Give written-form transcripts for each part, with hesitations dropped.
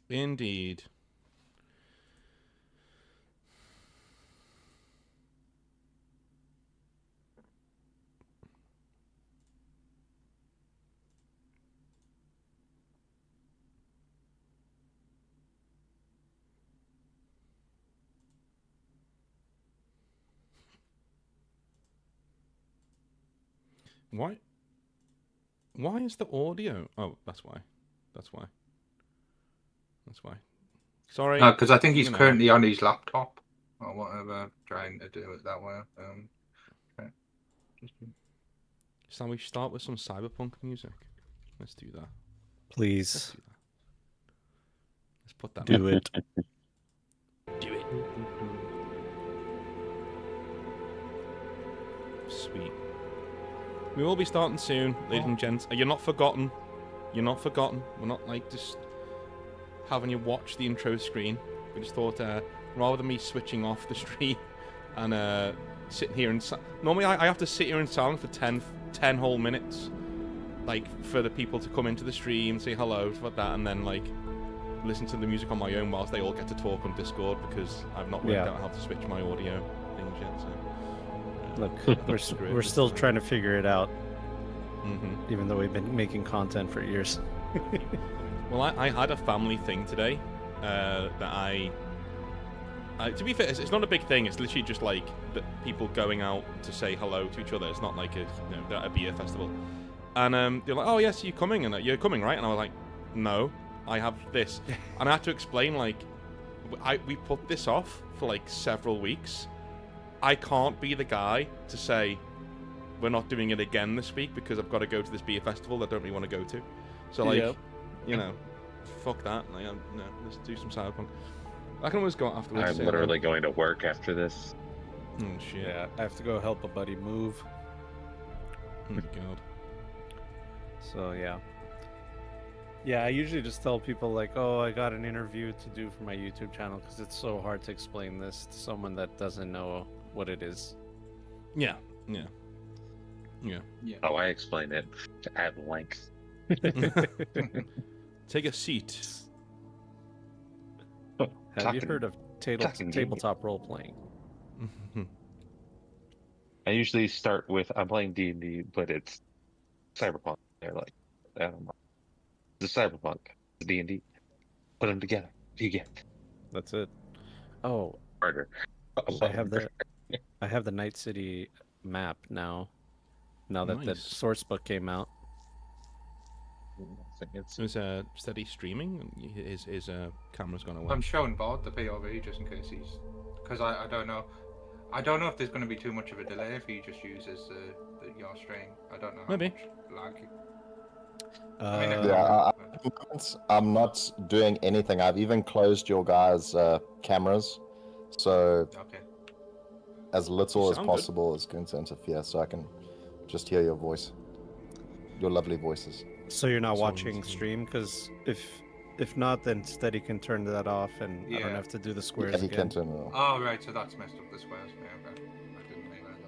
Indeed. Why? Why is the audio? Oh, that's why. That's why. That's why. Sorry. No, because I think he's you know. currently on his laptop or whatever, trying to do it that way. Okay. Shall we start with some Cyberpunk music? Let's do that. Let's Please do that. Let's put that. do it. Do it. Sweet. We will be starting soon, ladies and gents. You're not forgotten. You're not forgotten. We're not like just having you watch the intro screen. We just thought, rather than me switching off the stream and sitting here and normally I have to sit here in silence for 10 whole minutes, like for the people to come into the stream, say hello, stuff like that, and then like listen to the music on my own whilst they all get to talk on Discord because I've not worked out how to switch my audio things yet. So. Look, we're still trying to figure it out, even though we've been making content for years. Well, I had a family thing today that I to be fair, it's not a big thing. It's literally just like the people going out to say hello to each other. It's not like a beer festival. And they're like, "Oh yes, you're coming," and you're coming, right? And I was like, "No, I have this," and I had to explain like, we put this off for like several weeks. I can't be the guy to say we're not doing it again this week because I've got to go to this beer festival that I don't really want to go to. So like, you know, fuck that. Like, no, let's do some Cyberpunk. I can always go afterwards. I'm literally going to work after this. Oh shit. Yeah, I have to go help a buddy move. Oh god. So yeah. Yeah, I usually just tell people like, oh, I got an interview to do for my YouTube channel because it's so hard to explain this to someone that doesn't know what it is. Yeah. Oh, I explained it at length. Take a seat. Have you heard of tabletop role playing? I usually start with I'm playing D&D, but it's Cyberpunk. They're like, I don't know. The Cyberpunk, the D&D. Put them together. You get. That's it. Oh, Harder. I have the Night City map now. Now that the source book came out. Is steady streaming? His camera's gone away. I'm showing Bart the POV just in case he's, because I don't know. I don't know if there's going to be too much of a delay if he just uses your stream. I don't know. Maybe. I'm not doing anything. I've even closed your guys' cameras, so as little as possible is going to interfere, so I can just hear your voice, your lovely voices. So you're not watching stream, because if not, then Steady can turn that off, and I don't have to do the squares again. Can turn it off. Oh right, so that's messed up the squares. Yeah, okay. I didn't realize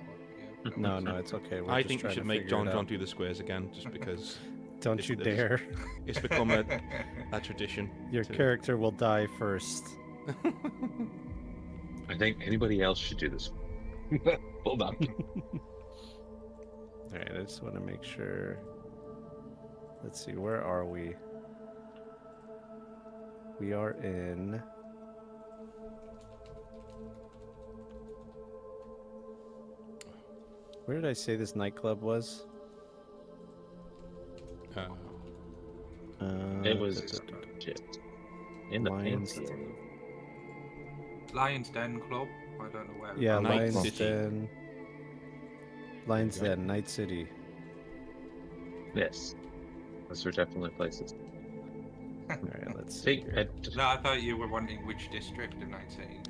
that one. No, it's okay. I think we should make John do the squares again, just because. Don't you dare! It's become a tradition. Your character will die first. I think anybody else should do this. Hold on. Alright, I just want to make sure. Let's see, where are we? We are in... Where did I say this nightclub was? It was in the Lions Lions Den Club. I don't know where. Yeah, Lions Den. Lions Den, Night City. Yes, those are definitely places. Alright, let's see. No, I thought you were wondering which district of Night City.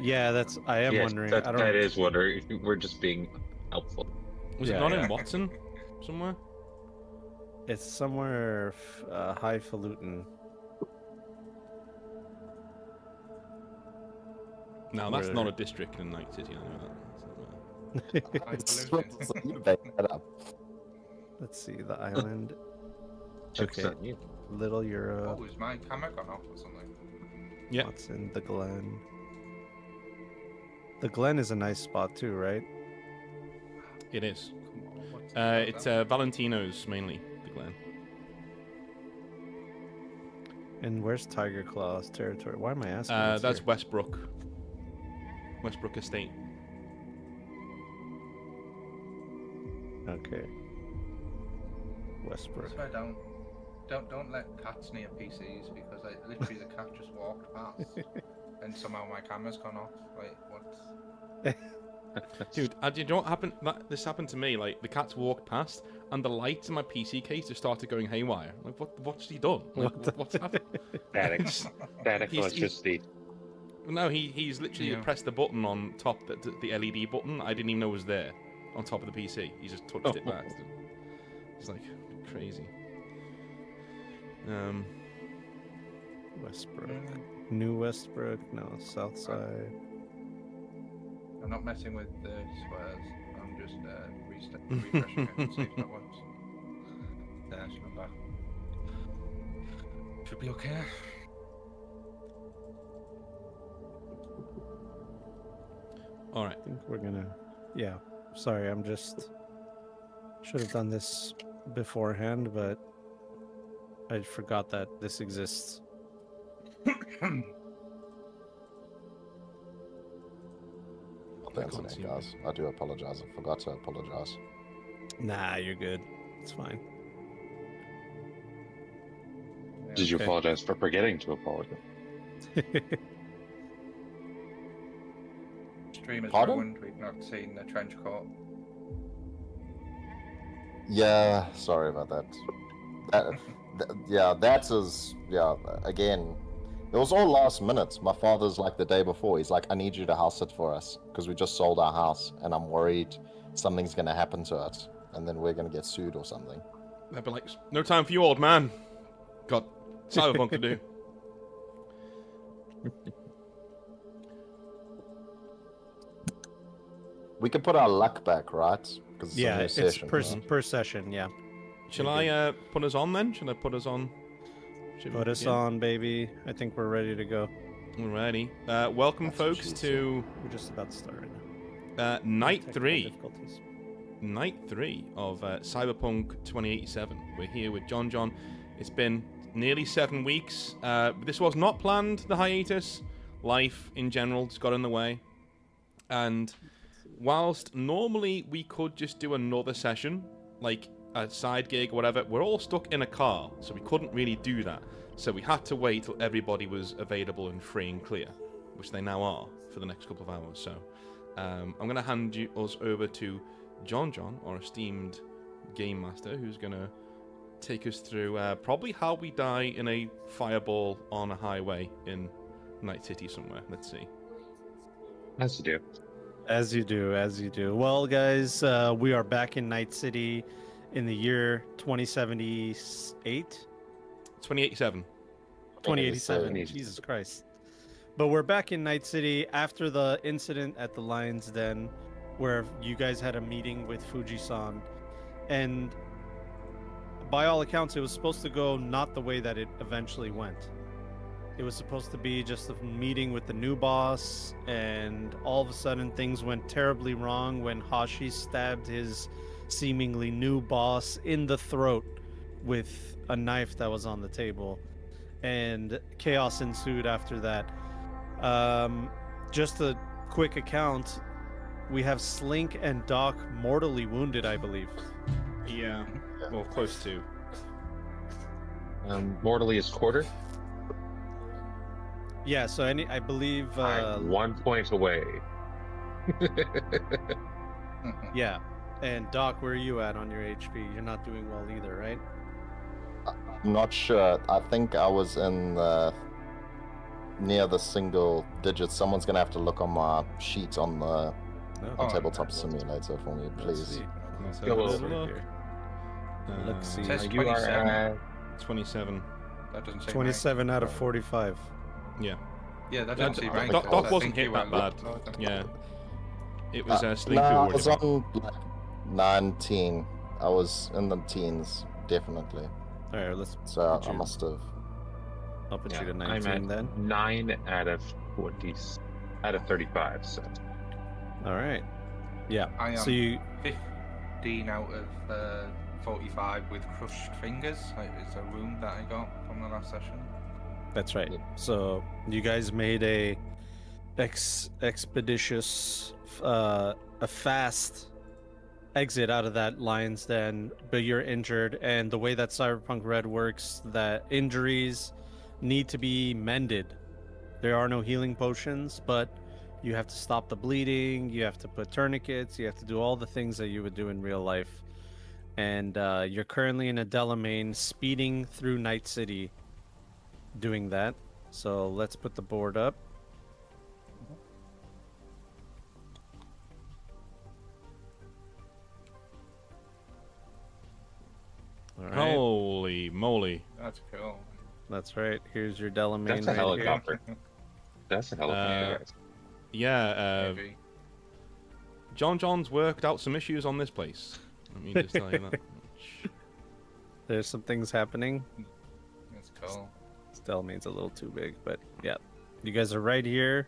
Yeah, I am wondering. That is wondering. We're just being helpful. Was it not in Watson somewhere? It's somewhere highfalutin. No, that's not a district in Night City. I know that. Let's see the island. Okay. Little Europe. Oh, is my camera gone off or something? Yeah. What's in the Glen? The Glen is a nice spot too, right? It is. Come on, what's It's Valentino's mainly, the Glen. And where's Tiger Claw's territory? Why am I asking? What's That's here? Westbrook. Westbrook Estate. Okay. Westbrook. I swear, don't let cats near PCs because literally the cat just walked past and somehow my camera's gone off. Like what? Dude, you know what happened? This happened to me. Like the cats walked past, and the lights in my PC case just started going haywire. Like, what's he done? Like, what's happened? Static electricity. No, he's literally pressed the button on top, the LED button. I didn't even know was there on top of the PC. He just touched it by accident. It's like crazy. Westbrook. New Westbrook. No, South Side. I'm not messing with the squares. I'm just refreshing it and see if that works. There, she's not back. Should be okay. All right. I think we're gonna. Yeah. Sorry, I'm just. Should have done this beforehand, but I forgot that this exists. The internet, guys. I do apologize. I forgot to apologize. Nah, you're good. It's fine. Did you Okay. apologize for forgetting to apologize? Stream is Pardon? ruined. We've not seen the trench coat. Yeah, sorry about that. Again, it was all last minute. My father's like the day before. He's like, I need you to house sit for us because we just sold our house and I'm worried something's going to happen to us and then we're going to get sued or something. They'd be like, no time for you, old man. Got Cyberpunk to do. We could put our luck back, right? Because it's Yeah, a new it's session. per session. Yeah. Shall I put us on then? Shall I put us on? Should we Put us begin? on, baby. I think we're ready to go. Alrighty. Welcome, That's what folks, she to We're just about to start right now. night Technical 3. difficulties. Night 3 of Cyberpunk 2087. We're here with John. It's been nearly 7 weeks. This was not planned, the hiatus. Life in general just got in the way. And whilst normally we could just do another session, like a side gig or whatever, we're all stuck in a car, so we couldn't really do that. So we had to wait till everybody was available and free and clear, which they now are for the next couple of hours. So I'm going to hand us over to John, our esteemed game master, who's going to take us through probably how we die in a fireball on a highway in Night City somewhere. Let's see. As you do. As you do. Well, guys, we are back in Night City in the year 2078. 2087. 2087. Jesus Christ. But we're back in Night City after the incident at the Lion's Den, where you guys had a meeting with Fuji-san. And by all accounts, it was supposed to go not the way that it eventually went. It was supposed to be just a meeting with the new boss, and all of a sudden things went terribly wrong when Hashi stabbed his seemingly new boss in the throat with a knife that was on the table, and chaos ensued after that. Just a quick account, we have Slink and Doc mortally wounded, I believe. Yeah. Well, close to. Mortally is quarter. Yeah, so I believe I'm 1 point away. yeah. And Doc, where are you at on your HP? You're not doing well either, right? I'm not sure. I think I was in near the single digits. Someone's going to have to look on my sheet on the No. tabletop simulator for me, Let's please. see. Let's Go have a over look. here. Let's see. Says You are 27. at 27. That doesn't seem 27 out of 45. Yeah. Yeah, that doesn't seem right. Doc because I wasn't think hit you that were bad. low. Yeah. It was Slink No, who I worried was about. on like 19. I was in the teens, definitely. All right, let's. So put I you- must have. I'll put you to I'm 19 at then. 9 out of 20, out of 35. So All right. Yeah. I am So you 15 out of 45 with crushed fingers. It's a wound that I got from the last session. That's right. Yep. So you guys made a expeditious, a fast exit out of that lion's den, but you're injured. And the way that Cyberpunk Red works, that injuries need to be mended. There are no healing potions, but you have to stop the bleeding. You have to put tourniquets. You have to do all the things that you would do in real life. And you're currently in a Delamain, speeding through Night City, doing that. So let's put the board up. All right, Holy moly. That's cool. that's right. Here's your Delamain that's a right here. helicopter. That's a helicopter. guys. Yeah, Maybe. John's worked out some issues on this place. Let me just tell you that much. There's some things happening. That's cool. This Delamain's a little too big, but yeah. You guys are right here.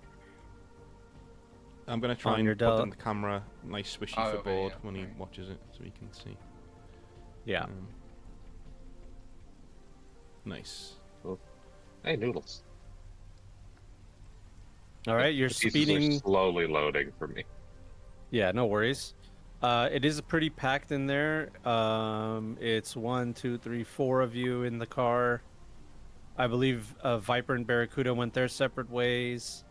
I'm going to try On and your put Del- on the camera nice swishy Oh, for okay, board yeah, when he right. watches it so he can see. Yeah. Nice. Hey, noodles. All right, you're The pieces speeding. are slowly loading for me. Yeah, no worries. It is pretty packed in there. It's 1, 2, 3, 4 of you in the car. I believe Viper and Barracuda went their separate ways.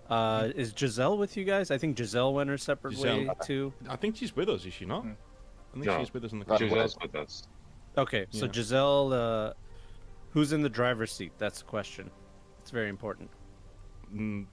Is Giselle with you guys? I think Giselle went her separate Giselle- way too. I think she's with us, is she not? Hmm. I think No. she's with us in the Right. car. Giselle's with us. Okay, so Yeah. Giselle, who's in the driver's seat? That's the question. It's very important. Mm,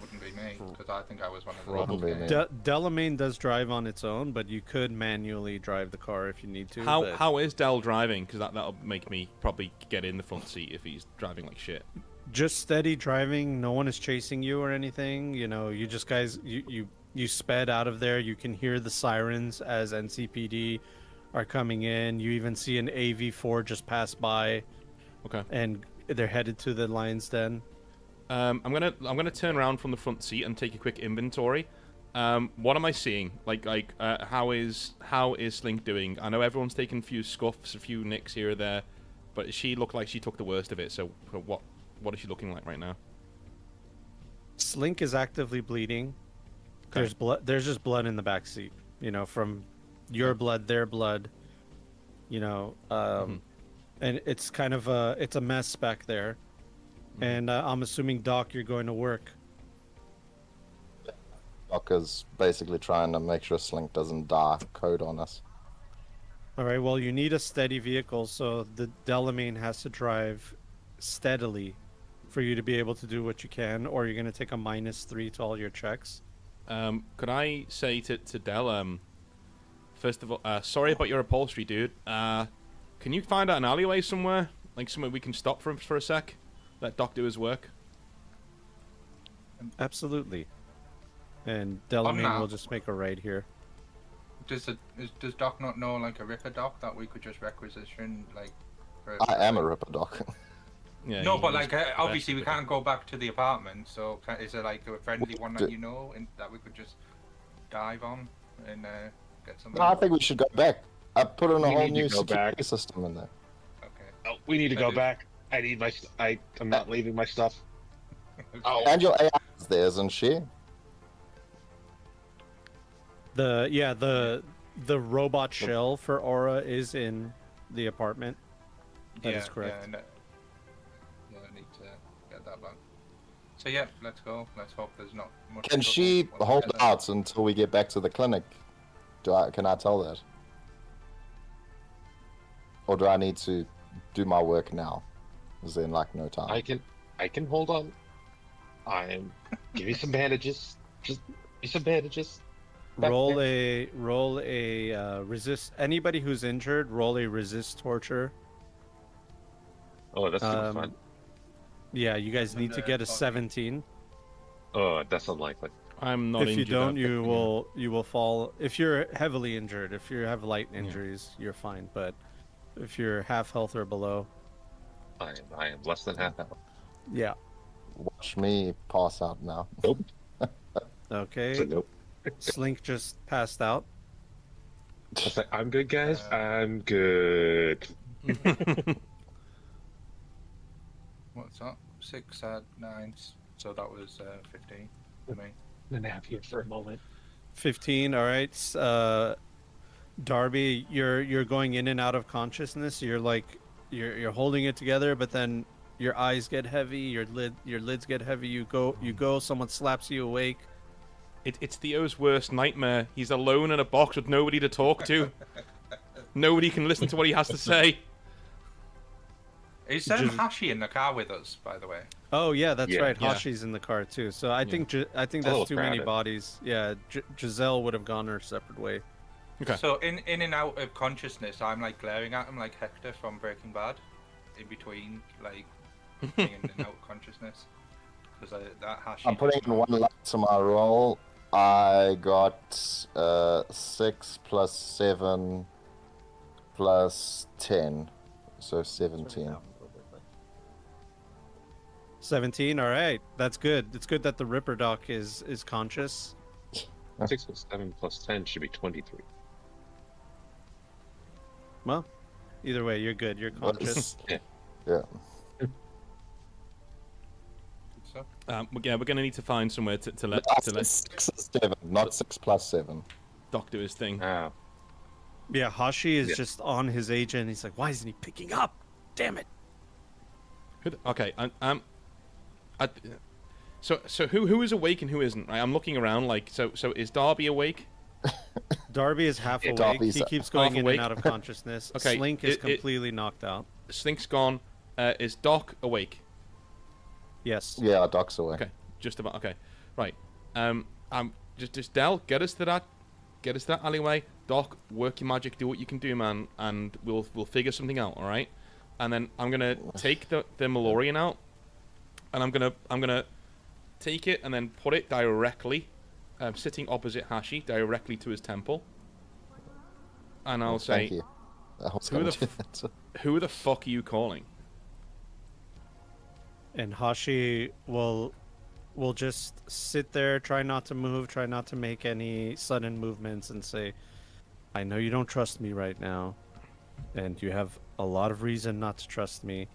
Wouldn't be me, because I think I was one of the Probably ones. me. Delamain does drive on its own, but you could manually drive the car if you need to. but- how is Del driving? Because that'll make me probably get in the front seat if he's driving like shit. Just steady driving. No one is chasing you or anything. You know, you just guys, you sped out of there. You can hear the sirens as NCPD are coming in. You even see an AV4 just pass by, Okay. and they're headed to the lion's den. I'm gonna turn around from the front seat and take a quick inventory. What am I seeing? How is Slink doing? I know everyone's taken a few scuffs, a few nicks here or there, but she looked like she took the worst of it. So what is she looking like right now? Slink is actively bleeding. Okay. There's blood. There's just blood in the back seat. You know, from your blood, their blood. You know, and it's kind of it's a mess back there. And I'm assuming, Doc, you're going to work. Doc is basically trying to make sure Slink doesn't die code on us. All right. Well, you need a steady vehicle, so the Delamain has to drive steadily for you to be able to do what you can, or you're going to take a -3 to all your checks. Could I say to Del, first of all, sorry about your upholstery, dude. Can you find out an alleyway somewhere, like somewhere we can stop for a sec? Let Doc do his work. Absolutely. And Delamain now. will just make a right here. Does Doc not know like a Ripper Doc that we could just requisition like? I am a Ripper Doc. Yeah. No, he- but he's like the best obviously we with it. can't go back to the apartment. So is there like a friendly one that you know that we could just dive on and get some? No, I think we should go back. I put in a We whole need to new go security back. system in there. Okay. Oh, we need to I go do. back. I need my. I'm not leaving my stuff. Okay. And your AI is there, isn't she? The robot shell for Aura is in the apartment. That is correct. Yeah, I need to get that back. So yeah, let's go. Let's hope there's not much. Can trouble she when we hold get there. out until we get back to the clinic? Can I tell that? Or do I need to do my work now? Is there like no time? I can hold on. Give me some bandages. Just give me some bandages. Back Roll there. a resist. Anybody who's injured, roll a resist torture. Oh, that's too much Um, fun. Yeah, you guys need to get a Body. 17. Oh, that's unlikely. I'm not If you injured. don't, I've- you will fall. If you're heavily injured, if you have light Yeah. injuries, you're fine. But if you're half health or below. I am less than half health. Yeah. Watch me pass out now. Nope. Okay. So nope. Slink just passed out. I was like, I'm good, guys. I'm good. What's that? 6, 9. So that was 15 for me. I'm gonna nap here for a moment. 15. All right. Darby, you're going in and out of consciousness. You're like you're holding it together, but then your eyes get heavy. Your lids get heavy. You go. Someone slaps you awake. It's Theo's worst nightmare. He's alone in a box with nobody to talk to. Nobody can listen to what he has to say. Is Hashi in the car with us, by the way? Oh yeah, that's right. Yeah. Hashi's in the car too. So I think that's little too many crowded. bodies. Yeah, Giselle would have gone her separate way. Okay. So in and out of consciousness, I'm like glaring at him like Hector from Breaking Bad, in between like being in and out of consciousness. Because that Hashi. I'm putting in 1 luck to my roll. I got 6 plus 7 plus 10, so 17. 17. All right, that's good. It's good that the Ripper Doc is conscious. 6 plus 7 plus 10 should be 23. Well, either way, you're good. You're conscious. Yeah. So, Yeah, we're gonna need to find somewhere to let 6 and 7, not 6 plus 7. Doc do his thing. Ah, Yeah, Hashi is Yeah. just on his agent. He's like, why isn't he picking up? Damn it. Okay, so who is awake and who isn't? Right, I'm looking around. Like, so is Darby awake? Darby is half Yeah, awake. Darby's He keeps going half in awake. and out of consciousness. Okay, Slink is it- completely knocked out. Slink's gone. Is Doc awake? Yes. Yeah, Doc's away. Okay, just about. Okay, right. Just Del, get us to that alleyway. Doc, work your magic, do what you can do, man, and we'll figure something out. All right. And then I'm gonna take the Malorian out, and I'm gonna take it and then put it directly, sitting opposite Hashi, directly to his temple. And I'll say, Thank you. I was Who gonna the do that. "Who the fuck are you calling?" And Hashi will just sit there, try not to move, try not to make any sudden movements, and say, I know you don't trust me right now, and you have a lot of reason not to trust me,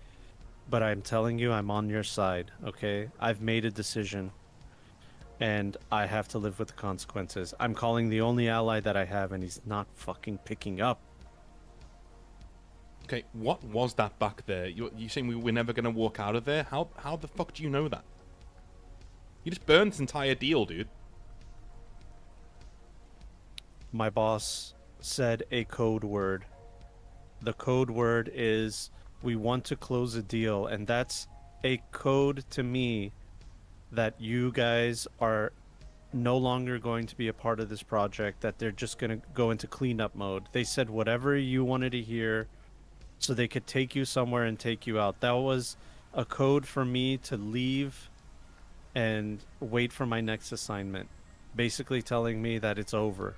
but I'm telling you I'm on your side, okay? I've made a decision, and I have to live with the consequences. I'm calling the only ally that I have, and he's not fucking picking up. Okay, what was that back there? You saying we're never gonna walk out of there? How the fuck do you know that? You just burned this entire deal, dude. My boss said a code word. The code word is, we want to close a deal, and that's a code to me that you guys are no longer going to be a part of this project, that they're just going to go into cleanup mode. They said whatever you wanted to hear so they could take you somewhere and take you out. That was a code for me to leave and wait for my next assignment. Basically telling me that it's over.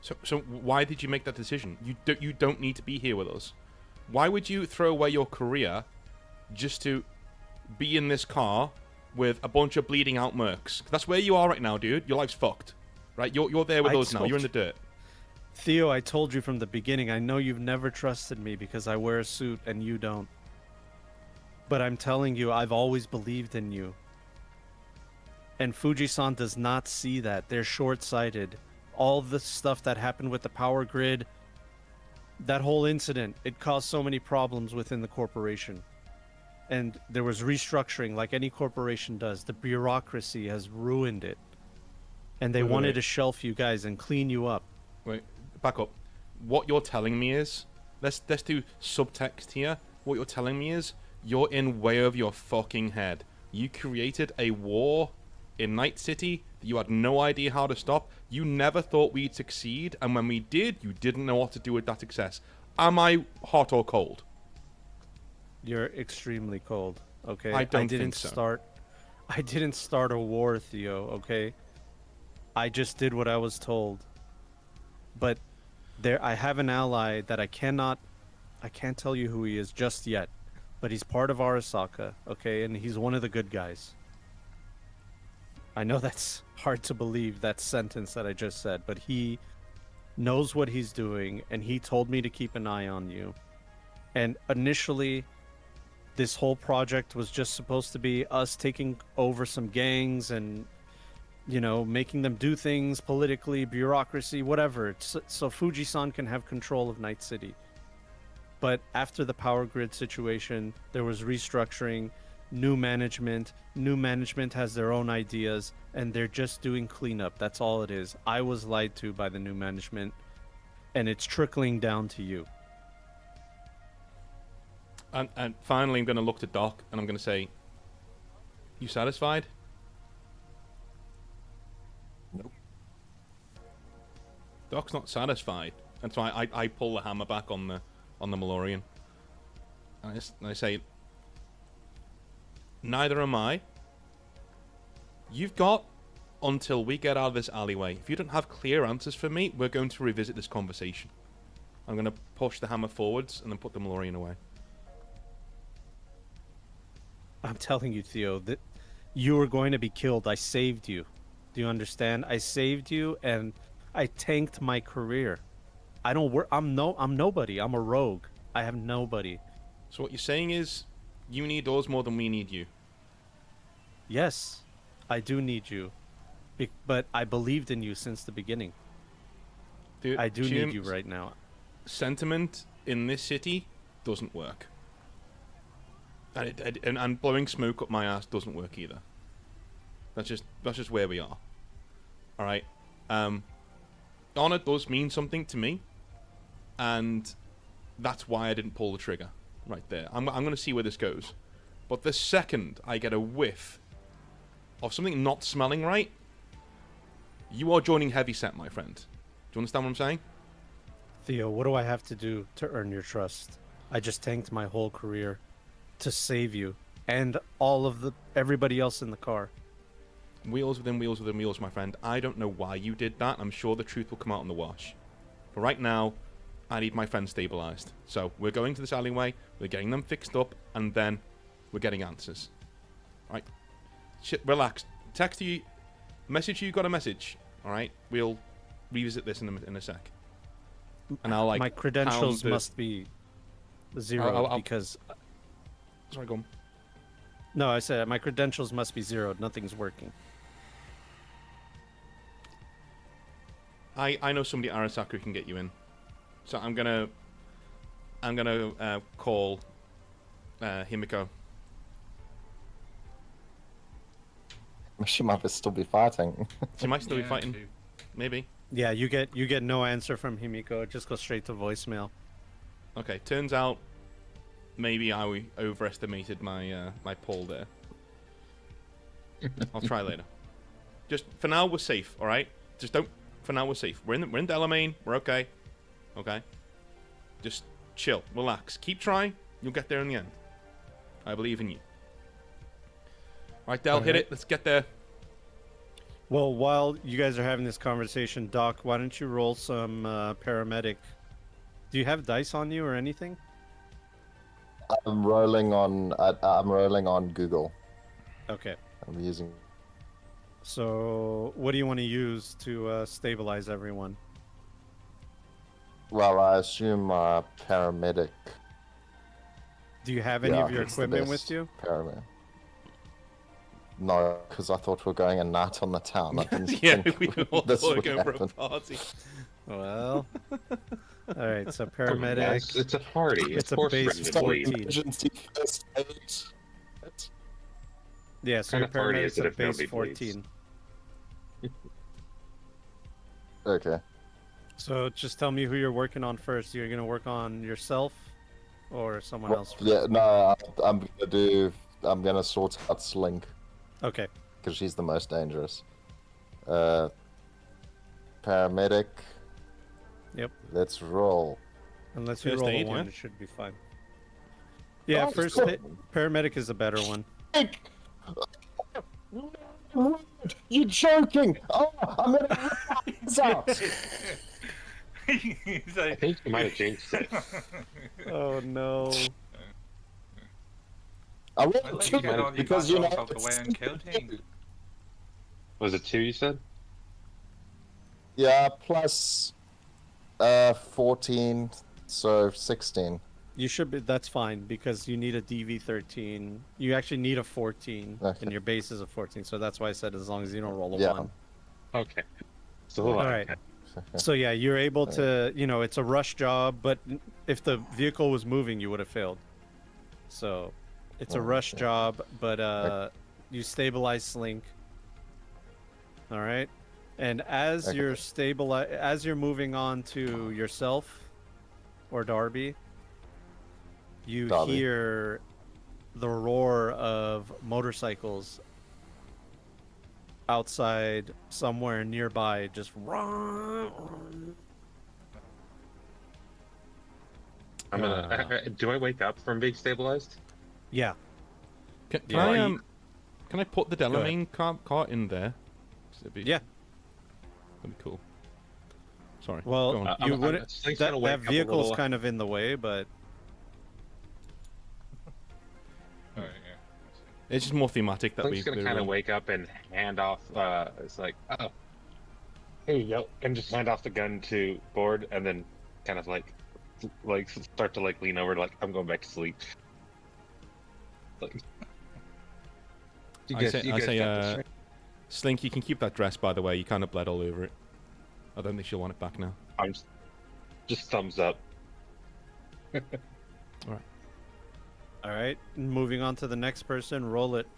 So why did you make that decision? You don't need to be here with us. Why would you throw away your career just to be in this car with a bunch of bleeding out mercs? That's where you are right now, dude. Your life's fucked. Right? You're there with us now. You're in the dirt. Theo, I told you from the beginning, I know you've never trusted me because I wear a suit and you don't. But I'm telling you, I've always believed in you. And Fuji-san does not see that. They're short-sighted. All the stuff that happened with the power grid, that whole incident, it caused so many problems within the corporation. And there was restructuring like any corporation does. The bureaucracy has ruined it. And they wanted to shelf you guys and clean you up. Wait, back up. What you're telling me is, let's do subtext here. What you're telling me is, you're in way of your fucking head. You created a war in Night City that you had no idea how to stop. You never thought we'd succeed, and when we did, you didn't know what to do with that success. Am I hot or cold? You're extremely cold, okay? I don't think so. I didn't start a war, Theo, okay? I just did what I was told. But I have an ally that I cannot I can't tell you who he is just yet, but he's part of Arasaka, okay? And he's one of the good guys. I know that's hard to believe, that sentence that I just said, but he knows what he's doing, and he told me to keep an eye on you. And initially, this whole project was just supposed to be us taking over some gangs and, you know, making them do things politically, bureaucracy, whatever, so Fuji-san can have control of Night City. But after the power grid situation, there was restructuring, new management. New management has their own ideas, and they're just doing cleanup. That's all it is. I was lied to by the new management, and it's trickling down to you. And finally, I'm going to look to Doc, and I'm going to say, you satisfied? Nope. Doc's not satisfied. That's why I pull the hammer back on the Malorian. And I say, neither am I. You've got until we get out of this alleyway. If you don't have clear answers for me, we're going to revisit this conversation. I'm going to push the hammer forwards and then put the Malorian away. I'm telling you, Theo, that you were going to be killed. I saved you. Do you understand? I saved you, and I tanked my career. I don't work. I'm nobody. I'm a rogue. I have nobody. So what you're saying is, you need us more than we need you. Yes, I do need you, but I believed in you since the beginning. Dude, I do need you right now. Sentiment in this city doesn't work. And blowing smoke up my ass doesn't work either. That's just where we are. All right. Honor does mean something to me, and that's why I didn't pull the trigger right there. I'm going to see where this goes. But the second I get a whiff of something not smelling right, you are joining Heavyset, my friend. Do you understand what I'm saying? Theo, what do I have to do to earn your trust? I just tanked my whole career to save you and everybody else in the car. Wheels within wheels within wheels, my friend. I don't know why you did that. I'm sure the truth will come out in the wash. But right now, I need my friend stabilized. So we're going to this alleyway, we're getting them fixed up, and then we're getting answers. Right? Shit, relax. Text you, message you, got a message. All right? We'll revisit this in a sec. And I'll my credentials must be 0 because. Sorry, go on. No, I said my credentials must be 0. Nothing's working. I know somebody at Arasaka who can get you in. So I'm gonna call Himiko. She might still be fighting. She might still be fighting. Too. Maybe. Yeah, you get no answer from Himiko. It just goes straight to voicemail. Okay, turns out maybe I overestimated my my pull there. I'll try later. Just for now, we're safe. All right. Just don't. For now, we're safe. We're in Delamain. We're okay. Okay. Just chill, relax, keep trying. You'll get there in the end. I believe in you. All right, Del, hit it. Let's get there. Well, while you guys are having this conversation, Doc, why don't you roll some paramedic? Do you have dice on you or anything? I'm rolling on Google. Okay. I'm using. So, what do you want to use to stabilize everyone? Well, I assume paramedic. Do you have any of your equipment with you? Paramedic. No, because I thought we were going a night on the town. I didn't yeah, think we all this thought would we were going happen. for a party. Well, all right. So paramedic. It's a party. It's a course we're base gonna bleed. 14. Emergency first aid. Yeah, so your What kind of party is paramedic's it at if base nobody bleeds? 14. Okay. So just tell me who you're working on first. You're gonna work on yourself, or someone else? Yeah, no, I'm gonna sort out Slink Okay. because she's the most dangerous. Paramedic. Yep. Let's roll. Unless you First roll aid, a 1, yeah? it should be fine. Yeah, Oh, first cool. paramedic is a better one. You're joking! Oh, I'm gonna rip my eyes out! He's I like... think you might have jinxed it. Oh no. I I rolled thought two you get all your because you know. vassals out the way and kill things. Was it 2 you said? Yeah, plus 14, so 16. You should be. That's fine because you need a DV13. You actually need a 14, Okay. and your base is a 14. So that's why I said as long as you don't roll a Yeah. 1. Okay. So hold on. All right. So yeah, you're able to. You know, it's a rush job, but if the vehicle was moving, you would have failed. So it's a rush job, but you stabilize Slink. All right, and as you're moving on to yourself or Darby, you hear the roar of motorcycles outside somewhere nearby. Just run. I'm gonna. Do I wake up from being stabilized? Yeah. Can I put the Delamain cart in there? Yeah. That'd be cool. Sorry. Well, you wouldn't. That vehicle's little... kind of in the way, but. Oh, yeah. It's just more thematic that Link's gonna kind of wake up and hand off. It's like, oh, here you go, and just hand off the gun to Board, and then kind of like start to like lean over, like I'm going back to sleep. Like, I say, Slink, you can keep that dress, by the way. You kind of bled all over it. I don't think she'll want it back now. I'm just thumbs up. All right. Moving on to the next person. Roll it.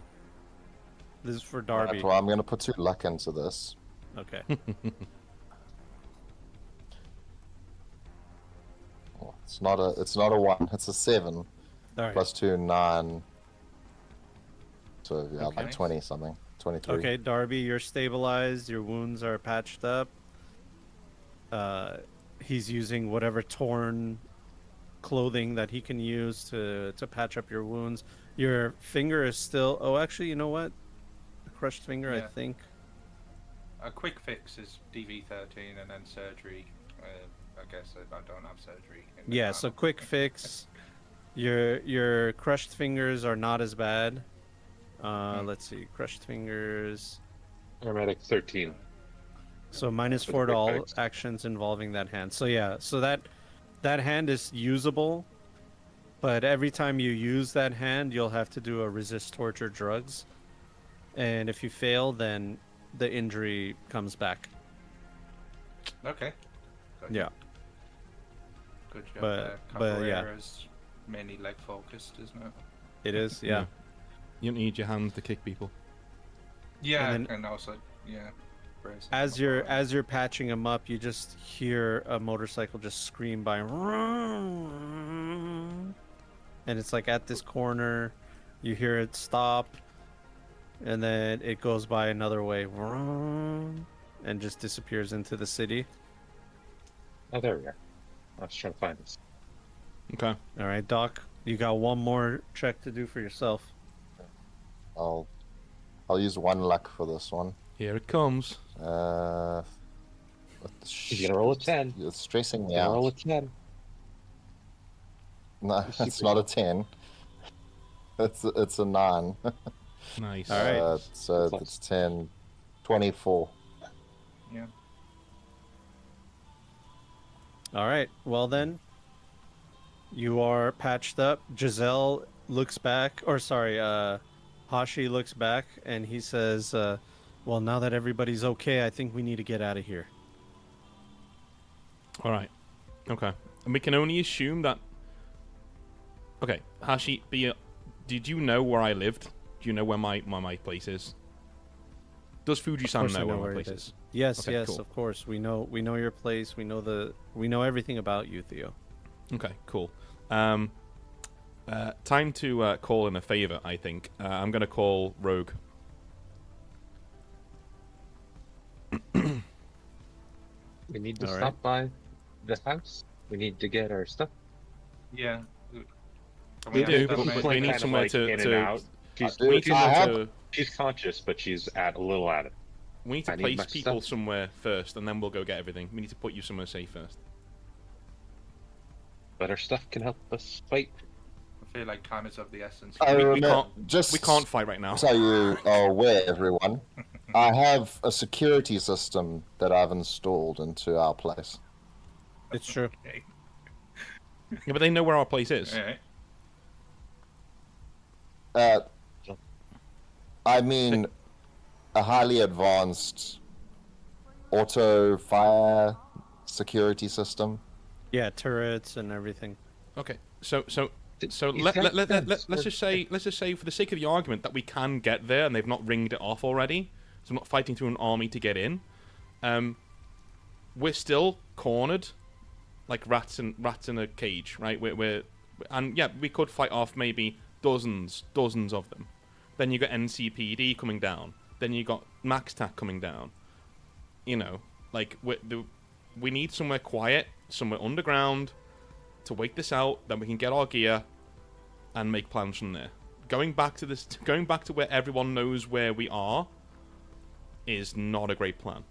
This is for Darby. Well, I'm gonna put 2 luck into this. Okay. Oh, it's not a 1. It's a 7. All right. Plus 2, 9. So yeah, Okay. like 20 something. 23. Okay, Darby, you're stabilized. Your wounds are patched up. He's using whatever torn clothing that he can use to patch up your wounds. Your finger is still... Oh, actually, you know what? A crushed finger, Yeah. I think. A quick fix is DV13 and then surgery. I guess I don't have surgery. Yeah, so quick fix. Your crushed fingers are not as bad. Let's see, crushed fingers. Paramedic 13. So minus 4 to all actions involving that hand. So yeah, so that hand is usable, but every time you use that hand, you'll have to do a resist torture drugs, and if you fail, then the injury comes back. Okay. Good. Yeah. Good job. But yeah, is mainly leg focused, isn't it? it is. Yeah. You don't need your hands to kick people. Yeah, And and, then- also bracing As them up. you're patching him up, you just hear a motorcycle just scream by, and it's like at this corner, you hear it stop, and then it goes by another way, and just disappears into the city. Oh, there we are. I was trying to find this. Okay. All right, Doc, you got one more check to do for yourself. I'll use 1 luck for this one. Here it comes. He's gonna roll a 10. It's stressing me He's gonna roll a out. 10. No, it's not a 10. It's a 9. Nice. All right. So it's 10, 24. Yeah. All right. Well then, you are patched up. Giselle looks back, or sorry, Hashi looks back, and he says, "Well, now that everybody's okay, I think we need to get out of here." All right. Okay. And we can only assume that. Okay, Hashi, did you know where I lived? Do you know where my place is? Does Fuji-san know where my place is? Yes, Okay, yes, cool. of course. We know your place. We know everything about you, Theo. Okay, cool. Time to call in a favor, I think. I'm going to call Rogue. We need to All right. stop by the house. We need to get our stuff. Yeah. We do, have but that we many- need Kind of somewhere like to- in to- and out. She's, Dude, We need I have- to she's conscious, but she's a little out of. we need to I need place my people stuff. somewhere first, and then we'll go get everything. We need to put you somewhere safe first. but our stuff can help us fight. I feel like time is of the essence. We can't fight right now. So you are aware, everyone. I have a security system that I've installed into our place. It's true. Okay. Yeah, but they know where our place is. Alright. I mean, a highly advanced auto fire security system. Yeah, turrets and everything. Okay, so let's just say for the sake of the argument that we can get there and they've not ringed it off already, so I'm not fighting through an army to get in. We're still cornered, like rats in a cage, right? And yeah, we could fight off maybe dozens of them. Then you got NCPD coming down. Then you got MaxTac coming down. You know, like we need somewhere quiet, somewhere underground, to wait this out. Then we can get our gear and make plans from there. Going back to where everyone knows where we are is not a great plan.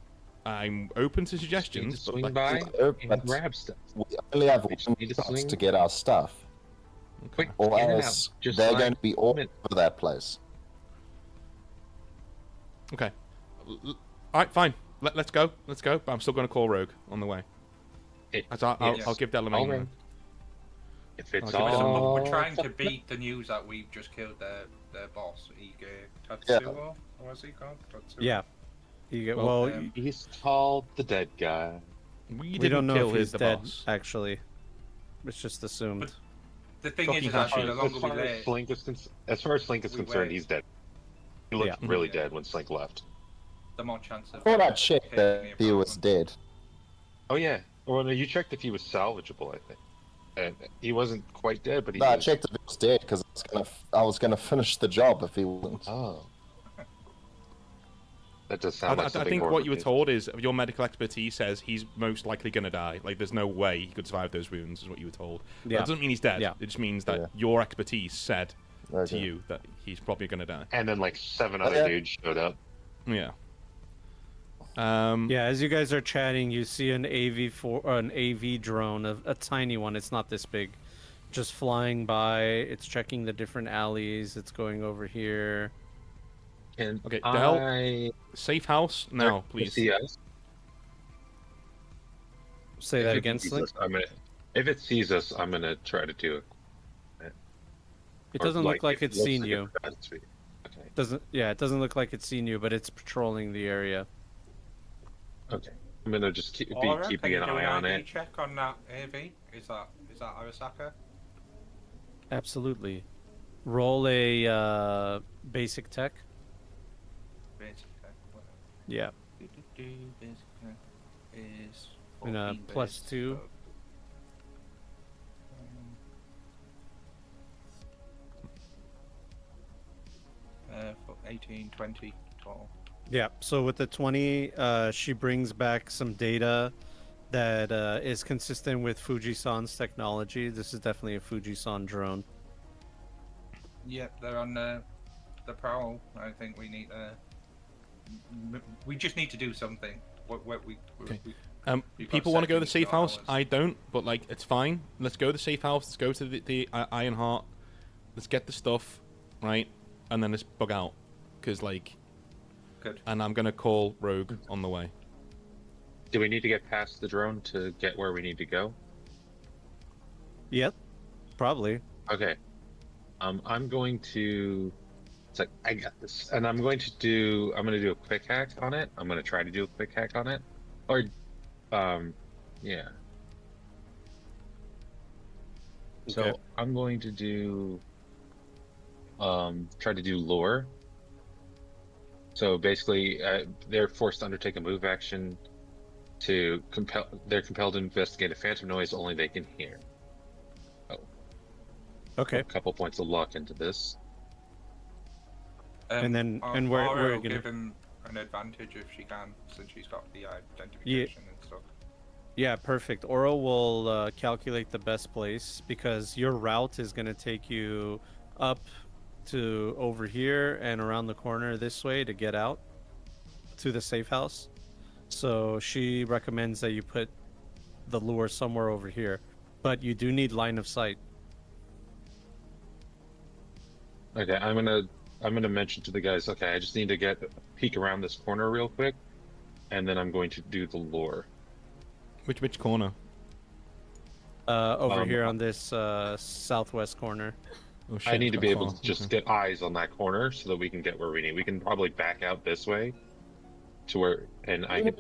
I'm open to suggestions. Swing but by and grab stuff. We only have We just one need to chance swing. to get our stuff, Quick, or in and else out. Just they're slide. going to be all over that place. Okay. All right, fine. Let's go. Let's go. But I'm still going to call Rogue on the way. I'll give Delamain. All right. If it's I'll give it all... We're trying to beat the news that we've just killed their boss, Ige Tatsuo, or what's he called? Tatsuo? Yeah. You get, Well, well, He's called the dead guy. We we don't didn't know kill if he's the dead, boss. actually. It's just assumed. But the thing Fucking is actually, Hashi. the As longer we far as live, Slink is, as far as Slink is We concerned, wait. he's dead. He looked Yeah. really Yeah. dead when Slink left. the more chance of. I thought I checked taking that the he was apartment. dead. Oh yeah. Well, no, you checked if he was salvageable, I think. And he wasn't quite dead, but he No, I was... checked if he was dead because I was gonna finish the job if he wasn't. Oh. That does sound like I something think more what you were repeated. told is your medical expertise says he's most likely going to die. Like, there's no way he could survive those wounds, is what you were told. Yeah. That doesn't mean he's dead. Yeah. It just means that Yeah. your expertise said to Okay. you that he's probably going to die. And then like 7 other Yeah. dudes showed up. Yeah. Yeah, as you guys are chatting, you see an an AV drone, a tiny one. It's not this big, just flying by. It's checking the different alleys. It's going over here. And Okay, Del, I... safe house now, please. See us. Say that If it again, sees Slink. us, if it sees us, I'm gonna try to do it. It Or, doesn't look like it it's looks seen like you. it does to me. Okay. It doesn't look like it's seen you, but it's patrolling the area. Okay. I'm gonna just be Aura, keeping can you an do eye on ID it. check on that AV? Is that Arasaka? Absolutely. Roll a basic tech. Basic tech, whatever. Yeah. Basic tech is And, 14 plus base, 2. so, for 18, 20 total. Yeah. So with the 20, she brings back some data that is consistent with Fujisan's technology. This is definitely a Fujisan drone. Yep, they're on the prowl. I think we need we just need to do something. Okay. we've got People want to go to the seconds, safe not house. hours. I don't, but like it's fine. Let's go to the safe house. Let's go to the Iron Heart. Let's get the stuff, right, and then let's bug out, because like. Good. And I'm gonna call Rogue on the way. Do we need to get past the drone to get where we need to go? Yep. Probably. Okay. I'm going to... It's like, I got this. And I'm going to do a quick hack on it. I'm going to try to do a quick hack on it. Or, yeah. So Okay. I'm going to do, try to do lore. So basically, they're forced to undertake a move action to they're compelled to investigate a phantom noise only they can hear. Okay. A couple points of luck into this. And then- Aura and where will gonna- give him an advantage if she can, since she's got the identification and stuff. Yeah, perfect. Oro will calculate the best place because your route is going to take you up to over here and around the corner this way to get out to the safe house. So she recommends that you put the lure somewhere over here. but you do need line of sight. Okay, I'm gonna mention to the guys. Okay, I just need to get a peek around this corner real quick, and then I'm going to do the lure. Which corner? Over here on this southwest corner. Oh, shit, I need it's to quite be able far. to just Okay. get eyes on that corner so that we can get where we need. We can probably back out this way to where, and I can,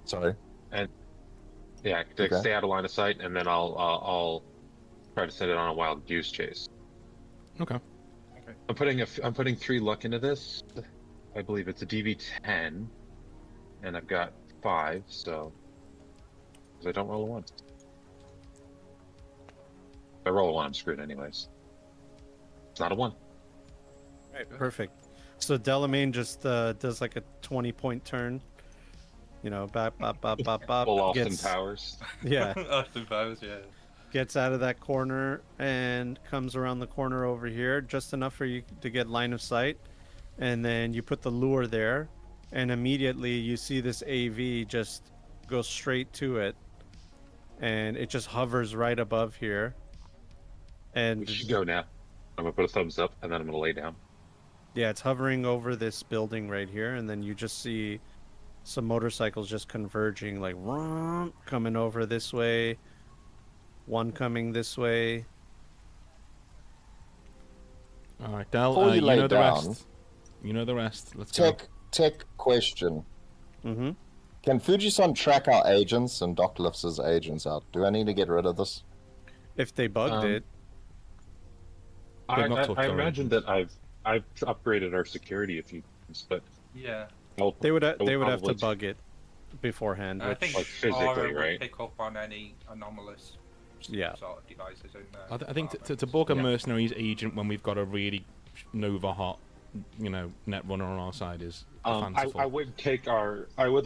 Sorry. yeah, to Okay. stay out of line of sight, and then I'll try to send it on a wild goose chase. Okay. I'm putting 3 luck into this. I believe it's a DV10, and I've got 5, so 'cause I don't roll a 1. If I roll a 1, I'm screwed anyways. It's not a 1. Right, perfect. So Delamain just does like a 20-point turn. You know, bop, bop, bop, bop, bop. Full Austin Gets, Powers. yeah, Austin Powers, yeah. gets out of that corner and comes around the corner over here, just enough for you to get line of sight. And then you put the lure there, and immediately you see this AV just go straight to it. And it just hovers right above here. And We should go now. I'm gonna put a thumbs up, and then I'm gonna lay down. yeah, it's hovering over this building right here, and then you just see some motorcycles just converging, like coming over this way, one coming this way. All right, Del. Before you You lay know the down- rest. You know the rest. Let's go. Tech question. Mm-hmm. Can Fujisan track our agents and Doc lifts his agents out? Do I need to get rid of this? If they bugged it, They've not talked I to our imagine that I've upgraded our security a few times, but Yeah. they would have to probably- bug it beforehand. I Which, think Like physically, Aura would right? pick up on any anomalous yeah, sort of devices in there. I think to bug a Yeah. mercenary's agent when we've got a really Nova hot, net runner on our side is fanciful. I would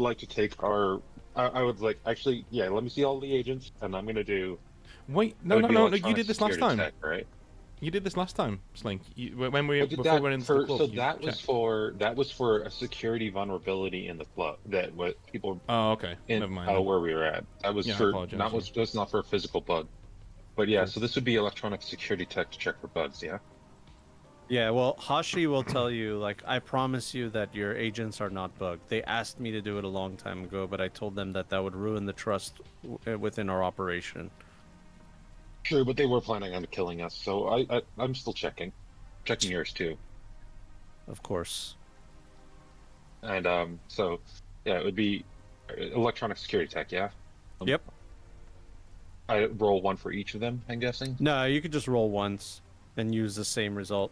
like to take our. I would like actually, yeah. Let me see all the agents, and I'm gonna do. Wait, that no. would be You electronic did this last security time. tech, right? You did this last time, Slink. When we I did before that we went into for, the club. so you that was checked. for a security vulnerability in the club that what people Oh, okay. in Never mind. then. where we were at. That was Yeah, I for apologize, not yeah. was that's not for a physical bug. But yeah, so this would be electronic security tech to check for bugs. Yeah. yeah. Well, Hashi will tell you, like, I promise you that your agents are not bugged. They asked me to do it a long time ago, but I told them that would ruin the trust within our operation. Sure, but they were planning on killing us, so I'm still checking yours too. Of course. And so yeah, it would be electronic security tech. Yeah. Yep. I roll 1 for each of them. I'm guessing. No, you could just roll once and use the same result.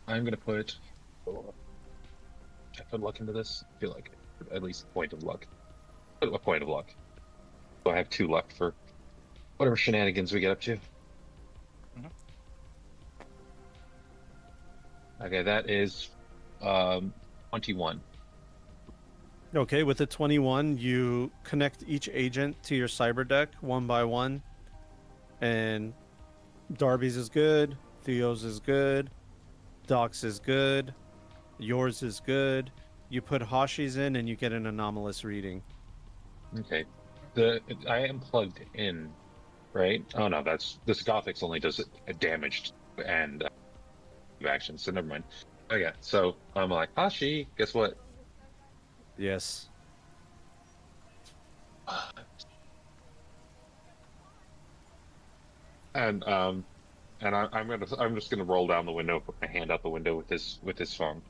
I'm gonna put. I put luck into this. I feel like at least a point of luck. Put a point of luck. So I have 2 luck for whatever shenanigans we get up to. Mhm. Okay, that is 21. Okay, with the 21, you connect each agent to your cyber deck one by one. And Darby's is good, Theo's is good, Doc's is good, yours is good. You put Hashi's in and you get an anomalous reading. Okay, I am plugged in, right? Oh no, this Gothix only does damaged and action, so never mind. Okay, so I'm like, Hashi, guess what? Yes. And I'm just gonna roll down the window, put my hand out the window with this phone.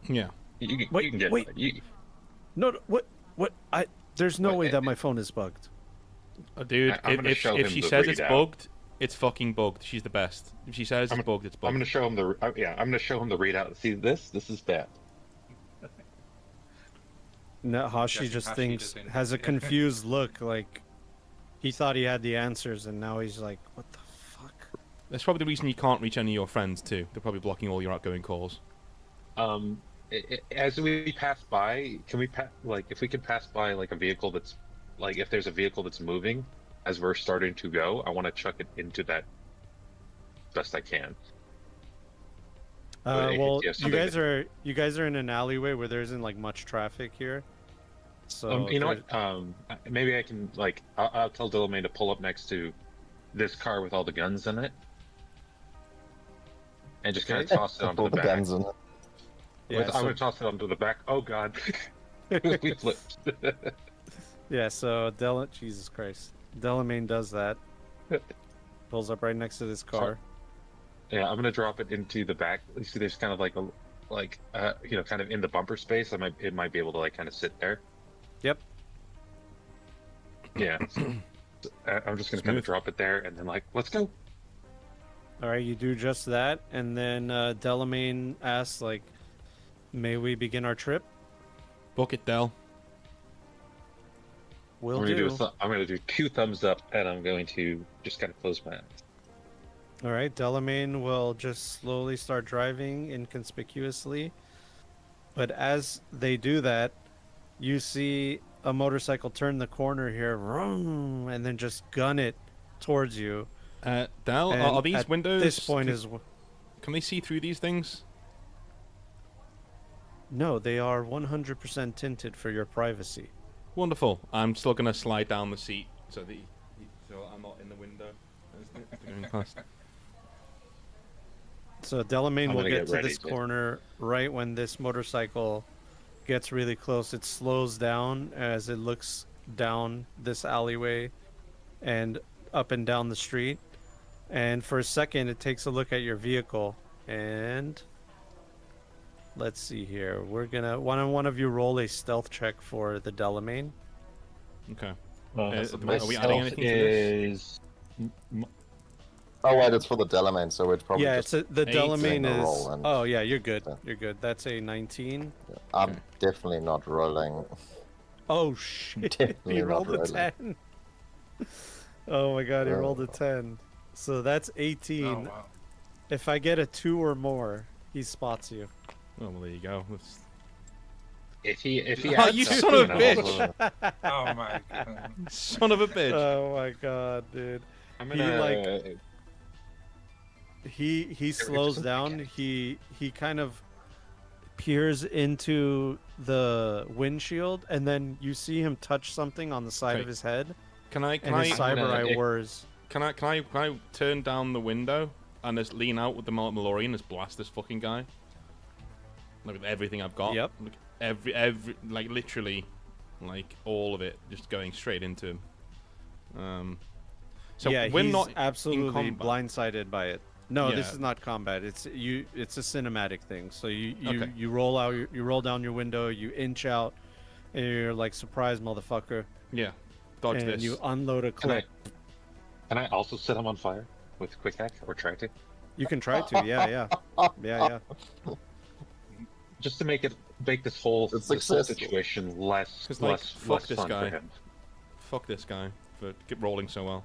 Yeah. You Wait, can get wait. No, what? There's no What, way that my phone is bugged. Dude, I'm gonna show if him she the says it's readout. bugged, it's fucking bugged. She's the best. If she says it's bugged, it's I'm bugged. gonna show him I'm gonna show him the readout. See this? This is bad. No, Hashi Guessing just Hashi thinks, doesn't- has a confused look, like he thought he had the answers and now he's like, what the fuck? That's probably the reason you can't reach any of your friends too. They're probably blocking all your outgoing calls. As we pass by, can we if we could pass by like a vehicle that's like if there's a vehicle that's moving as we're starting to go, I want to chuck it into that best I can. Well, yeah, you guys are in an alleyway where there isn't like much traffic here. So you know what? Maybe I can like I'll tell Delamain to pull up next to this car with all the guns in it, and just kind of toss it onto All the the back. guns in it. Yeah, I'm gonna toss it onto the back. Oh God, we flipped. yeah, so Jesus Christ, Delamain does that. Pulls up right next to this car. Yeah, I'm gonna drop it into the back. You see, there's kind of like kind of in the bumper space. It might be able to like kind of sit there. Yep. Yeah. I'm just gonna kind of drop it there and then like, let's go. All right, you do just that, and then Delamain asks, like, "May we begin our trip?" Book it, Del. Will I'm do. gonna do 2 thumbs up, and I'm going to just kind of close my eyes. All right, Delamain will just slowly start driving inconspicuously. But as they do that, you see a motorcycle turn the corner here, vroom, and then just gun it towards you. Del, And are these at windows? this point Can they see through these things? No, they are 100% tinted for your privacy. Wonderful. I'm still gonna slide down the seat so I'm not in the window. Going past. So Delamain I'm will gonna get get to ready this to- corner right when this motorcycle gets really close. It slows down as it looks down this alleyway and up and down the street. And for a second, it takes a look at your vehicle. And let's see here. We're gonna one of you roll a stealth check for the Delamain. Okay. My are we adding stealth anything to this? is Oh wait, it's for the Delamain, so it's probably Yeah, just. the Delamain a is. roll and- Oh yeah, you're good. Yeah. You're good. That's a 19. I'm Okay. definitely not rolling. Oh shit! Definitely He not rolled a rolling. 10. Oh my god, he rolled a Oh. 10. So that's 18. Oh wow. If I get a 2 or more, he spots you. Oh, well, there you go. That's... if he Oh, adds you something, son of a then bitch! Oh my god. Son of a bitch. Oh my god, dude. I'm He, gonna like- He slows something down. again. He kind of peers into the windshield, and then you see him touch something on the side Okay. of his head, Can I and his I'm cyber gonna- eye whirs. Can I turn down the window and just lean out with the DeLorean and just blast this fucking guy? Like with everything I've got. Yep. Like every like literally, like all of it just going straight into him. So Yeah, we're he's not absolutely combat. blindsided by it. No, this Yeah. is not combat. It's a cinematic thing. So Okay. you roll out, you roll down your window, you inch out, and you're like, "Surprise, motherfucker!" Yeah. Dodge and this. you unload a clip. Can I also set him on fire with quick hack or try to? You can try to, yeah. Just to make this whole It's whole successful. situation less 'Cause, like, fuck less this fun guy. for him. Fuck this guy for rolling so well.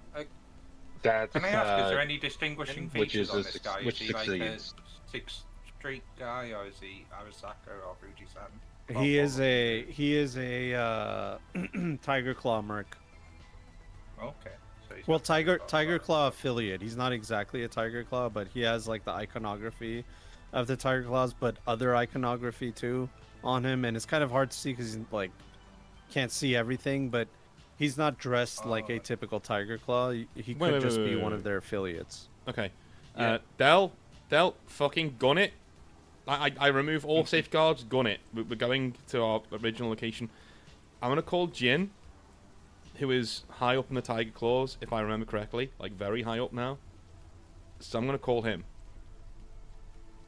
That's Can I ask, is there any distinguishing which features is on a this six- guy? Is which he like a succeeds? 6th Street guy, or is he Arasaka or Fuji-san? He is a Tiger Claw merc. Okay. So he's Well, not- Tiger Claw affiliate. He's not exactly a Tiger Claw, but he has like the iconography of the Tiger Claws, but other iconography too on him, and it's kind of hard to see because he like can't see everything, but he's not dressed like a typical Tiger Claw. He could just be one of their affiliates. Okay. Yeah. Del, fucking gun it. I remove all safeguards, gun it. We're going to our original location. I'm gonna call Jin, who is high up in the Tiger Claws, if I remember correctly, like very high up now. So I'm gonna call him.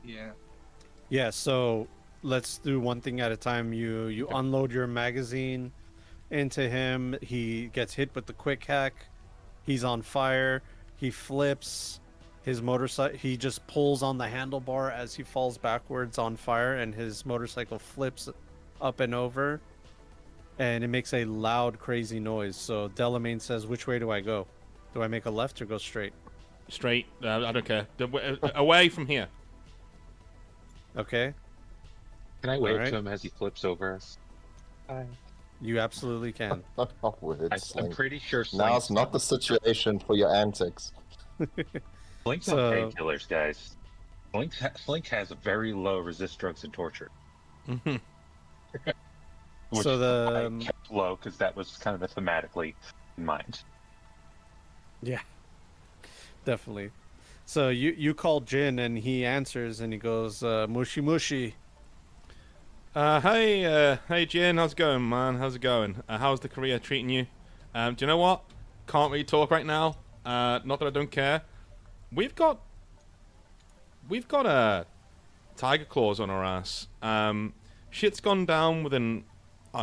Yeah. Yeah, so let's do one thing at a time. You unload your magazine into him. He gets hit with the quick hack. He's on fire. He flips his motorcycle. He just pulls on the handlebar as he falls backwards on fire, and his motorcycle flips up and over, and it makes a loud, crazy noise. So Delamain says, "Which way do I go? Do I make a left or go straight?" Straight. I don't care. Away from here. Okay, Can I wave Alright. to him as he flips over us? you absolutely can. Oh, word, I'm Slink. pretty sure Now's not the situation for your antics. Slink's So- on painkillers, guys. Slink has a very low resist drugs and torture. Mhm. Which So I the kept low because that was kind of thematically in mind. yeah, definitely. So you call Jin and he answers and he goes mushi mushi. Hey, Jin, how's it going, man? How's it going? How's the career treating you? Do you know what? Can't really talk right now. Not that I don't care. We've got tiger claws on our ass. Shit's gone down with a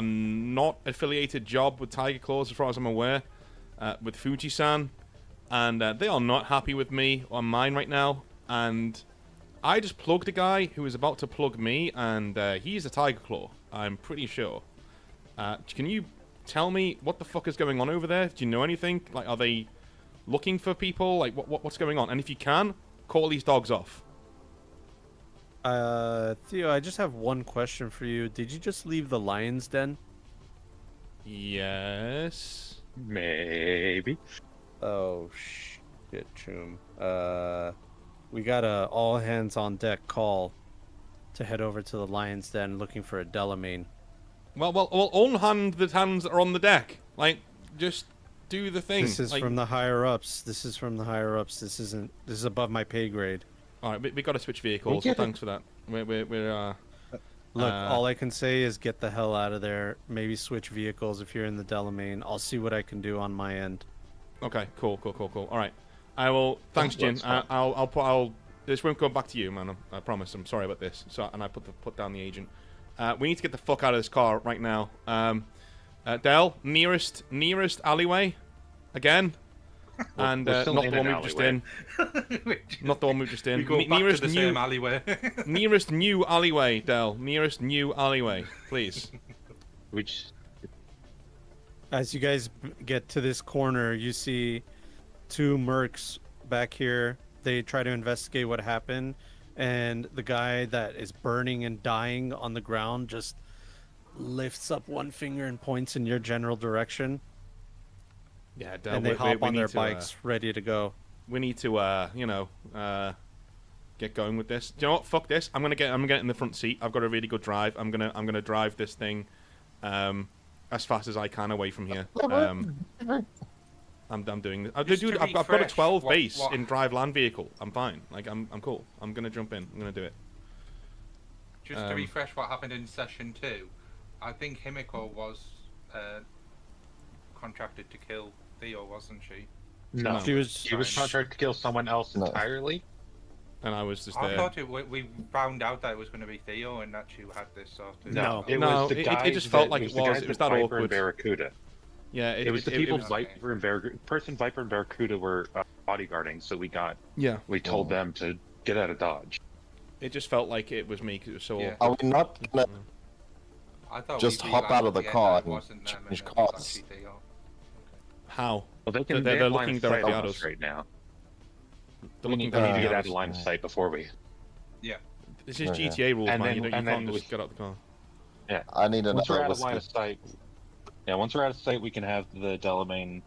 not affiliated job with Tiger Claws, as far as I'm aware, with Fuji-san, and they are not happy with me or mine right now. And I just plugged a guy who was about to plug me, and he's a Tiger Claw, I'm pretty sure. Can you tell me what the fuck is going on over there? Do you know anything? Like, are they looking for people? Like, what's going on? And if you can, call these dogs off. Theo, I just have one question for you. Did you just leave the lion's den? Yes. Maybe. Oh shit, Choom. We got a all hands on deck call to head over to the lion's den looking for a Delamain. Well, all hands are on the deck. Like, just do the thing. This is like, from the higher ups. This is above my pay grade. All right, we got to switch vehicles. So thanks for that. We're Look, all I can say is get the hell out of there. Maybe switch vehicles if you're in the Delamain. I'll see what I can do on my end. Okay, cool. All right, I will. Thanks, Jin. I'll. This won't go back to you, man. I promise. I'm sorry about this. So, and I put down the agent. We need to get the fuck out of this car right now. Del, nearest alleyway, again. And not the one we've just in. Not the one we've just in. We go back nearest to the same alleyway. Nearest new alleyway, Del. Nearest new alleyway, please. Which, as you guys get to this corner, you see two mercs back here. They try to investigate what happened, and the guy that is burning and dying on the ground just lifts up one finger and points in your general direction. Yeah, Del, and they hop on their bikes, ready to go. We need to, get going with this. Do you know what? Fuck this. I'm gonna get in the front seat. I've got a really good drive. I'm gonna drive this thing, as fast as I can away from here. I'm doing this. Dude, I've got a 12 base in drive land vehicle. I'm fine. Like, I'm cool. I'm gonna jump in. I'm gonna do it. Just to refresh what happened in session 2, I think Himiko was contracted to kill Theo, wasn't she? No, she was contracted to kill someone else entirely. And I was just I there. thought we found out that it was going to be Theo and that you had this sort of... No, it just felt like it was that Viper awkward. and Barracuda. Yeah, it was the people Viper and Barracuda. Viper and Barracuda were bodyguarding, so we told them to get out of Dodge. It just felt like it was me because it was so awkward. Are we not gonna just hop out of the car and change cars? How? Well, they can. They're looking directly at us right now. They're we need to get out of line of sight before we. Yeah. This is GTA rules, man. You can't just get out the car. Yeah. I need another. Once we're out of line of sight. Yeah, once we're out of sight, we can have the Delamain.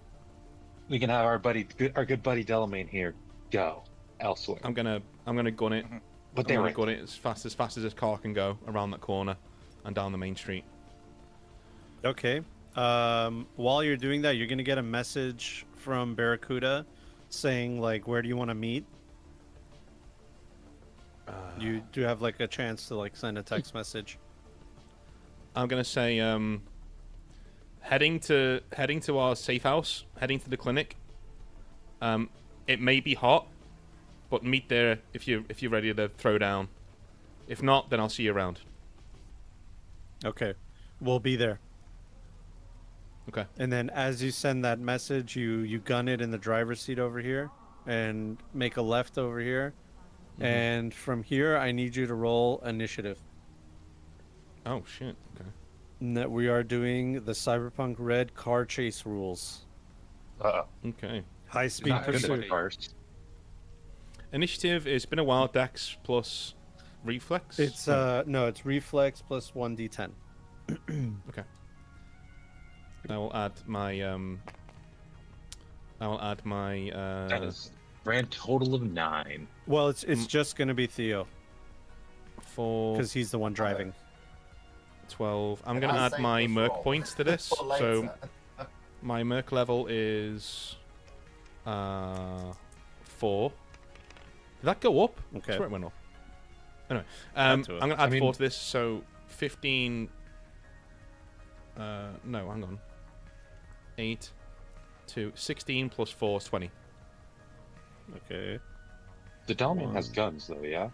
We can have our good buddy Delamain here go elsewhere. I'm gonna gun it. But I'm gonna gun it as fast as this car can go around that corner and down the main street. Okay. While you're doing that, you're gonna get a message from Barracuda saying, like, where do you want to meet? You do have like a chance to like send a text message. I'm gonna say heading to our safe house, heading to the clinic. It may be hot, but meet there if you're ready to throw down. If not, then I'll see you around. Okay, we'll be there. Okay. And then as you send that message, you gun it in the driver's seat over here and make a left over here. Mm-hmm. And from here, I need you to roll initiative. Oh, shit. Okay. And that we are doing the Cyberpunk Red car chase rules. Okay. High speed pursuit. Initiative, it's been a while. Dex plus reflex? It's, no, it's reflex plus 1d10. Okay. I will add my that is grand total of 9. Well, it's just gonna be Theo for because he's the one driving. 12. I'm Can going to I add save my this Merc roll points to this. for So later? my Merc level is 4. Did that go up? Okay. I swear it went up. Anyway, Add I'm to it. going to add I mean- 4 to this, so 15... no, hang on. 8 to 16 plus 4 is 20. Okay. The Delamain has guns, though, yeah?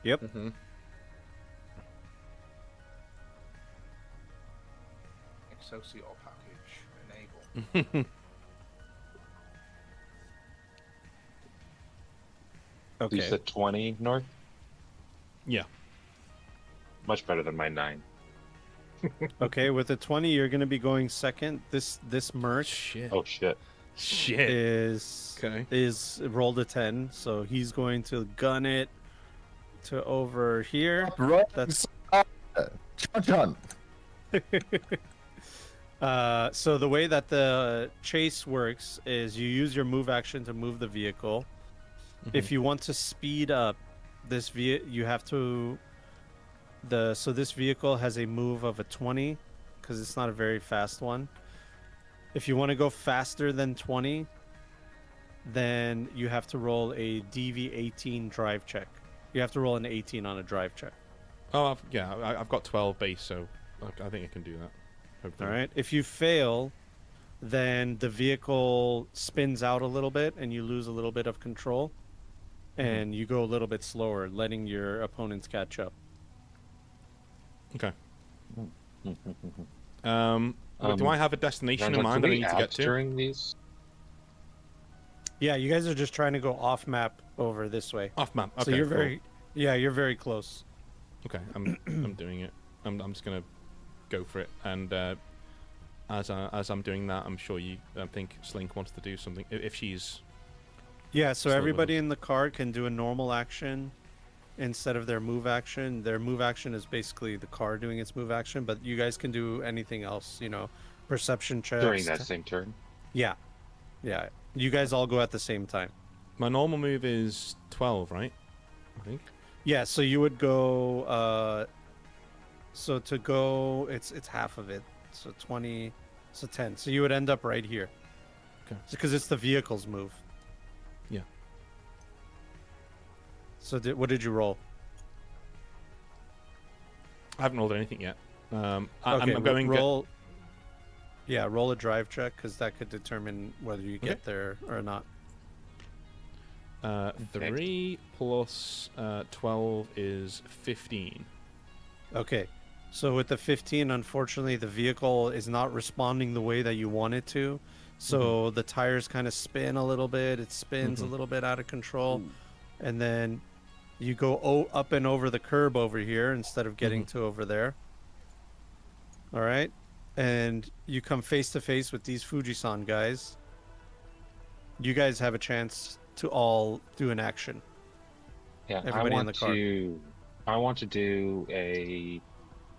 Yep. Mm-hmm. Excelsior package enable. Okay. You said 20 north? Yeah. Much better than my 9. Okay, with the 20, you're going to be going second. This merch Shit. Oh, shit. Shit. is Okay. rolled a 10, so he's going to gun it to over here. Right. That's John. so the way that the chase works is you use your move action to move the vehicle. If you want to speed up this you have to so this vehicle has a move of a 20 because it's not a very fast one. If you want to go faster than 20, then you have to roll a DV18 drive check. You have to roll an 18 on a drive check. Oh, I've got 12 base, so I think I can do that. Hopefully. All right. If you fail, then the vehicle spins out a little bit and you lose a little bit of control. And you go a little bit slower, letting your opponents catch up. Okay. Do I have a destination in mind that I need to get to? During these? Yeah, you guys are just trying to go off map over this way. Off map. Okay, So you're cool. you're very close. Okay, I'm doing it. I'm just gonna go for it. And as I'm doing that, I'm sure I think Slink wants to do something if she's. Yeah, so Slow everybody levels. in the car can do a normal action instead of their move action. Their move action is basically the car doing its move action, but you guys can do anything else, perception checks. During that same turn? Yeah. Yeah. You guys all go at the same time. My normal move is 12, right? I think. Yeah, so you would go so to go it's half of it. So 20, so 10. So you would end up right here. Okay. Because it's the vehicle's move. Yeah. So what did you roll? I haven't rolled anything yet. I'm Okay, going. roll. Yeah, roll a drive check because that could determine whether you get Okay. there or not. 3 plus 12 is 15. Okay, so with the 15, unfortunately, the vehicle is not responding the way that you want it to. So the tires kind of spin a little bit. It spins a little bit out of control, and then you go up and over the curb over here instead of getting to over there. All right, and you come face to face with these Fujisan guys. You guys have a chance to all do an action. Yeah, Everybody in the car. I want to do a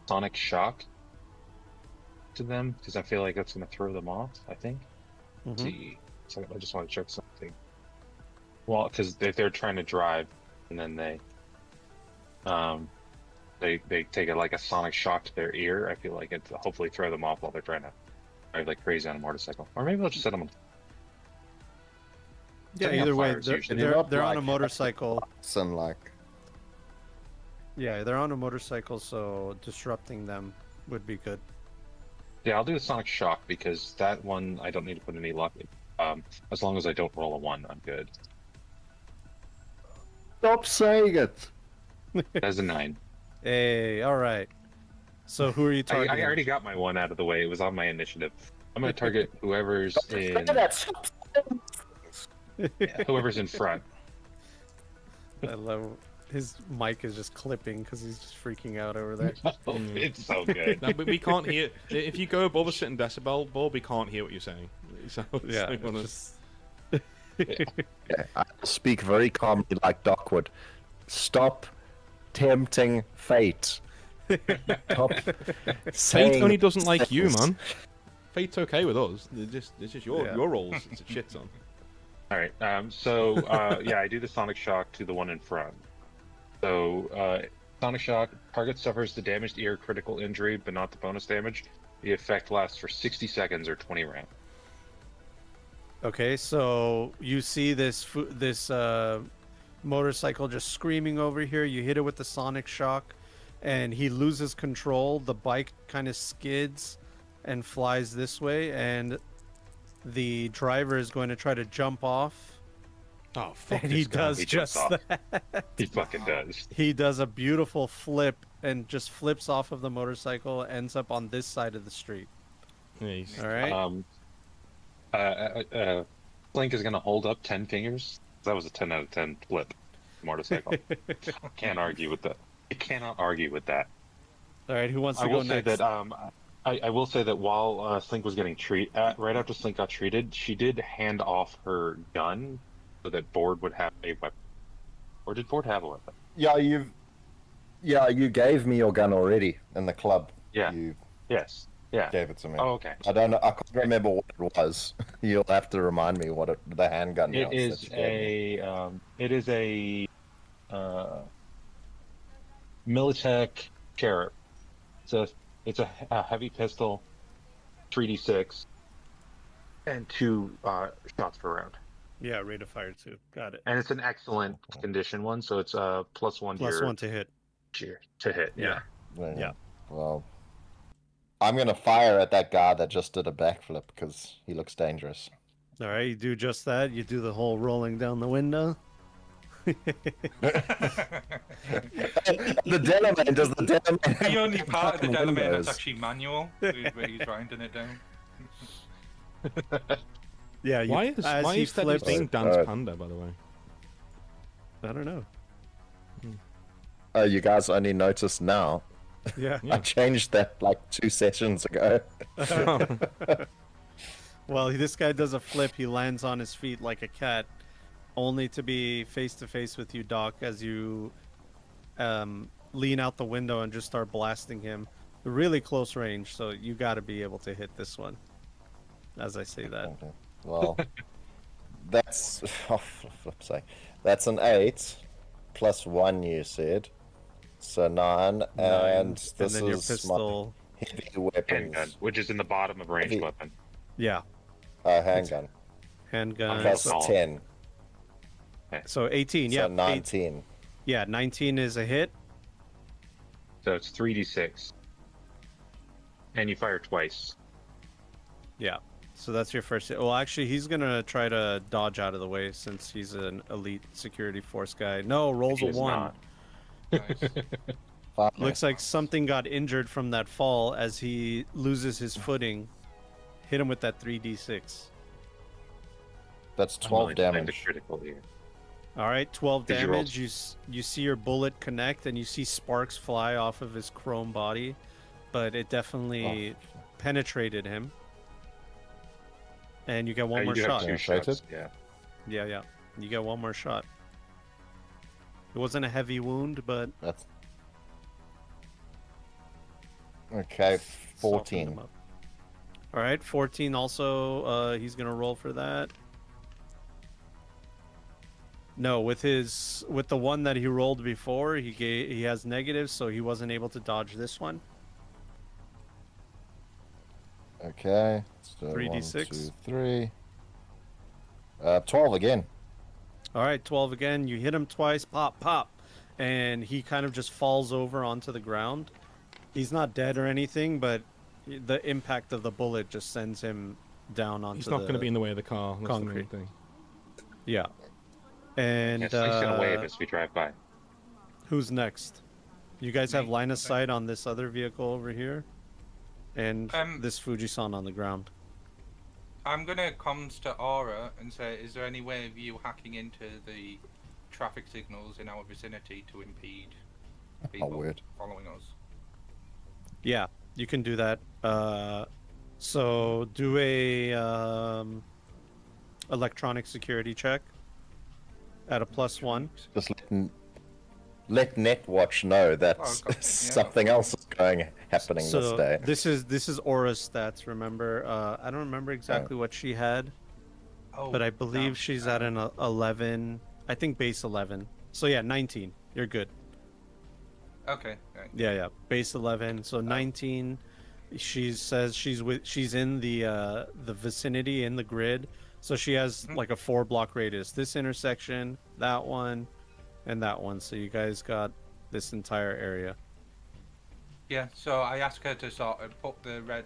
sonic shock to them because I feel like that's going to throw them off. I think. Mhm. See, so I just want to check something. Well, because they're trying to drive, and then they take like a sonic shock to their ear. I feel like it's hopefully throw them off while they're trying to drive like crazy on a motorcycle, or maybe they'll just set them on. Yeah, Setting up either way, fires they're, usually. they're, Not they're on like a motorcycle. And like, Yeah, they're on a motorcycle, so disrupting them would be good. Yeah, I'll do a sonic shock because that one I don't need to put any luck. As long as I don't roll a 1, I'm good. stop saying it. That's a 9. Hey, all right. So who are you I targeting? already got my 1 out of the way. It was on my initiative. I'm going to target whoever's in whoever's in front. I love his mic is just clipping because he's just freaking out over there. Oh, it's so good. No, but we can't hear. If you go above a certain decibel, Bob, we can't hear what you're saying. So it's Yeah, like one of- it's Yeah, I speak very calmly like Doc would. Stop tempting fate. Stop Fate saying only doesn't like you, things. man. Fate's okay with us. It's just your Yeah. your roles. It's a shit on. All right. So yeah, I do the sonic shock to the one in front. So Sonic Shock. Target suffers the damaged ear critical injury, but not the bonus damage. The effect lasts for 60 seconds or 20 rounds. Okay, so you see this motorcycle just screaming over here. You hit it with the Sonic Shock, and he loses control. The bike kind of skids and flies this way, and the driver is going to try to jump off. Oh, fuck And this he guy. does He just jumps off. that. He fucking does. He does a beautiful flip and just flips off of the motorcycle, ends up on this side of the street. Nice. All right. Blink is gonna hold up 10 fingers. That was a 10 out of 10 flip. Motorcycle. Can't argue with that. I cannot argue with that. All right. Who wants to I go will say next? that I will say that while Slink was getting right after Slink got treated, she did hand off her gun so that Board would have a weapon. Or did Board have a weapon? Yeah, you gave me your gun already in the club. Yeah. You Yes. Yeah. gave it to me. Oh, okay. I don't know. I can't remember what it was. You'll have to remind me what the handgun It was. is that you gave me. it is a Militech Cherub. It's a heavy pistol, 3d6, and 2 shots per round. Yeah, rate of fire too. Got it. And it's an excellent condition one, so it's +1 Plus one to hit. to hit. Yeah. Yeah. Well, I'm gonna fire at that guy that just did a backflip because he looks dangerous. All right, you do just that. You do the whole rolling down the window. The Delamain does the Delamain. The only part of the Delamain windows. that's actually manual, where he's grinding it down. Yeah. You, Why as he is that flips, being Dance Panda, by the way? I don't know. You guys only noticed now. Yeah. I changed that like 2 sessions ago. Well, this guy does a flip. He lands on his feet like a cat, only to be face to face with you, Doc, as you lean out the window and just start blasting him. Really close range, so you got to be able to hit this one. As I say that. Okay. Well, that's oh, for flip's sake. That's an 8 plus 1. You said so 9, and this then your is pistol. my heavy weapons. Handgun, which is in the bottom of ranged Heavy. weapon. Yeah, Handgun handgun. plus So, 10, so 18. so Yeah, 19. yeah, 19 is a hit. So it's 3d6. And you fire twice. Yeah. So that's your first hit. Well, actually, he's gonna try to dodge out of the way since he's an elite security force guy. No, rolls He a is 1. not. Nice. Fuck. Looks like something got injured from that fall as he loses his footing. Hit him with that 3d6. That's I'm 12 willing to claim the damage. critical here. All right, 12 Did you roll? damage. You see your bullet connect and you see sparks fly off of his chrome body, but it definitely penetrated him. And you get one You more do have shot. two Penetrated? shots, yeah. Yeah. You get one more shot. It wasn't a heavy wound, but That's okay. softened 14. him up. All right, 14 also. He's gonna roll for that. No, with the one that he rolled before, he has negatives, so he wasn't able to dodge this one. Okay. So 3d6. 1, 2, 3. 12 again. All right, 12 again. You hit him twice, pop, pop, and he kind of just falls over onto the ground. He's not dead or anything, but the impact of the bullet just sends him down onto He's not the going to be in the way of the car. That's the main concrete. thing. Yeah. And Yes, he's gonna wave as we drive by. who's next? You guys have Me. line of sight on this other vehicle over here, and this Fujisan on the ground. I'm gonna comms to Aura and say, is there any way of you hacking into the traffic signals in our vicinity to impede people word. following us? Yeah, you can do that. So do a electronic security check at a +1. Just let Netwatch know that Oh, God, yeah. something else is happening this So day. this is Aura's stats. Remember, I don't remember exactly what she had, Oh, but I believe damn. she's at an 11. I think base 11. So yeah, 19. You're good. Okay. Right. Yeah. Base 11. So 19. She says she's in the vicinity in the grid. So she has like a 4-block radius. This intersection, that one, and that one. So you guys got this entire area. Yeah. So I asked her to sort of put the red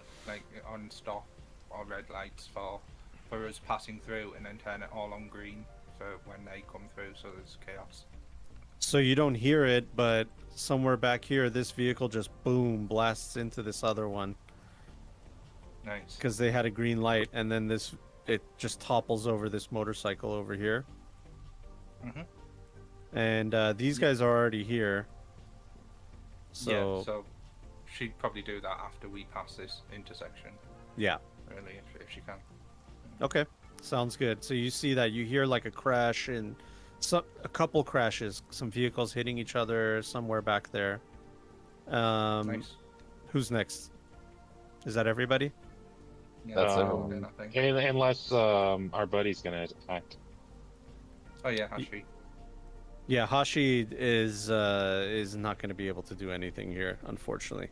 on stop or red lights for us passing through, and then turn it all on green for when they come through. So there's chaos. So you don't hear it, but somewhere back here, this vehicle just boom blasts into this other one. Nice. Because they had a green light, and then it just topples over this motorcycle over here. And these guys are already here. So Yeah, so she'd probably do that after we pass this intersection. Yeah. Really, if she can. Okay, sounds good. So you see that you hear like a crash and a couple crashes, some vehicles hitting each other somewhere back there. Nice. Who's next? Is that everybody? Yeah, That's everyone. I think. Unless our buddy's gonna attack. Oh yeah, Hashi. Yeah, Hashi is not going to be able to do anything here, unfortunately.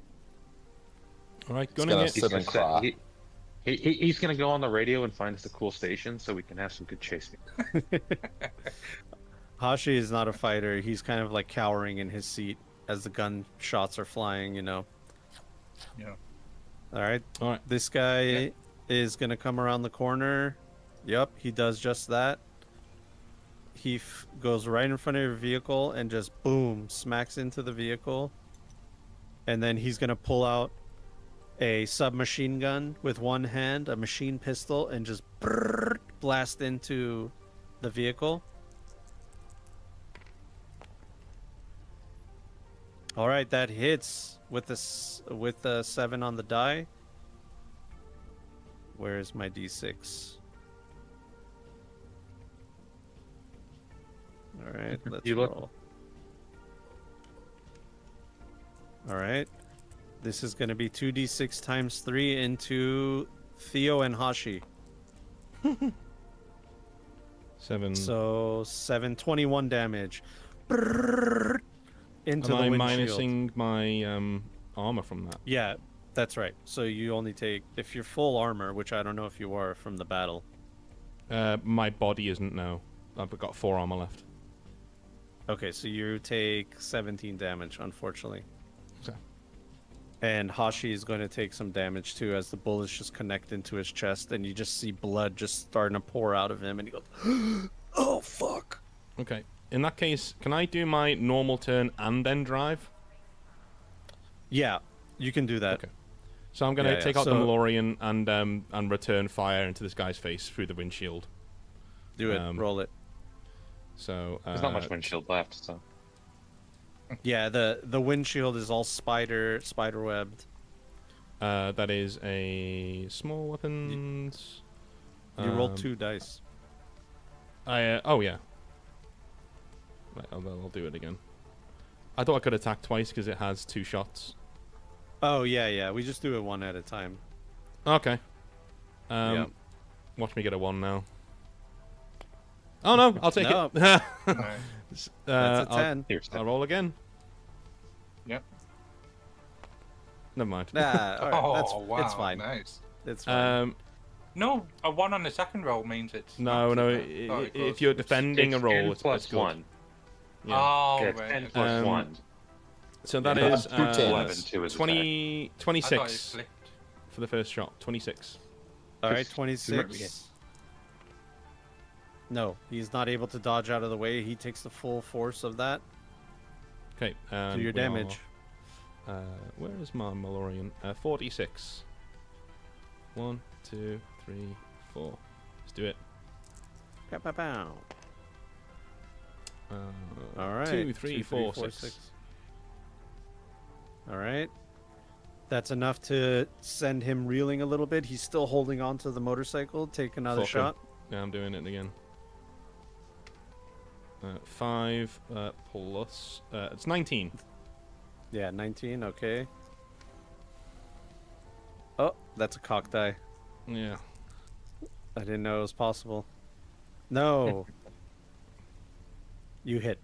All right, He's gunning gonna it. sit and cry. He's gonna go on the radio and find us a cool station so we can have some good chasing. Hashi is not a fighter. He's kind of like cowering in his seat as the gunshots are flying, you know. Yeah. All right. All right. This guy is going to come around the corner. Yep, he does just that. He goes right in front of your vehicle and just boom, smacks into the vehicle. And then he's going to pull out a submachine gun with one hand, a machine pistol, and just blast into the vehicle. All right, that hits with the 7 on the die. Where is my D6? All right, let's roll. All right, this is going to be 2d6 times 3 into Theo and Hashi. 7. So 21 damage. Into Am the I windshield. minusing my armor from that? Yeah, that's right. So you only take, if you're full armor, which I don't know if you are from the battle. My body isn't now. I've got 4 armor left. Okay, so you take 17 damage, unfortunately. Okay. And Hashi is going to take some damage too, as the bullets just connect into his chest, and you just see blood just starting to pour out of him, and he goes, "Oh fuck!" Okay. In that case, can I do my normal turn and then drive? Yeah, you can do that. Okay. So I'm going to take out the So- Malorian and return fire into this guy's face through the windshield. Do it. Roll it. So There's not much windshield left, so. Yeah, the windshield is all spider webbed. That is a small weapons. You rolled 2 dice. Oh yeah. Right, I'll do it again. I thought I could attack twice because it has 2 shots. Oh yeah. We just do it one at a time. Okay. Yep. Watch me get a 1 now. Oh no, I'll take No. it. That's a 10. I'll roll again. Yep. Never mind. Nah, all right, Oh wow, it's fine. nice. It's fine. No, a 1 on the second roll means it's. No. not, is it? Oh, it If goes- you're defending a roll, 10 it's plus good. 1. Yeah. Oh, Yeah, right. 10 plus Um, 1. So that Yeah, is 2 tens. 11, 2 is 20, I thought it 26 flipped. for the first shot. 26. All right, just 26. No, he's not able to dodge out of the way. He takes the full force of that. Okay. Do your damage. Where is my Malorian? 46. 1, 2, 3, 4. Let's do it. Pow, pow, pow. All right. 2, 3, 4, 6. All right. That's enough to send him reeling a little bit. He's still holding on to the motorcycle. Take another Fucker. shot. Yeah, I'm doing it again. 5 plus. It's 19. Yeah, 19. Okay. Oh, that's a cock die. Yeah. I didn't know it was possible. No. You hit.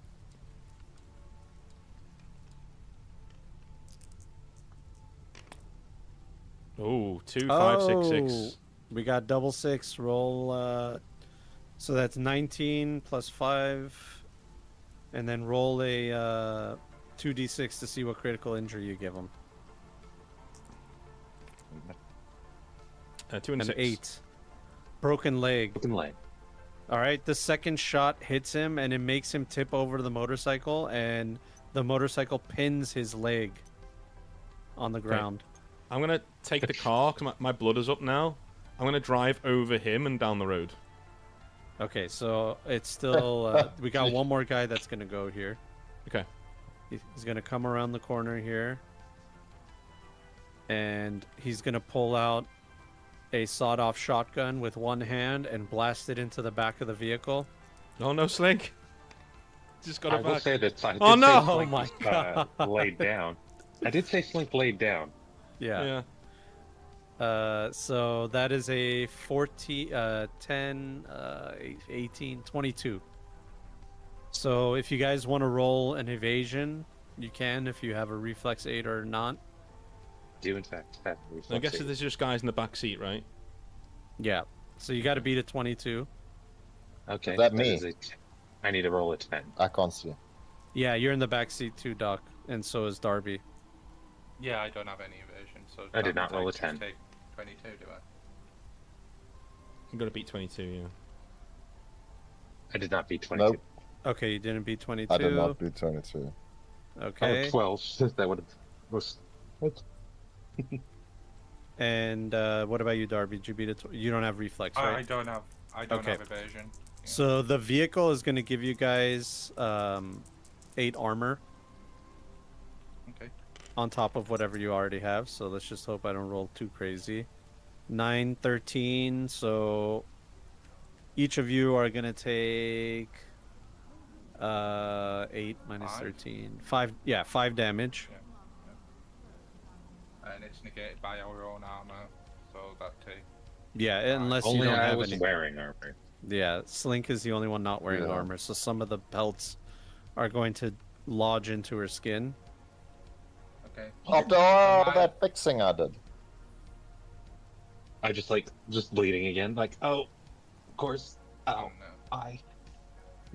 Oh, 2, 5, 6, 6. We got double 6. Roll. So that's 19 plus 5. And then roll a 2d6 to see what critical injury you give him. 2 and 6. 8. Broken leg. Broken leg. All right, the second shot hits him, and it makes him tip over the motorcycle, and the motorcycle pins his leg on the ground. I'm going to take the car, because my blood is up now. I'm going to drive over him and down the road. Okay, so it's still... we got one more guy that's going to go here. Okay. He's going to come around the corner here, and he's going to pull out a sawed-off shotgun with one hand and blast it into the back of the vehicle. Oh, no, Slink. Just got it I back. will say that I did Oh, no! say Oh, Slink my was, laid down. I did say Slink laid down. Yeah. So that is a 10, 18, 22. So if you guys want to roll an evasion, you can if you have a reflex 8 or not. Do in fact have I guess there's just guys in the back seat, right? Yeah. So you got to beat a 22. Okay. Is that me? I need to roll a 10. I can't see. Yeah, you're in the back seat too, Doc, and so is Darby. Yeah, I don't have any evasion, so I did not roll a just 10. Take 22, do I? I'm going to beat 22, yeah. I did not beat 22. Nope. Okay, you didn't beat 22. I did not beat 22. Okay. 12. That would have was. And what about you, Darby? Did you beat it? You don't have reflex, right? I don't have evasion. Yeah. So the vehicle is going to give you guys 8 armor. Okay. On top of whatever you already have. So let's just hope I don't roll too crazy. 9, 13. So each of you are going to take 8 minus 13. 5. Yeah, 5 damage. Yeah. And it's negated by our own armor, so that too. Yeah, unless Only you don't I have was any. wearing armor. Yeah, Slink is the only one not wearing Yeah. armor, so some of the pelts are going to lodge into her skin. Okay. After all that fixing I did. I just bleeding again. Like, oh, of course. Oh Ow. no. I.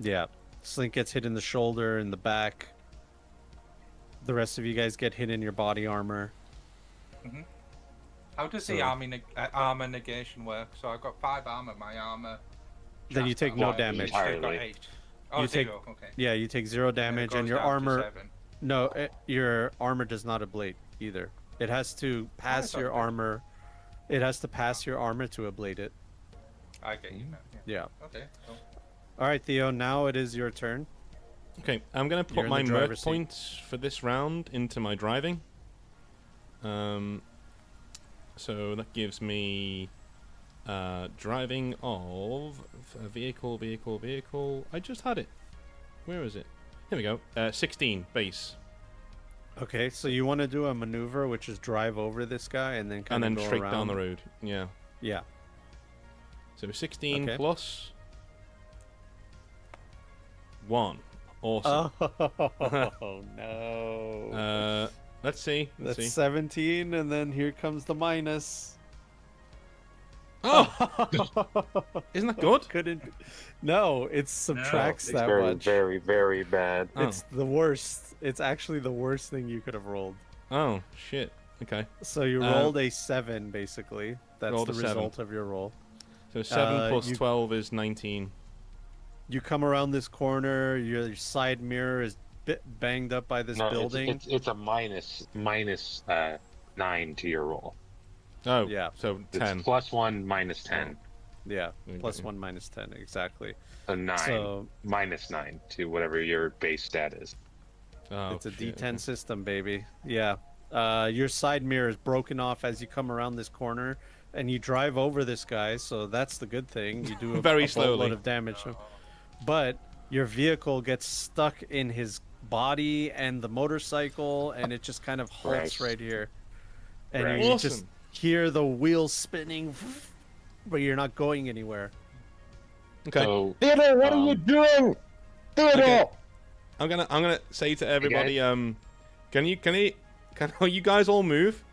Yeah, Slink gets hit in the shoulder, in the back. The rest of you guys get hit in your body armor. How does the armor negation work? So I've got 5 armor. My armor. Then you take no I've damage. got Entirely. 8. Oh, You take- 0. Okay. Yeah, you take 0 damage, and your armor. 7. No, your armor does not ablate either. It has to pass your okay. armor. It has to pass your armor to ablate it. I get you now. Yeah. Yeah. Okay. Cool. All right, Theo. Now it is your turn. Okay, I'm going to You're put in my the merc driver's seat. points for this round into my driving. So that gives me driving of vehicle. I just had it. Where is it? Here we go. 16 base. Okay, so you want to do a maneuver, which is drive over this guy and then kind And of then go straight around. down the road. Yeah. Yeah. So 16 Okay. plus 1. Awesome. Oh no. Let's see. Let's That's see. 17, and then here comes the minus. Oh! Isn't that good? Couldn't. No, it subtracts It's that very, much. very, very bad. Oh. It's the worst. It's actually the worst thing you could have rolled. Oh, shit. Okay. So you rolled a 7, basically. That's rolled the a 7. result of your roll. So 7 plus you- 12 is 19. You come around this corner. Your side mirror is banged up by this No, building. it's a minus 9 to your roll. Oh, Yeah. So It's 10. +1 minus 10. Yeah, Okay. +1 minus 10, exactly. So 9 So minus 9 to whatever your base stat is. Oh, it's a shit. D10 system, baby. Yeah. Your side mirror is broken off as you come around this corner, and you drive over this guy. So that's the good thing. You do a, Very a slowly. boatload of damage, but your vehicle gets stuck in his body and the motorcycle, and it just kind of halts Right. right here. And Right. you Awesome. just hear the wheels spinning, but you're not going anywhere. Okay. So, Theodore, what are you doing? Theodore! Okay. I'm gonna say to everybody, can you guys all move?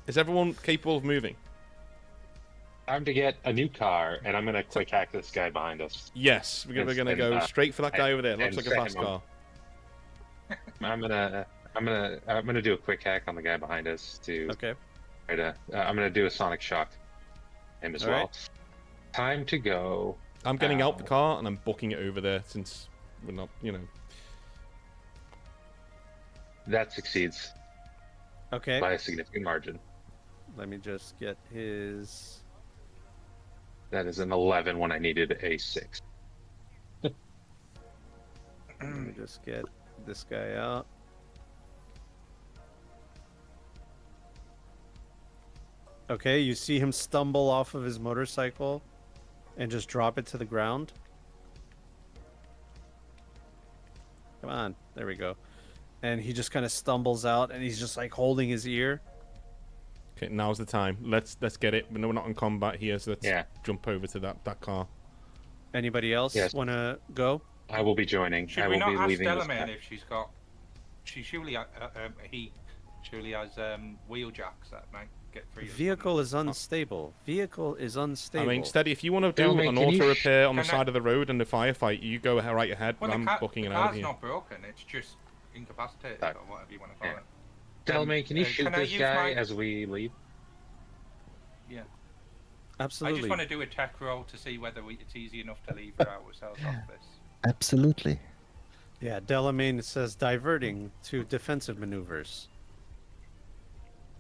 Is everyone capable of moving? Time to get a new car, and I'm gonna quick hack this guy behind us. Yes, we're gonna go straight for that guy over there. It looks like a fast car. I'm gonna do a quick hack on the guy behind us to. Okay. Try to. I'm gonna do a sonic shock him as well. Right. Time to go. I'm getting out the car and I'm booking it over there since we're not, you know. That succeeds Okay. by a significant margin. Let me just get his. That is an 11 when I needed a 6. Let me just get this guy out. Okay, you see him stumble off of his motorcycle and just drop it to the ground. Come on, there we go. And he just kind of stumbles out and he's just like holding his ear. Okay, now's the time. Let's get it. No, we're not in combat here, so let's jump over to that car. Anybody else want to go? I will be joining. Should I we will not be ask leaving Delamain this. if she's got? She surely surely has wheel jacks that might get free. Vehicle is unstable. Vehicle is unstable. I mean, Steady, if you want to do Delamain, an can you auto repair on the can side of the road and the firefight, you go right ahead. Well, I'm booking it the out car's here. not broken. It's just incapacitated or whatever you want to call it. Delamain, can you shoot can I this use guy my- as we leave? Yeah. Absolutely. I just want to do a tech roll to see whether it's easy enough to leave ourselves off this. Absolutely. Yeah, Delamain says diverting to defensive maneuvers.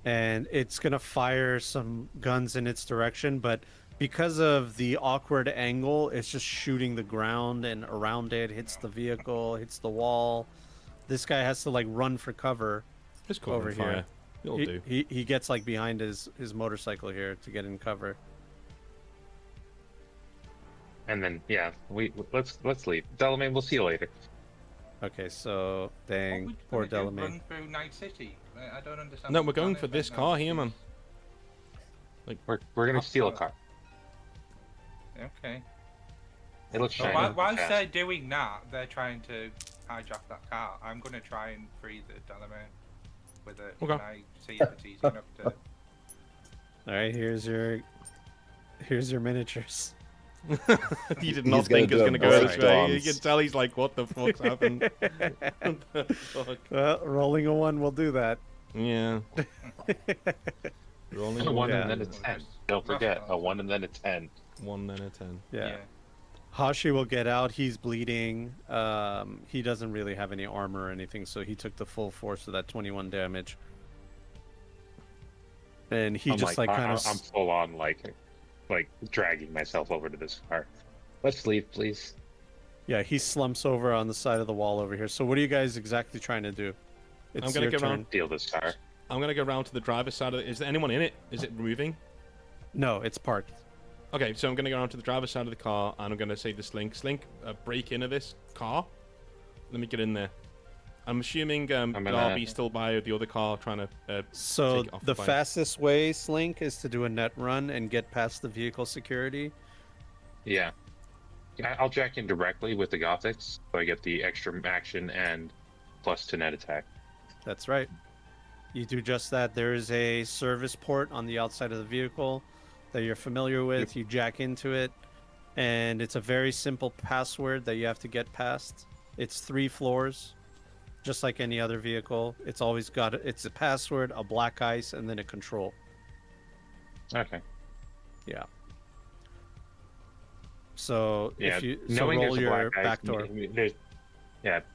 And it's going to fire some guns in its direction, but because of the awkward angle, it's just shooting the ground and around it, hits the vehicle, hits the wall. This guy has to like run for cover. Just call over him fire. here. It'll do. He gets like behind his motorcycle here to get in cover. And then let's leave. Delamain, we'll see you later. Okay, so dang, What poor would we do, Delamain. run through Night City? I don't understand. No, what we're going planet for this Night car City here, is. man. We're gonna steal a car. Okay. It looks So shiny. whilst fast. they're doing that, they're trying to hijack that car. I'm going to try and free the Delamain with it. Okay. And I see if it's easy enough to. All right, here's your miniatures. He did not He's gonna think it was do a going to go this break way. You dance. can tell he's like, what the fuck's happened? What the fuck? Well, rolling a 1 will do that. Yeah. Rolling A 1 Yeah. and then a 10. Don't forget, a 1 and then a 10. 1 and a 10. Yeah. Hashi will get out. He's bleeding. He doesn't really have any armor or anything, so he took the full force of that 21 damage. And he I'm just like kind of. I'm full on like dragging myself over to this car. Let's leave, please. Yeah, he slumps over on the side of the wall over here. So what are you guys exactly trying to do? I'm gonna your go turn. around. Steal this car. I'm going to go around to the driver's side of it. Is there anyone in it? Is it moving? No, it's parked. Okay, so I'm going to go around to the driver's side of the car, and I'm going to say to Slink, break into this car. Let me get in there. I'm assuming Darby's still by the other car trying to So take it off the bike. fastest way, Slink, is to do a net run and get past the vehicle security. Yeah. I'll jack in directly with the Gothics, so I get the extra action and plus to net attack. That's right. You do just that. There is a service port on the outside of the vehicle that you're familiar with. You jack into it, and it's a very simple password that you have to get past. It's 3 floors, just like any other vehicle. It's always got it's a password, a black ice, and then a control. Okay. Yeah. So Yeah. if you knowing roll there's a your black ice, back door.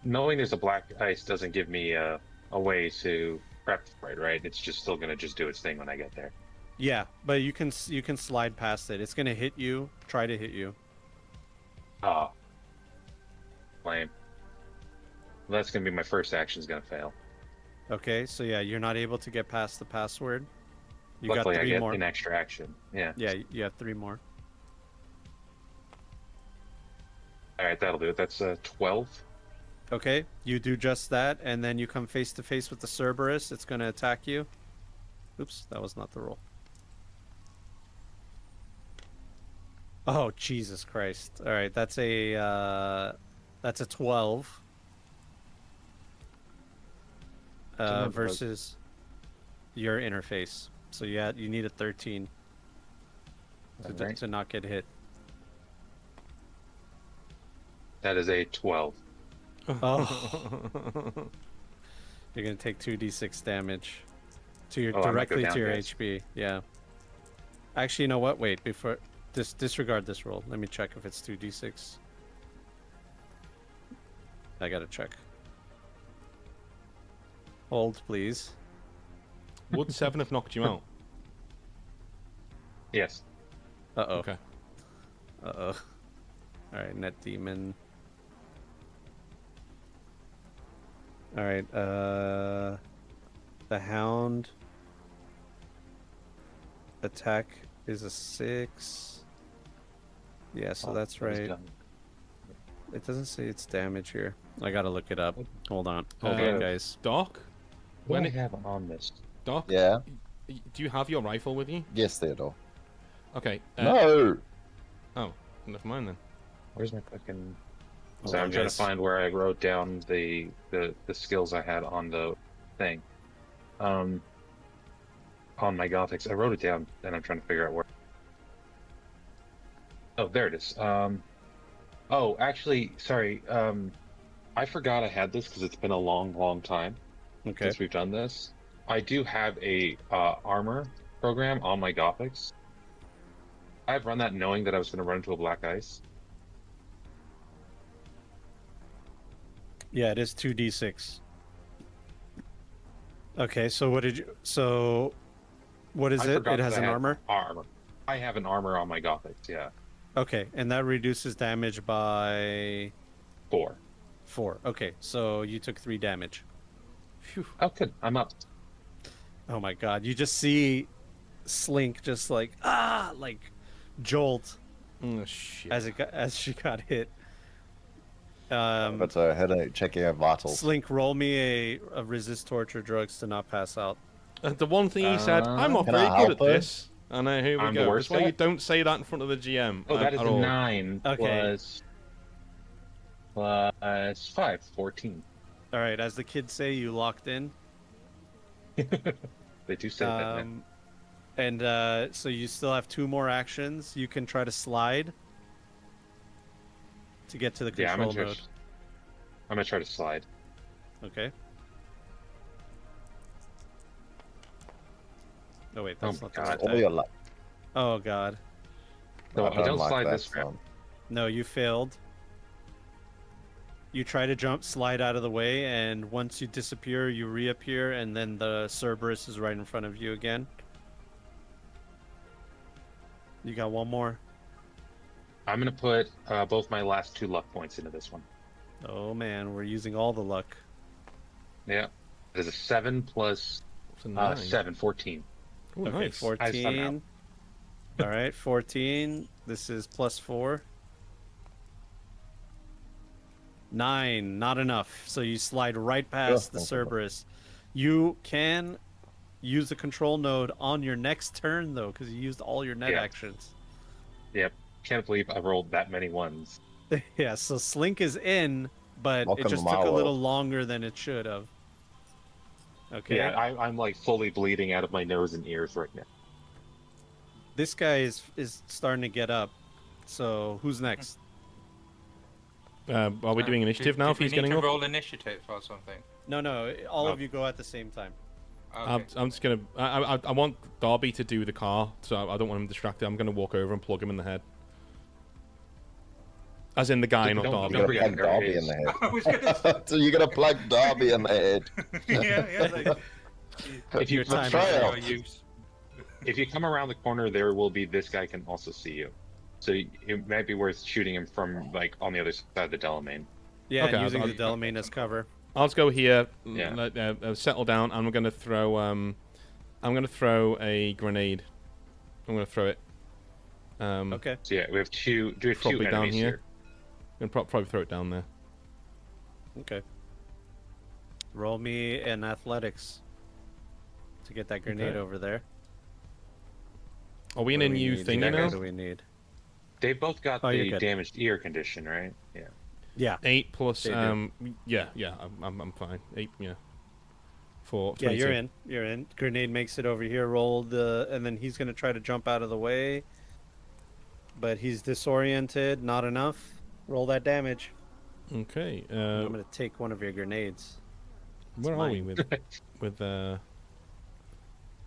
knowing there's a black ice doesn't give me a way to prep for it, right? It's just still gonna just do its thing when I get there. Yeah, but you can slide past it. It's gonna hit you. Try to hit you. Oh. Lame. Well, that's gonna be my first action. Is gonna fail. Okay, so yeah, you're not able to get past the password. You Luckily, got I 3 get more. an extra action. Yeah. Yeah, you have 3 more. All right, that'll do it. That's 12. Okay, you do just that, and then you come face to face with the Cerberus. It's going to attack you. Oops, that was not the roll. Oh, Jesus Christ. All right, that's a 12 versus your interface. So yeah, you need a 13 Alright. to not get hit. That is a 12. Oh. You're gonna take 2d6 damage to your Oh, I might go directly to down, your guys. HP. Yeah. Actually, you know what? Wait, before disregard this roll. Let me check if it's 2d6. I gotta check. Hold, please. Would 7 have knocked you out? Yes. Uh-oh. Okay. Uh-oh. Alright, net demon. Alright, the hound attack is a 6. Yeah, so that's right. It doesn't say it's damage here. I gotta look it up. Hold on. Hold on, guys. Doc? When When I have on this. Doc? Yeah. Do you have your rifle with you? Yes, Theodore. Okay. No. Oh, never mind then. Where's my fucking... Hold So on, I'm trying to guys. find where I wrote down the skills I had on the thing. On my Gothics. I wrote it down, and I'm trying to figure out where... Oh, there it is. Oh, actually, sorry. I forgot I had this because it's been a long time Okay. since we've done this. I do have a armor program on my Gothics. I've run that knowing that I was going to run into a black ice. Yeah, it is 2d6. Okay, so what did you... So, what is I it? forgot It has that I an had armor? Armor. I have an armor on my Gothics, yeah. Okay, and that reduces damage by 4. 4. Okay, so you took 3 damage. Phew. Oh, good. I'm up. Oh my god, you just see Slink just like, like jolt Oh, shit. as she got hit. But headache, checking her vitals. Slink, roll me a resist torture drugs to not pass out. The one thing he said, I'm not Can very I good help at her? this. And here we I'm the go. worst That's why at you it? don't say that in front of the GM. Oh, that is at a all. 9 Okay. plus 5, 14. All right, as the kids say, you locked in. They do say that, man. And so you still have 2 more actions. You can try to slide to get to the Yeah, control node. I'm gonna try to slide. Okay. Oh wait, that's Oh not my the right All die. your luck. Oh god. No, I I don't like slide that this round. sound. No, you failed. You try to jump, slide out of the way, and once you disappear, you reappear, and then the Cerberus is right in front of you again. You got one more. I'm gonna put both my last 2 luck points into this one. Oh man, we're using all the luck. Yeah. There's a 7 plus It's a 9. 7, 14. Ooh, Okay, nice. 14. All right, 14. This is plus 4. 9, not enough. So you slide right past the thank you. Cerberus. You can use the control node on your next turn, though, because you used all your net Yeah. actions. Yep. Can't believe I rolled that many ones. Yeah, so Slink is in, but Welcome it to just my took a little world. longer than it should have. Okay. Yeah, I'm like fully bleeding out of my nose and ears right now. This guy is starting to get up. So who's next? Are we doing initiative now if he's getting to up? roll initiative or something? No, all No. of you go at the same time. Okay. I'm just gonna. I want Darby to do the car, so I don't want him distracted. I'm gonna walk over and plug him in the head. As in the guy, not Don't- Darby. You're don't gonna forget plug where Darby it in the I was gonna say, head. So you're gonna plug Darby in the head. yeah, like, If you Your time is Betrayal. your use. If you come around the corner, there will be this guy can also see you. So it might be worth shooting him from like on the other side of the Delamain. Yeah, Okay, and using I'll- the Delamain as cover. I'll just go here, Yeah. settle down. I'm gonna throw. I'm gonna throw a grenade. I'm gonna throw it. Okay. So yeah, we have two Probably down enemies here. here. I'm gonna probably throw it down there. Okay. Roll me an athletics to get that grenade Okay. over there. Are we in What a do we new need? thing Yeah, now? What do we need? They both got Oh, you're the good. damaged ear condition, right? Yeah. Yeah. 8 plus. They do. Yeah. I'm fine. 8. Yeah. for Yeah, 22. you're in. You're in. Grenade makes it over here. Roll the, and then he's gonna try to jump out of the way, but he's disoriented. Not enough. Roll that damage. Okay. I'm gonna take one of your grenades. Where are we mine. with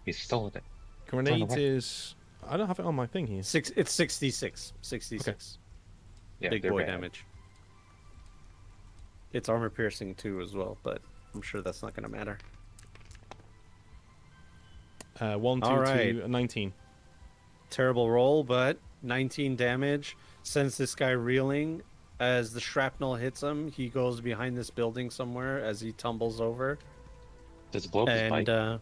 He's stolen it. grenades? Is I don't have it on my thing here. It's 66. 66. Yeah, Big they're boy bad. damage. It's armor piercing too as well, but I'm sure that's not gonna matter. 1, 2, All right. 2, 19. Terrible roll, but 19 damage sends this guy reeling. As the shrapnel hits him, he goes behind this building somewhere as he tumbles over. Does it blow up his bike? And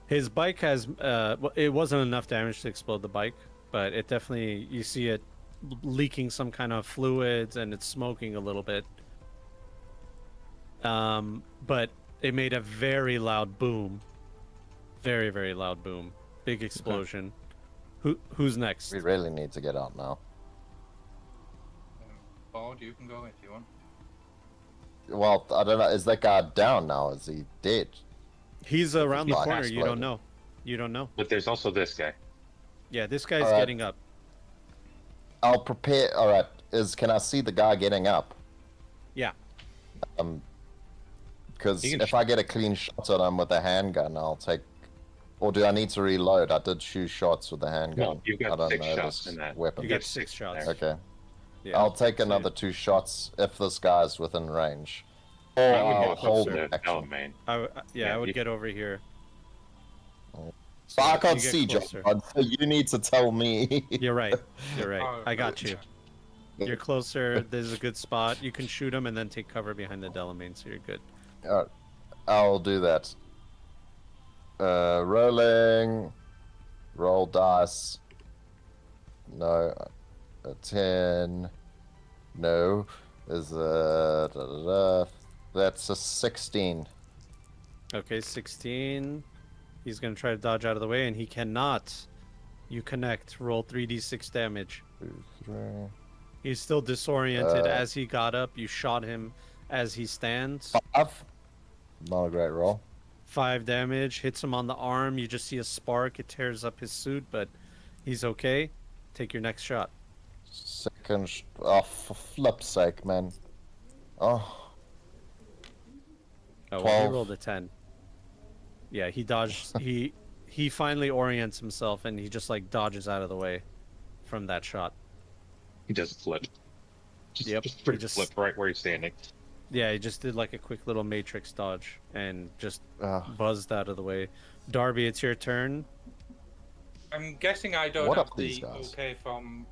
his bike has well, it wasn't enough damage to explode the bike, but it definitely, you see it leaking some kind of fluids and it's smoking a little bit. But it made a very loud boom. Very, very loud boom. Big explosion. Who's next? We really need to get out now. Board, you can go if you want. Well, I don't know. Is that guy down now? Is he dead? He's around the Not corner. You don't exploded. know. You don't know. But there's also this guy. Yeah, this guy's Alright. getting up. I'll prepare. All right. Can I see the guy getting up? Yeah. Because You can if I get a clean shot at him with a handgun, I'll take. Or do I need to reload? I did shoot shots with the handgun. No, you got I don't 6 know shots this in that. weapon. You got 6 shots. Okay. Yeah. I'll take So- another 2 shots if this guy's within range. Or I would I'll go hold closer to action. Delamain. Yeah, I would you- get over here. But I you can't get see, John. closer. So you need to tell me. You're right. You're right. Oh, I got you. You're closer. There's a good spot. You can shoot him and then take cover behind the Delamain, so you're good. Alright, I'll do that. Rolling. Roll dice. No. A 10. No. Is that's a 16. Okay, 16. He's going to try to dodge out of the way, and he cannot. You connect. Roll 3d6 damage. 2, 3. He's still disoriented. Uh, As he got up, you shot him as he stands. 5. Not a great roll. 5 damage. Hits him on the arm. You just see a spark. It tears up his suit, but he's okay. Take your next shot. Second. Oh, for flip's sake, man. Oh. Oh, well, 12. he rolled a 10. Yeah, he dodged. he finally orients himself, and he just like dodges out of the way from that shot. He does a flip. Yep, Just he pretty just- flip right where he's standing. Yeah, he just did like a quick little matrix dodge and just Ugh. buzzed out of the way. Darby, it's your turn. I'm guessing I don't What have up these the guys? okay from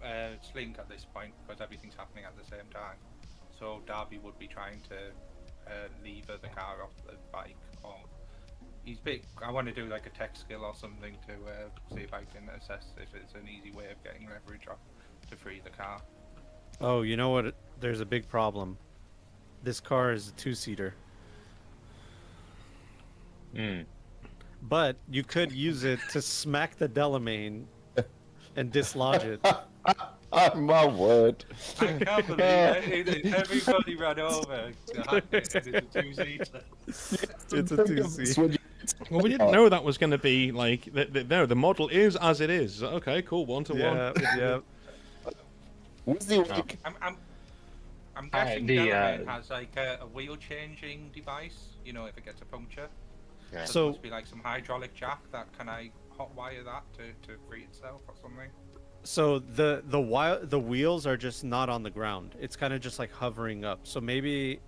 Slink at this point because everything's happening at the same time. So Darby would be trying to lever the car off the bike, or he's big. I want to do like a tech skill or something to see if I can assess if it's an easy way of getting leverage off to free the car. Oh, you know what? There's a big problem. This car is a 2-seater, Hmm. but you could use it to smack the Delamain and dislodge it. Oh, my word. I can't believe it. Everybody ran over. It's a two-seater. It's a 2-seater. Well, we didn't know that was going to be like. No, the model is as it is. Okay, cool. 1 to 1. Yeah. What's the I'm guessing the, Delamain has like a wheel changing device. You know, if it gets a puncture. Yeah. So So- there must be like some hydraulic jack that can I hotwire that to free itself or something. So the wheels are just not on the ground. It's kind of just like hovering up. So maybe,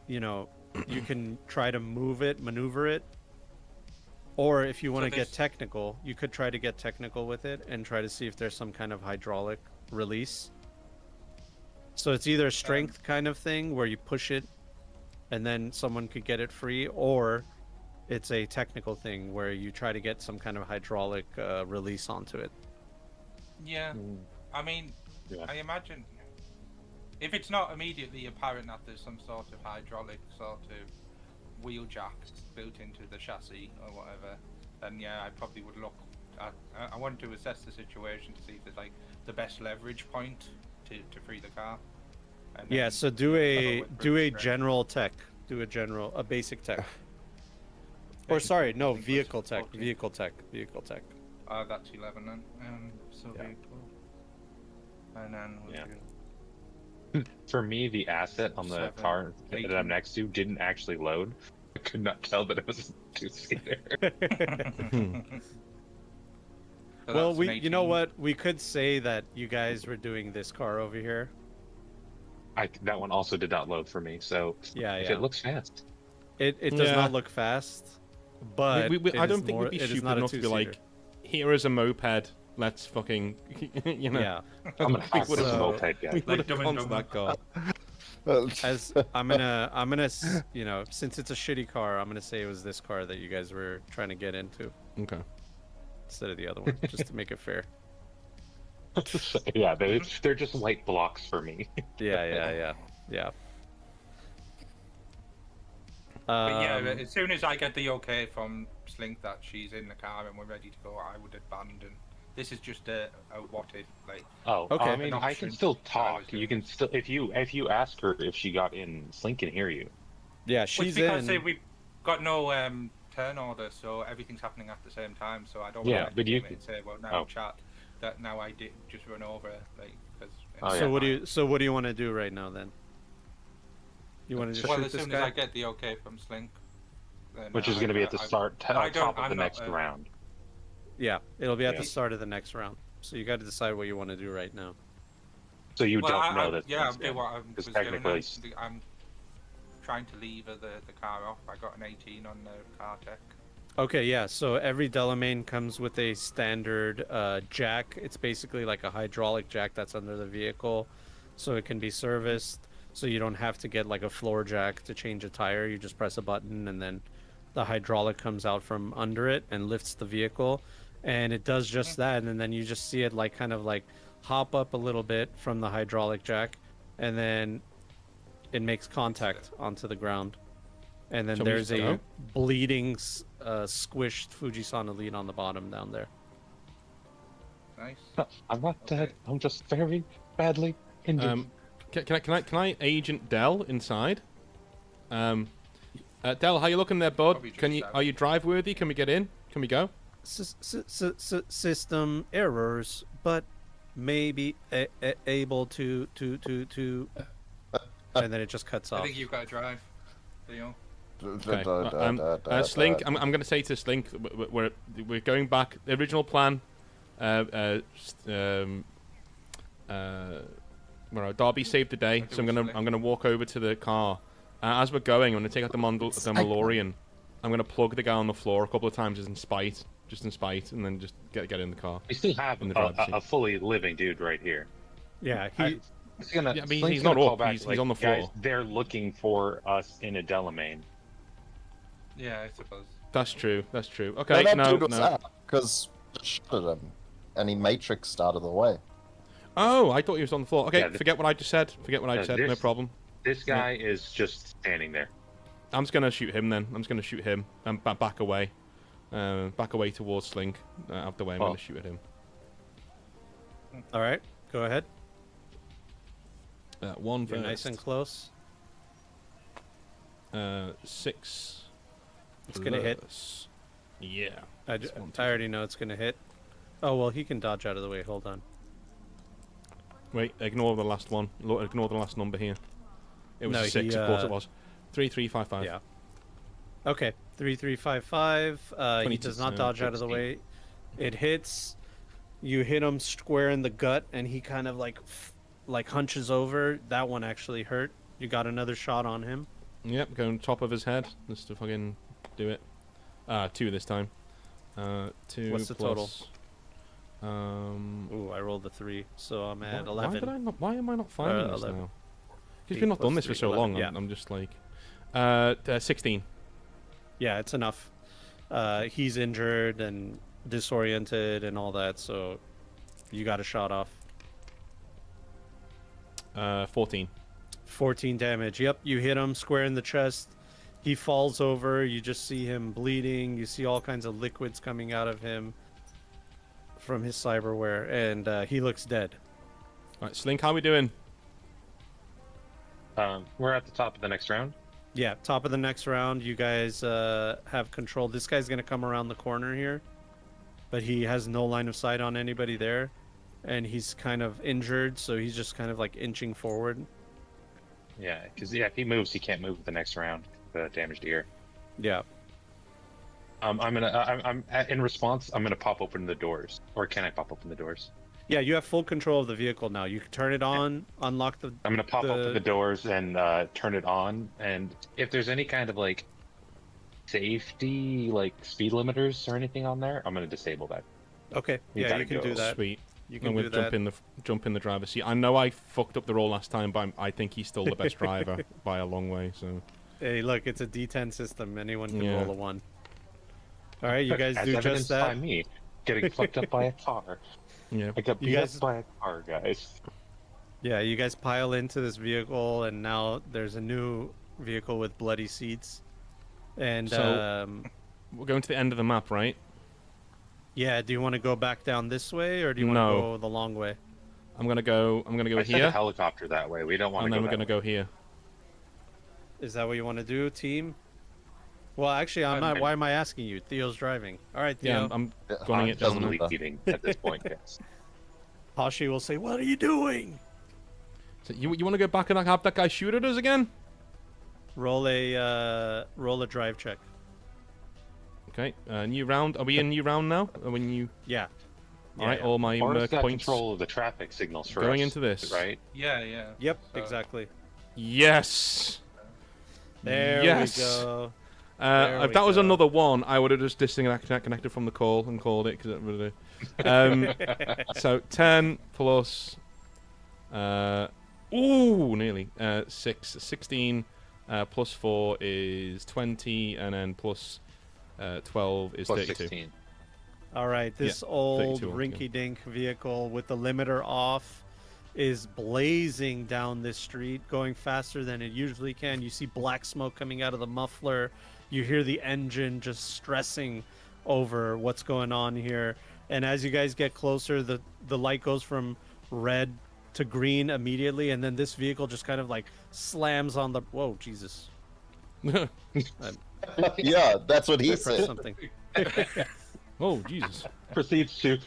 you know, you can try to move it, maneuver it. Or if you want to get this- technical, you could try to get technical with it and try to see if there's some kind of hydraulic release. So it's either a strength kind of thing where you push it and then someone could get it free, or it's a technical thing where you try to get some kind of hydraulic release onto it. Yeah, I mean, Yeah. I imagine if it's not immediately apparent that there's some sort of hydraulic sort of wheel jack built into the chassis or whatever, then yeah, I probably would look at. I want to assess the situation to see if there's like the best leverage point to free the car. And Yeah, then so do follow a with do a brute strength. general tech. Do a basic tech. Or sorry, no, vehicle tech. Vehicle tech. That's 11 then. So Yeah. vehicle. And then we'll Yeah. do For me, the asset on the 7, car that 18. I'm next to didn't actually load. I could not tell that it was a two-seater. So Well, that's an you know 18. what? We could say that you guys were doing this car over here. That one also did not load for me, so Yeah, if yeah. it looks fast. It does Yeah. not look fast, but I don't think we'd be stupid enough to be like, here is a moped. Let's fucking, you know. Yeah. I'm gonna We hop would've- this So- moped guy. We would have Dumb and gone to Dumber. that car. As I'm gonna, you know, since it's a shitty car, I'm gonna say it was this car that you guys were trying to get into Okay. instead of the other one, just to make it fair. Yeah, they're just white blocks for me. Yeah. But yeah, Um, as soon as I get the okay from Slink that she's in the car and we're ready to go, I would abandon. This is just a what if, like. Oh, Okay. I mean, An I can option. still I talk. was You doing can still, if you ask her if she got in, Slink can hear you. yeah, Which she's because in. we've got no turn order, so everything's happening at the same time. So I don't Yeah, want but to you and say, well, now oh. chat that now I did just run over, like, because. Oh, So yeah. what do you want to do right now then? You want to just Well, shoot as this soon as I guy? get the okay from Slink, then Which is going to be at the I- start, I don't- top of I'm the not, next round. Yeah, it'll be at Yeah. the start of the next round. So you got to decide what you want to do right now. So you Well, don't know that. yeah, Slink's I'll do in, what I 'cause was doing. technically, I'm trying to leave the car off. I got an 18 on the car tech. Okay, yeah. So every Delamain comes with a standard jack. It's basically like a hydraulic jack that's under the vehicle, so it can be serviced. So you don't have to get like a floor jack to change a tire. You just press a button, and then the hydraulic comes out from under it and lifts the vehicle, and it does just that. And then you just see it like kind of like hop up a little bit from the hydraulic jack, and then it makes contact onto the ground. And then Shall we there's just a go? bleeding, squished Fujisan Elite on the bottom down there. Nice. I'm not dead. Okay. I'm just very badly injured. Can I agent Dell inside? Dell, how you looking there, bud? Probably just Can you out. are you drive worthy? Can we get in? Can we go? System errors, but maybe able to and then it just cuts I off. think you've got to drive. Theo. Okay. Slink, I'm going to say to Slink, we're going back. The original plan, where Darby saved the day, so I'm gonna walk over to the car. As we're going, I'm gonna take out the Mandalorian. I'm gonna plug the guy on the floor a couple of times just in spite, and then just get in the car. We still have in the driver's seat. a fully living dude right here. Yeah, He's gonna. Yeah, I mean, Slink's he's gonna not call up, back, he's like, on the guys, floor." they're looking for us in a Delamain. Yeah, I suppose. That's true. Okay, no. Because shot at him, and he matrixed out of the way. Oh, I thought he was on the floor. Okay, Yeah, forget what I just said. No this- problem. This guy is just standing there. I'm just gonna shoot him then. I'm just gonna shoot him and back away. Back away towards Slink. Out of the way, I'm Oh. gonna shoot at him. all right. Go ahead. One You're first. nice and close. 6. It's gonna hit. plus- Yeah. I That's 1, 2, I already know it's gonna hit. Oh well, he can dodge out of the way. Hold on. Wait, ignore the last one. Ignore the last number here. It was No, 6, he, of course it was. 3355. Yeah. Okay. 3355. He 22, does not dodge out of the 16. way. It hits. You hit him square in the gut, and he kind of like hunches over. That one actually hurt. You got another shot on him. Yep, going top of his head. Just to fucking do it. 2 this time. 2 What's the plus, Ooh, I rolled a 3, so I'm at 11. Why am I not finding this 11. now? Because 8 we've not done plus this for 3, so 11, long. yeah. I'm just like 16. Yeah, it's enough. He's injured and disoriented and all that, so you got a shot off. 14. 14 damage. Yep, you hit him square in the chest. He falls over. You just see him bleeding. You see all kinds of liquids coming out of him from his cyberware, and he looks dead. All right, Slink, how we doing? We're at the top of the next round. Yeah, top of the next round, you guys have control. This guy's gonna come around the corner here, but he has no line of sight on anybody there, and he's kind of injured, so he's just kind of like inching forward. Yeah, because if he moves, he can't move the next round. The damaged ear. Yeah. I'm in response. I'm gonna pop open the doors, or can I pop open the doors? Yeah, you have full control of the vehicle now. You can turn it on, unlock the. I'm gonna pop open the doors and turn it on. And if there's any kind of like safety, like speed limiters or anything on there, I'm gonna disable that. Okay. Yeah, you can do that. Sweet. You can I'm do gonna that. jump in the driver's seat. I know I fucked up the roll last time, but I think he's still the best driver by a long way. So. Hey, look, it's a D10 system. Anyone can Yeah. roll a 1. All right, you guys As do evidenced just that. by me getting fucked up by a car. Yeah. I got You beat guys- up by a car, guys. Yeah, you guys pile into this vehicle, and now there's a new vehicle with bloody seats. And So- We're going to the end of the map, right? yeah, do you want to go back down this way, or do you want to No. go the long way? I'm gonna go I sent a here, helicopter that way. We don't want to and go then we're that gonna way. go here. Is that what you want to do, team? Well, actually, I'm not. Why am I asking you? Theo's driving. All right, Theo. Yeah, I'm Yeah, gunning it down. doesn't now. matter. Leaving at this point, yes. Hashi will say, "What are you doing?" So you want to go back and have that guy shoot at us again? Roll a drive check. Okay, new round. Are we in new round now? Are we new? Yeah. All right, yeah. all my Or is merc that points. control of the traffic signals for Going us, into this. right? Yeah. Yep. So- Exactly. Yes. There yes. we go. If we that was go. another one, I would have just disconnected from the call and called it because it would have. So 10 plus. Nearly. 16 plus 4 is 20, and then plus 12 is Plus 32. 16. All right, this old 32 altogether. rinky-dink vehicle with the limiter off is blazing down this street, going faster than it usually can. You see black smoke coming out of the muffler. You hear the engine just stressing over what's going on here. And as you guys get closer, the light goes from red to green immediately, and then this vehicle just kind of like slams on the... Whoa, Jesus. Yeah, that's what he I pressed said. something. Oh, Jesus. proceeds to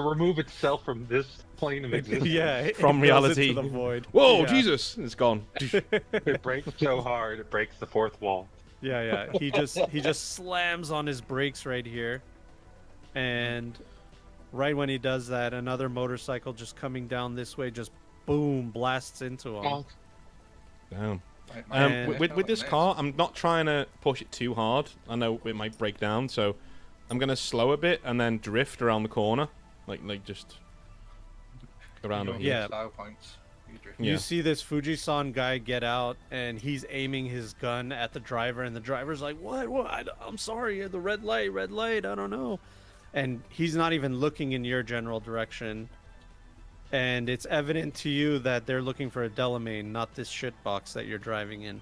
remove itself from this plane of existence. Yeah, From it goes reality. into the void. Whoa, Yeah. Jesus! It's gone. It breaks so hard it breaks the fourth wall. Yeah. He just slams on his brakes right here, and right when he does that, another motorcycle just coming down this way just boom blasts into him. Bonk. Damn. And- With this car, I'm not trying to push it too hard. I know it might break down, so I'm gonna slow a bit and then drift around the corner, like just around over here. Yeah. Style points. You drift. Yeah. You see this Fujisan guy get out, and he's aiming his gun at the driver, and the driver's like, "What? I'm sorry, the red light. I don't know." And he's not even looking in your general direction. And it's evident to you that they're looking for a Delamain, not this shitbox that you're driving in.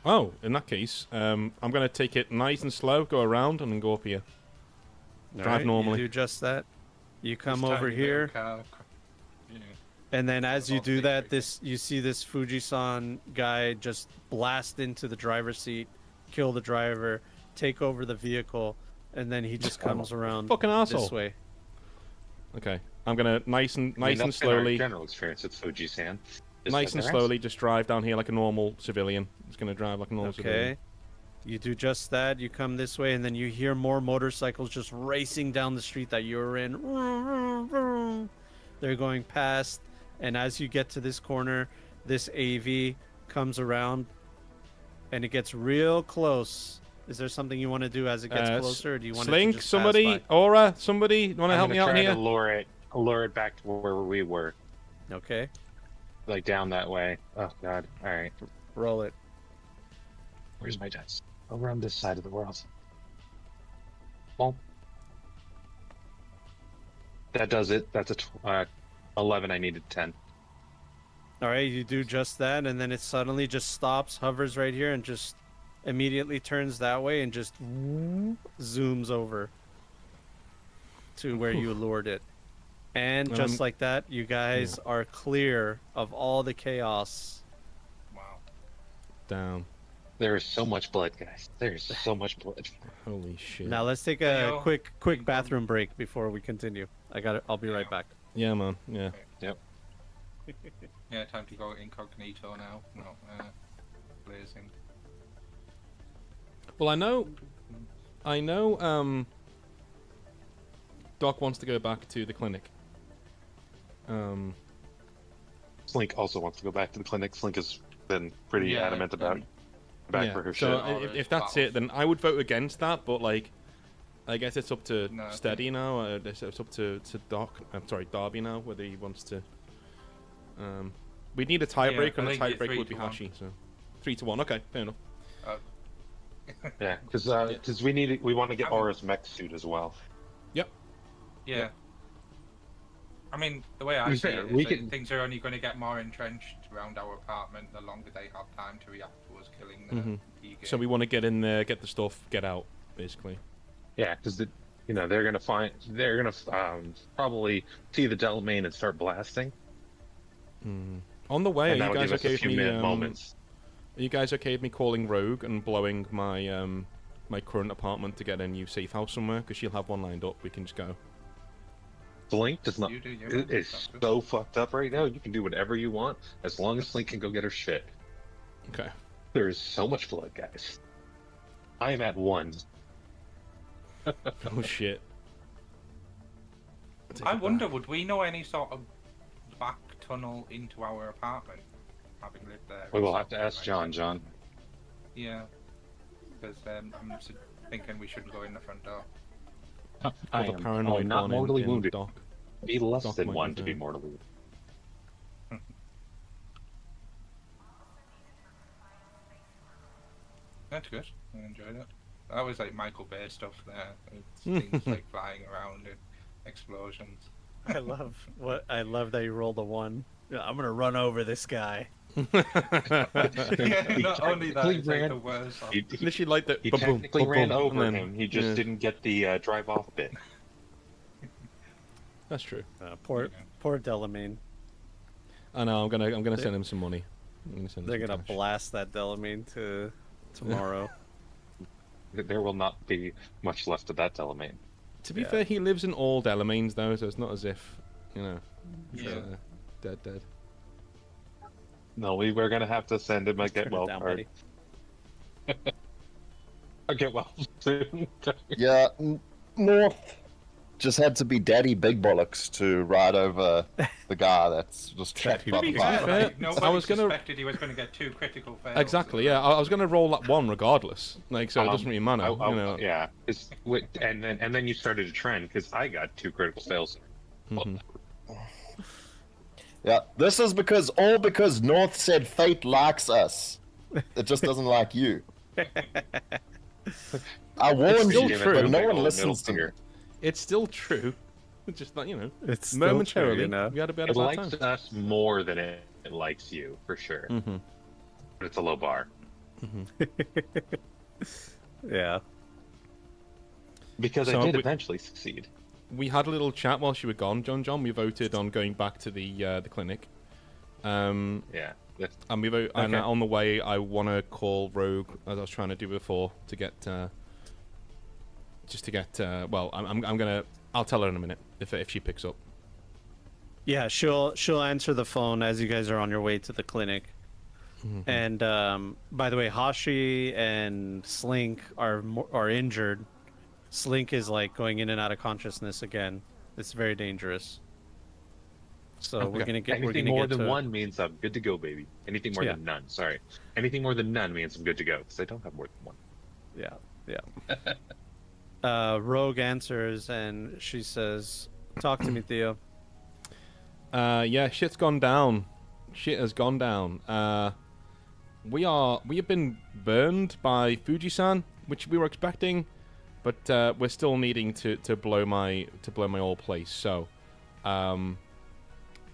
Oh, in that case, I'm gonna take it nice and slow, go around, and then go up here. Drive Alright, normally. You do just that. You come This over tiny little here. car, yeah. And then as you Off do the that, exit. you see this Fujisan guy just blast into the driver's seat, kill the driver, take over the vehicle, and then he just comes around Fucking asshole. this way. Okay, I'm gonna nice and I mean, that's been our slowly, general experience with Fuji-san. Just nice and like, slowly, just drive down here like a normal civilian. Just gonna drive like a normal Okay. civilian. You do just that. You come this way, and then you hear more motorcycles just racing down the street that you were in. They're going past, and as you get to this corner, this AV comes around, and it gets real close. Is there something you want to do as it gets closer, or do you want Slink, to just somebody, pass by? Aura, somebody, want to help me out try here? to lure it back to where we were, Okay, like down that way. Oh God! All right, roll it. where's my dice? Over on this side of the world. Well, that does it. That's a 11. I needed 10. All right, you do just that, and then it suddenly just stops, hovers right here, and just immediately turns that way and just zooms over to where you lured it. And just like that, you guys are clear of all the chaos. Wow. Down. There is so much blood, guys. There is so much blood. Holy shit. Now let's take a quick bathroom break before we continue. I'll be right back. Yeah, man. Yeah. Yep. Yeah, time to go incognito now. No, blazing. Well, I know, Doc wants to go back to the clinic. Slink also wants to go back to the clinic. Slink has been pretty adamant about back for her shit. So if that's it, then I would vote against that, but, like, I guess it's up to Steady now. It's up to Doc. I'm sorry, Darby now, whether he wants to. We'd need a tiebreaker, and the tiebreaker would be Hashi. So 3-1. Okay, fair enough. Yeah, because we want to get Aura's mech suit as well. Yep. Yeah. I mean, the way I see it is that things are only going to get more entrenched around our apartment the longer they have time to react to us killing the So we want to get in there, get the stuff, get out, basically. Yeah, because they're gonna probably see the Delamain and start blasting. On the way, and are you guys okay with me? Moments. Are you guys okay with me calling Rogue and blowing my my current apartment to get a new safe house somewhere? Because she'll have one lined up. We can just go. Slink does not. It is so fucked up right now. You can do whatever you want as long as Slink can go get her shit. Okay. There is so much blood, guys. I am at 1. Oh shit. I wonder, would we know any sort of back tunnel into our apartment, having lived there? We will have to ask John. John. Yeah, because I'm thinking we shouldn't go in the front door. I am paranoid not mortally wounded. Doc. Be less than 1 to be mortally wounded. That's good. I enjoyed it. That was like Michael Bay stuff there. It's things like flying around and explosions. I love that you rolled a 1. Yeah, I'm gonna run over this guy. Yeah, not only that, it's like the worst. He literally like that. He technically ran over him. He just didn't get the drive off bit. That's true. Poor Delamain. I know. I'm gonna send him some money. They're gonna blast that Delamain to tomorrow. There will not be much left of that Delamain. To be fair, he lives in all Delamains though, so it's not as if dead. No, we're gonna have to send him a get well card. A get well soon. Yeah, North just had to be Daddy Big Bollocks to ride over the guy that's just trapped by the fire. Nobody suspected he was going to get 2 critical fails. Exactly, yeah. I was going to roll that 1 regardless, like, so it doesn't really matter. Yeah, and then you started a trend because I got 2 critical fails. Yeah, this is because North said fate likes us. It just doesn't like you. I warned you, but no one listens to me. It's still true. It's just not, it's momentarily. True, we had a bad it time. Likes us more than it likes you, for sure. But it's a low bar. Yeah. Because I did eventually succeed. We had a little chat while you were gone, John. We voted on going back to the clinic. Yeah. And we vote. And on the way, I want to call Rogue, as I was trying to do before, to get. Just to get. Well, I'm gonna. I'll tell her in a minute if she picks up. Yeah, she'll answer the phone as you guys are on your way to the clinic. And by the way, Hashi and Slink are injured. Slink is like going in and out of consciousness again. It's very dangerous. So we're gonna get. Anything more than 1 means I'm good to go, baby. Anything more than none. Sorry. Anything more than none means I'm good to go because I don't have more than 1. Yeah. Rogue answers and she says, "Talk to me, Theo." Yeah, shit's gone down. Shit has gone down. We have been burned by Fuji-san, which we were expecting, but we're still needing to blow my old place. So, I'm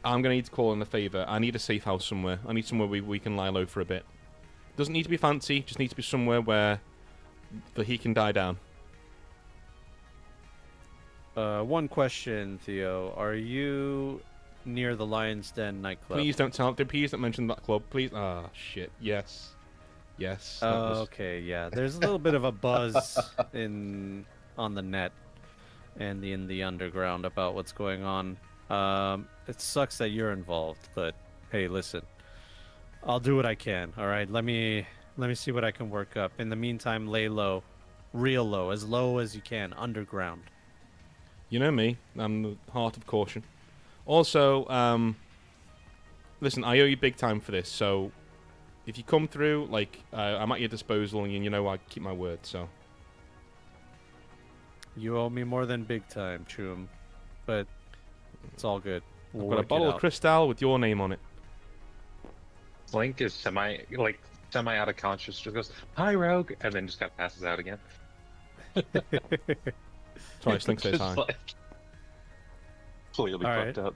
gonna need to call in a favor. I need a safe house somewhere. I need somewhere we can lie low for a bit. Doesn't need to be fancy. Just needs to be somewhere where the heat can die down. One question, Theo. Are you near the Lion's Den nightclub? Please don't mention that club. Please. Ah, shit. Yes. Yes. Okay, yeah. There's a little bit of a buzz on the net and in the underground about what's going on. It sucks that you're involved, but hey, listen. I'll do what I can. All right. Let me see what I can work up. In the meantime, lay low. Real low as you can, underground. You know me. I'm the heart of caution. Also, listen, I owe you big time for this, so if you come through, like, I'm at your disposal, and you know I keep my word, so. You owe me more than big time, Chum, but it's all good. I've got a bottle of Cristal with your name on it. Slink is semi out of conscious, just goes, "Hi, Rogue," and then just kind of passes out again. Sorry, Slink says hi. Like, clearly fucked up.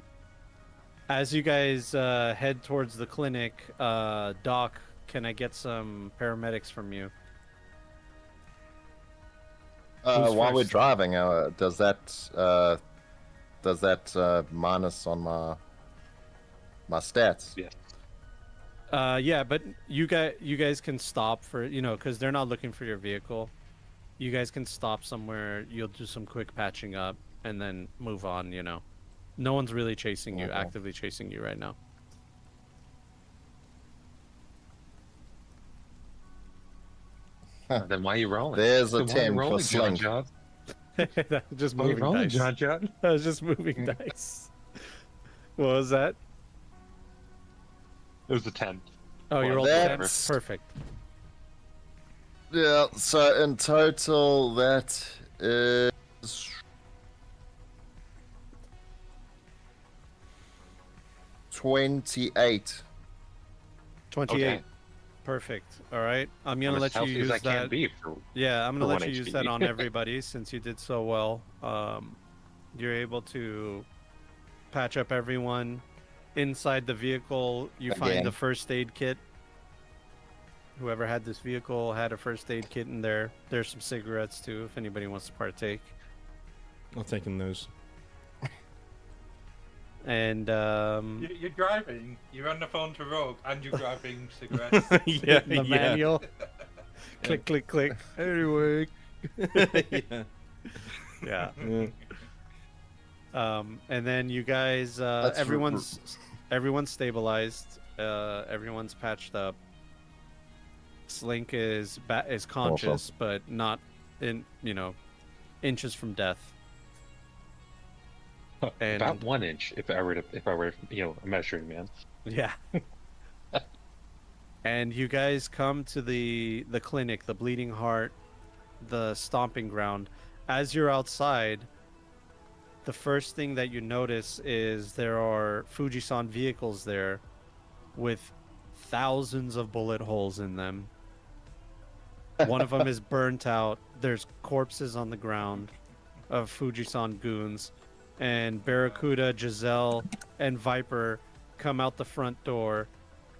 As you guys head towards the clinic, Doc, can I get some paramedics from you? While we're driving, does that minus on my stats? Yeah. Yeah, but you guys can stop for, because they're not looking for your vehicle. You guys can stop somewhere. You'll do some quick patching up and then move on. No one's really chasing you, actively chasing you right now. Then why are you rolling? There's a Then why are you 10 for rolling, Slink. John? Just Why are you moving rolling, dice. John? I was just moving dice. What was that? It was a 10. Oh, you Well, rolled 10. that's- Perfect. Yeah, so in total, that is 28. 28. Okay. Perfect. All right. I'm gonna I'm let as you healthy as use I can that. be for Yeah, I'm gonna for let 1 you use HP. that on everybody since you did so well. You're able to patch up everyone inside the vehicle. You find Again. the first aid kit. Whoever had this vehicle had a first aid kit in there. There's some cigarettes too, if anybody wants to partake. I'll take in those. And You're driving. You're on the phone to Rogue, and you're grabbing cigarettes. Yeah, the manual. Click, click, click. Anyway. Yeah. Yeah. Yeah. And then you guys, That's everyone's stabilized. Everyone's patched up. Slink is conscious, but not in inches from death. And about 1 inch if I were a measuring man. yeah. And you guys come to the clinic, the Bleeding Heart, the stomping ground. As you're outside, the first thing that you notice is there are Fujisan vehicles there with thousands of bullet holes in them. One of them is burnt out. There's corpses on the ground of Fujisan goons. And Barracuda, Giselle, and Viper come out the front door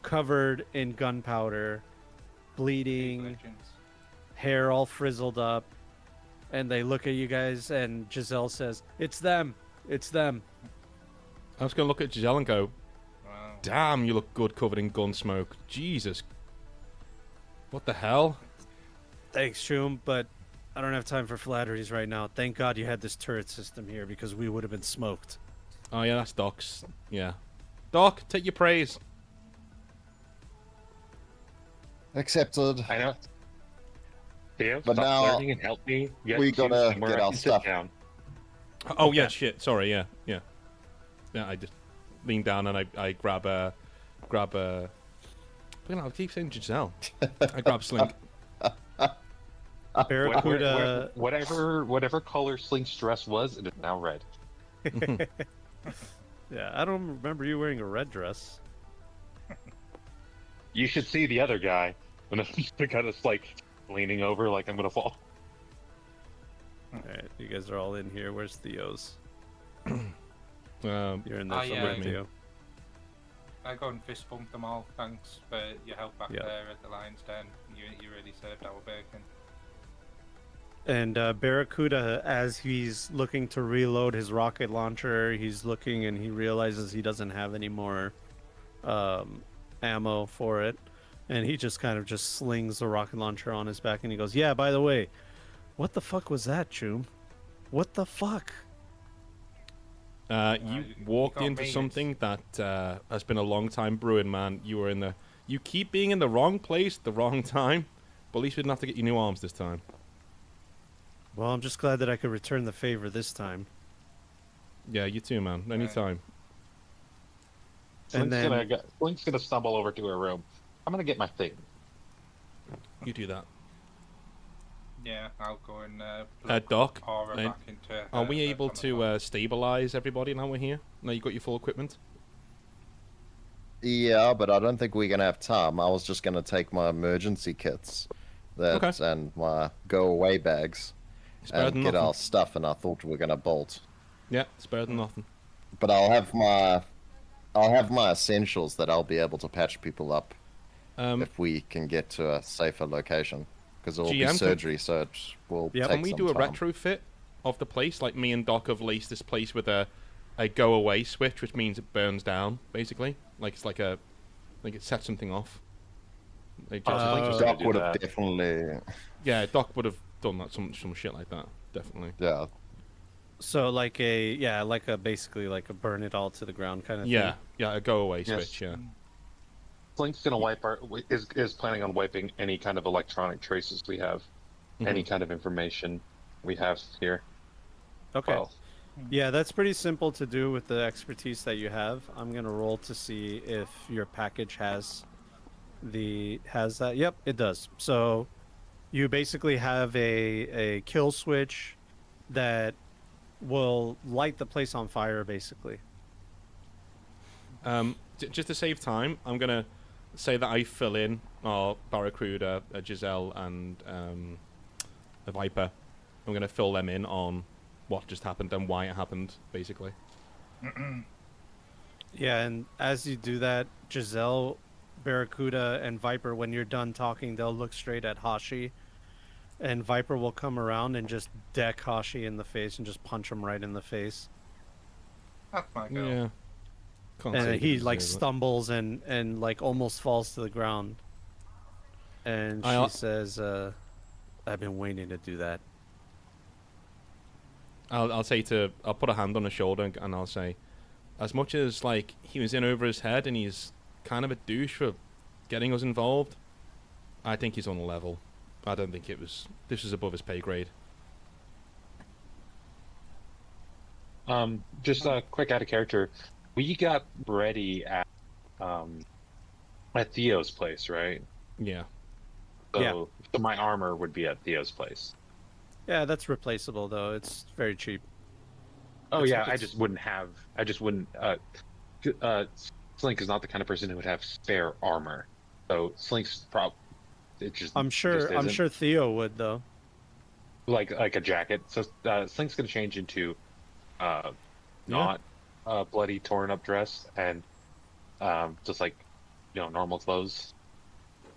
covered in gunpowder, bleeding, hair all frizzled up. And they look at you guys, and Giselle says, "It's them. It's them." I was going to look at Giselle and go, Wow. "Damn, you look good covered in gun smoke. Jesus. What the hell?" Thanks, Shum, but I don't have time for flatteries right now. Thank God you had this turret system here because we would have been smoked. Oh, yeah, that's Doc's. Yeah. Doc, take your praise. Accepted. I know. Theo, But stop now flirting and help me. we gotta get our stuff. Down. Oh, yeah, shit. Sorry, yeah. Yeah, I just lean down and I grab a... Look at that, I keep saying Giselle. I grab Slink. Barracuda. Whatever color Slink's dress was, it is now red. Yeah, I don't remember you wearing a red dress. You should see the other guy when the guy that's like leaning over like I'm gonna fall. Alright, you guys are all in here. Where's Theo's? Um, You're in there Oh, yeah. somewhere, With me. Theo. I go and fist bump them all. Thanks for your help back Yeah. there at the Lion's Den. You really served our bacon. And Barracuda, as he's looking to reload his rocket launcher, he's looking and he realizes he doesn't have any more ammo for it. And he just kind of just slings the rocket launcher on his back, and he goes, "Yeah, by the way, what the fuck was that, Choom? What the fuck?" You walked into something that has been a long time brewing, man. You keep being in the wrong place at the wrong time, but at least we didn't have to get you new arms this time. Well, I'm just glad that I could return the favor this time. Yeah, you too, man. Anytime. And then Blink's gonna stumble over to her room. I'm gonna get my thing. You do that. Yeah, I'll go and Doc, Aura back into are we able to stabilize everybody now we're here? Now you got your full equipment? Yeah, but I don't think we're gonna have time. I was just gonna take my emergency kits, and my go-away bags, and get our stuff, and I thought we were gonna bolt. Yeah, it's better than nothing. But I'll have my essentials that I'll be able to patch people up if we can get to a safer location, because it will be surgery, so it will take some time. Can we do a retrofit of the place? Like me and Doc have laced this place with a go-away switch, which means it burns down, basically. Like it's like it sets something off. Doc would have definitely. Yeah, Doc would have done that, some shit like that, definitely. Yeah. So basically like a burn it all to the ground kind of thing. Yeah, a go-away switch. Yeah. Blink's gonna is planning on wiping any kind of electronic traces we have, any kind of information we have here. Okay. Well, yeah, that's pretty simple to do with the expertise that you have. I'm gonna roll to see if your package has that. Yep, it does. So you basically have a kill switch that will light the place on fire, basically. Just to save time, I'm gonna say that I fill in our Barracuda, Giselle, and the Viper. I'm gonna fill them in on what just happened and why it happened, basically. Yeah, and as you do that, Giselle, Barracuda, and Viper, when you're done talking, they'll look straight at Hashi, and Viper will come around and just deck Hashi in the face and just punch him right in the face. That's my girl. Yeah. And he like stumbles and like almost falls to the ground. And she says, "I've been waiting to do that." I'll put a hand on his shoulder and I'll say, as much as like he was in over his head and he's kind of a douche for getting us involved, I think he's on the level. I don't think this was above his pay grade. Just a quick out of character. We got ready at Theo's place, right? Yeah. So my armor would be at Theo's place. Yeah, that's replaceable though. It's very cheap. Oh yeah, I just wouldn't. Slink is not the kind of person who would have spare armor. So Slink's I'm sure Theo would though. Like a jacket. So Slink's gonna change into not a bloody torn up dress and just like normal clothes.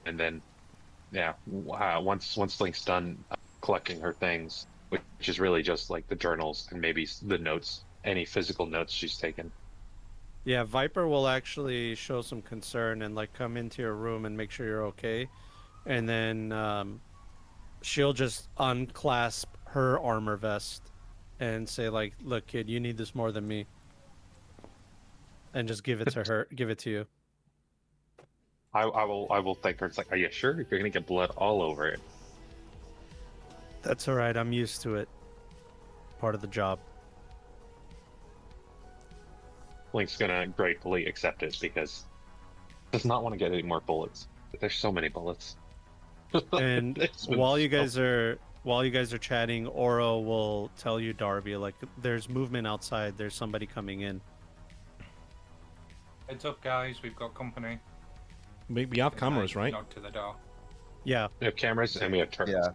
And then once Slink's done collecting her things, which is really just like the journals and maybe the notes, any physical notes she's taken. Yeah, Viper will actually show some concern and like come into your room and make sure you're okay, and then she'll just unclasp her armor vest and say like, "Look, kid, you need this more than me," and just give it to her, give it to you. I will thank her. It's like, are you sure? You're gonna get blood all over it. That's all right. I'm used to it. Part of the job. Link's gonna gratefully accept it because does not want to get any more bullets. There's so many bullets. And while you guys are chatting, Oro will tell you, Darby, like there's movement outside. There's somebody coming in. Heads up, guys. We've got company. We have cameras, right? Nod to the door. Yeah. We have cameras and we have turrets. Yeah.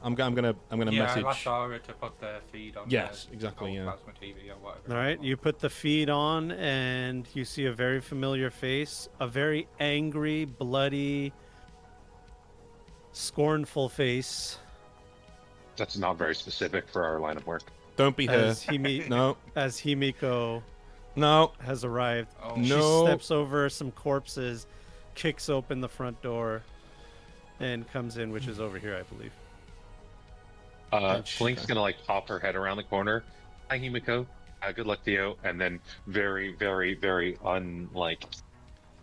I'm gonna message. Yeah, I asked Aura to put the feed on. Yes, exactly. Yeah. Plasma TV or whatever. All right, you put the feed on, and you see a very familiar face, a very angry, bloody, scornful face. That's not very specific for our line of work. Don't be her. No. As Himiko No. has arrived. Oh. She No. steps over some corpses, kicks open the front door and comes in, which is over here, I believe. Flink's gonna like pop her head around the corner. Hi, Himiko. Good luck, Theo. And then very, very, very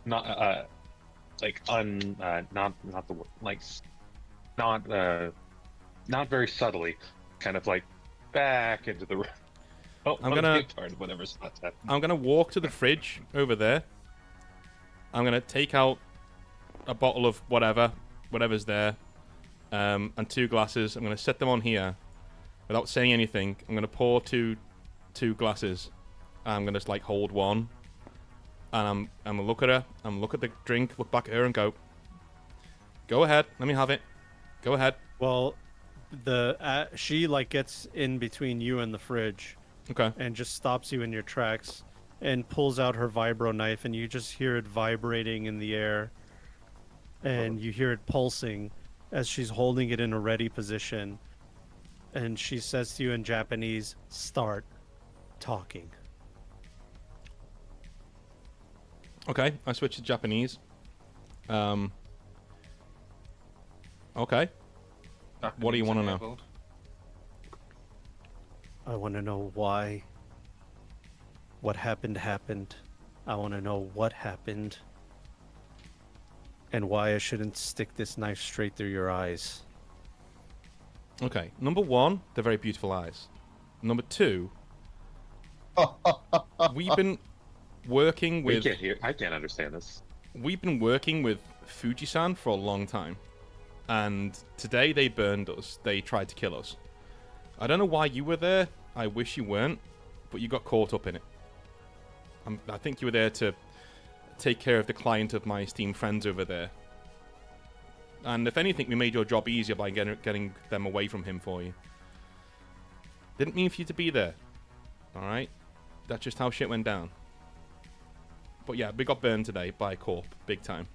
not the word, like not very subtly, kind of like back into the room. Oh, I'm gonna walk to the fridge over there. I'm gonna take out a bottle of whatever's there, and 2 glasses. I'm gonna set them on here, without saying anything. I'm gonna pour two glasses. And I'm gonna just like hold one, and I'm gonna look at her. I'm gonna look at the drink, look back at her, and go ahead. Let me have it. Go ahead. Well, she like gets in between you and the fridge. Okay. And just stops you in your tracks and pulls out her vibro knife, and you just hear it vibrating in the air, and you hear it pulsing as she's holding it in a ready position, and she says to you in Japanese, "Start talking." Okay, I switch to Japanese. Okay. What do you want to know? I want to know why. What happened. I want to know what happened. And why I shouldn't stick this knife straight through your eyes. Okay. Number 1, they're very beautiful eyes. Number 2, we've been working with... I can't understand this. We've been working with Fuji-san for a long time. And today they burned us. They tried to kill us. I don't know why you were there. I wish you weren't, but you got caught up in it. I think you were there to take care of the client of my esteemed friends over there. And if anything, we made your job easier by getting them away from him for you. Didn't mean for you to be there. Alright? That's just how shit went down. But yeah, we got burned today by a corp. Big time.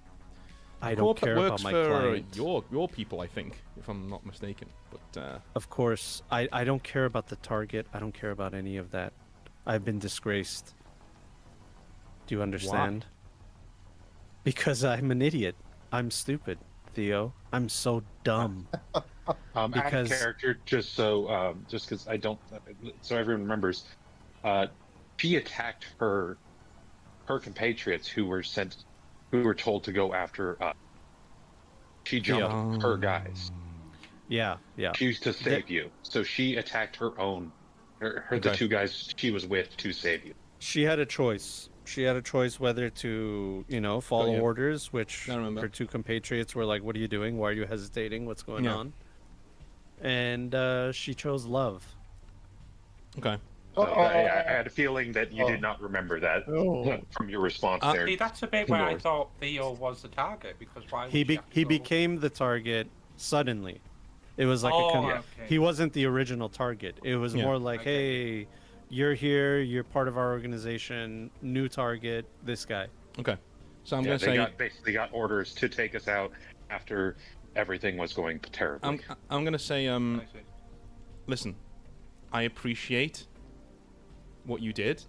I don't care about my client. Your people, I think, if I'm not mistaken. But of course, I don't care about the target. I don't care about any of that. I've been disgraced. Do you understand? Why? Because I'm an idiot. I'm stupid, Theo. I'm so dumb. Out of character, just because I don't, so everyone remembers, she attacked her compatriots who were told to go after. She jumped her guys. Yeah. She used to save you, so she attacked her own, the 2 guys she was with to save you. She had a choice. She had a choice whether to, follow orders, which her 2 compatriots were like, "What are you doing? Why are you hesitating? What's going on?" And she chose love. Okay. I had a feeling that you did not remember that from your response there. See, that's a bit where I thought Theo was the target, because why would he became the target suddenly. It was like he wasn't the original target. It was more like, hey, you're here, you're part of our organization, new target, this guy. Okay. So I'm going to say... basically got orders to take us out after everything was going terribly. I'm going to say, listen, I appreciate what you did,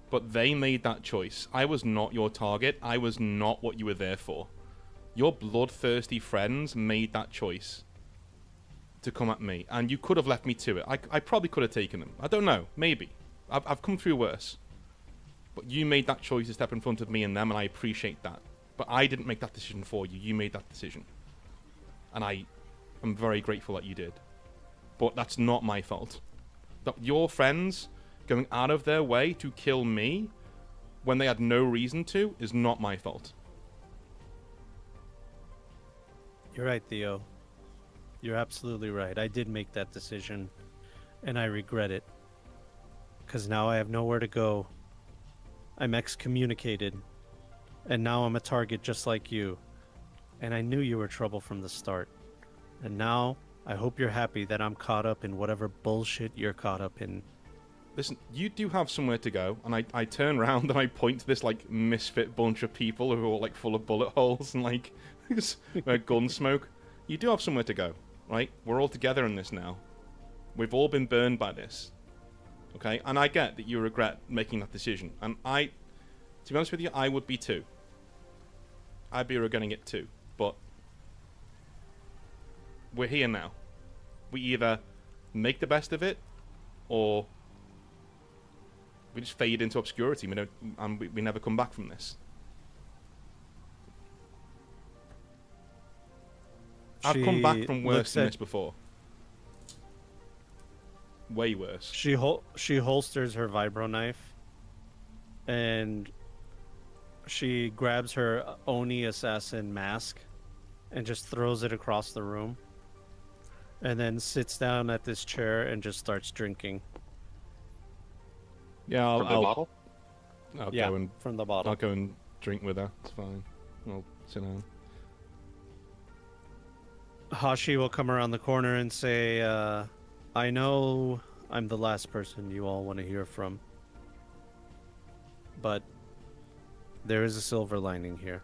but they made that choice. I was not your target. I was not what you were there for. Your bloodthirsty friends made that choice to come at me, and you could have left me to it. I probably could have taken them. I don't know. Maybe. I've come through worse. But you made that choice to step in front of me and them, and I appreciate that. But I didn't make that decision for you. You made that decision. And I'm very grateful that you did. But that's not my fault. Your friends going out of their way to kill me when they had no reason to is not my fault. You're right, Theo. You're absolutely right. I did make that decision, and I regret it. Because now I have nowhere to go. I'm excommunicated, and now I'm a target just like you. And I knew you were trouble from the start. And now, I hope you're happy that I'm caught up in whatever bullshit you're caught up in. Listen, you do have somewhere to go, and I turn around and I point to this, like, misfit bunch of people who are all, like, full of bullet holes and, like, gun smoke. You do have somewhere to go, right? We're all together in this now. We've all been burned by this. Okay? And I get that you regret making that decision. And to be honest with you, I would be too. I'd be regretting it too. But we're here now. We either make the best of it, or we just fade into obscurity. We never come back from this. I've come back from worse than this before. Way worse. She holsters her vibro knife, and she grabs her Oni assassin mask, and just throws it across the room, and then sits down at this chair and just starts drinking. Yeah, I'll bottle. I'll go and from the bottle. I'll go and drink with her. It's fine. I'll sit down. Hashi will come around the corner and say, I know I'm the last person you all want to hear from, but there is a silver lining here.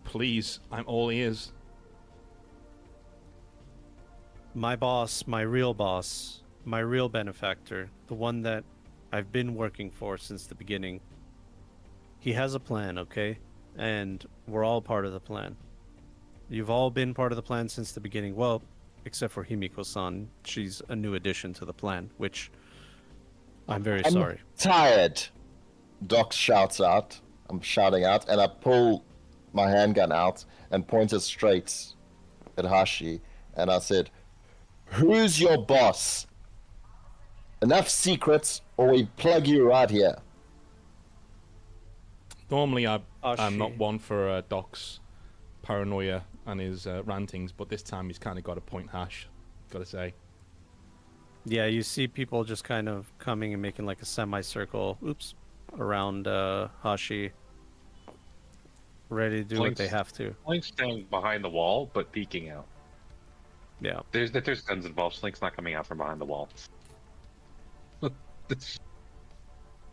Please, I'm all ears. My boss, my real benefactor, the one that I've been working for since the beginning, he has a plan, okay? And we're all part of the plan. You've all been part of the plan since the beginning. Well, except for Himiko-san. She's a new addition to the plan, which I'm very sorry. Tired. Doc shouts out. I'm shouting out, and I pull my handgun out and point it straight at Hashi, and I said, "Who's your boss? Enough secrets, or we plug you right here." Normally, I'm not one for Doc's paranoia and his rantings, but this time he's kind of got a point, Hash. Gotta say. Yeah, you see people just kind of coming and making like a semicircle, around Hashi, ready to do what they have to. Slink's staying behind the wall, but peeking out. Yeah. There's guns involved. Slink's not coming out from behind the wall.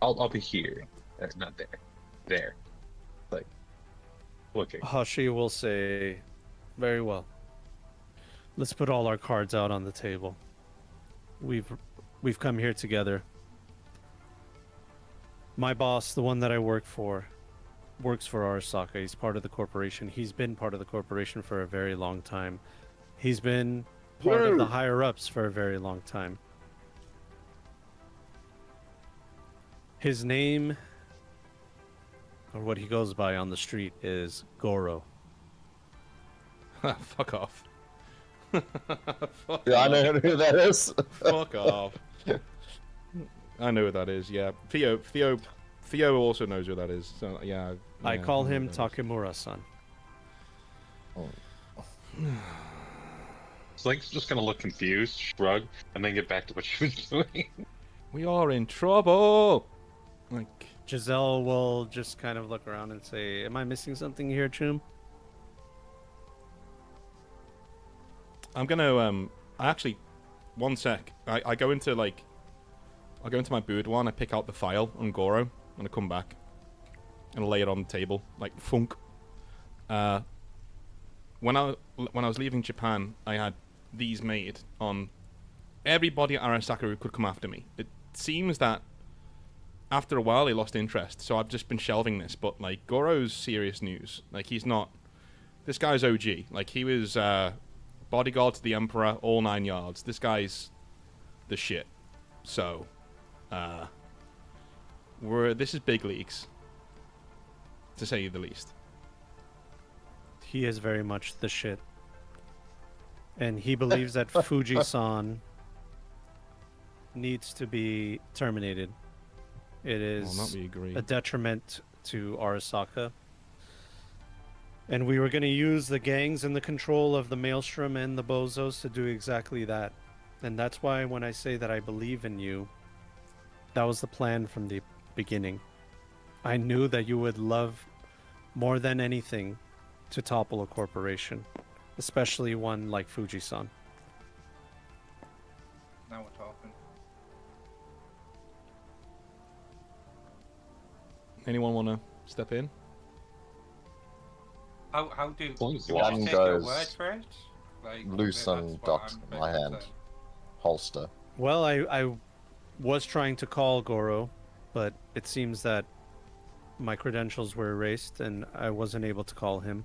I'll be here. Not there. There. Like, looking. Hashi will say, very well. Let's put all our cards out on the table. We've come here together. My boss, the one that I work for, works for Arasaka. He's part of the corporation. He's been part of the corporation for a very long time. He's been part of the higher-ups for a very long time. His name, or what he goes by on the street, is Goro. Fuck off. Yeah, I know who that is. Fuck off. I know who that is, yeah. Theo also knows who that is. So yeah. I call him Takemura-san. Slink's just gonna look confused, shrug, and then get back to what she was doing. We are in trouble! Like... Giselle will just kind of look around and say, am I missing something here, Chum? I'm gonna, actually, one sec. I go into, like... I'll go into my boudoir and I pick out the file on Goro, and I come back. And I lay it on the table, like, funk. When I was leaving Japan, I had these made on everybody at Arasaka who could come after me. It seems that after a while, he lost interest, so I've just been shelving this. But, like, Goro's serious news. Like, he's not... This guy's OG. Like, he was bodyguard to the Emperor, all 9 yards. This guy's the shit. So, this is big leagues, to say the least. He is very much the shit. And he believes that Fuji-san needs to be terminated. It is a detriment to Arasaka. And we were going to use the gangs and the control of the Maelstrom and the Bozos to do exactly that. And that's why when I say that I believe in you, that was the plan from the beginning. I knew that you would love more than anything to topple a corporation, especially one like Fuji-san. Now we're talking. Anyone want to step in? How do you Gun take your goes word for it? Like, loose on Doc in my hand. Holster. Well, I was trying to call Goro, but it seems that my credentials were erased and I wasn't able to call him.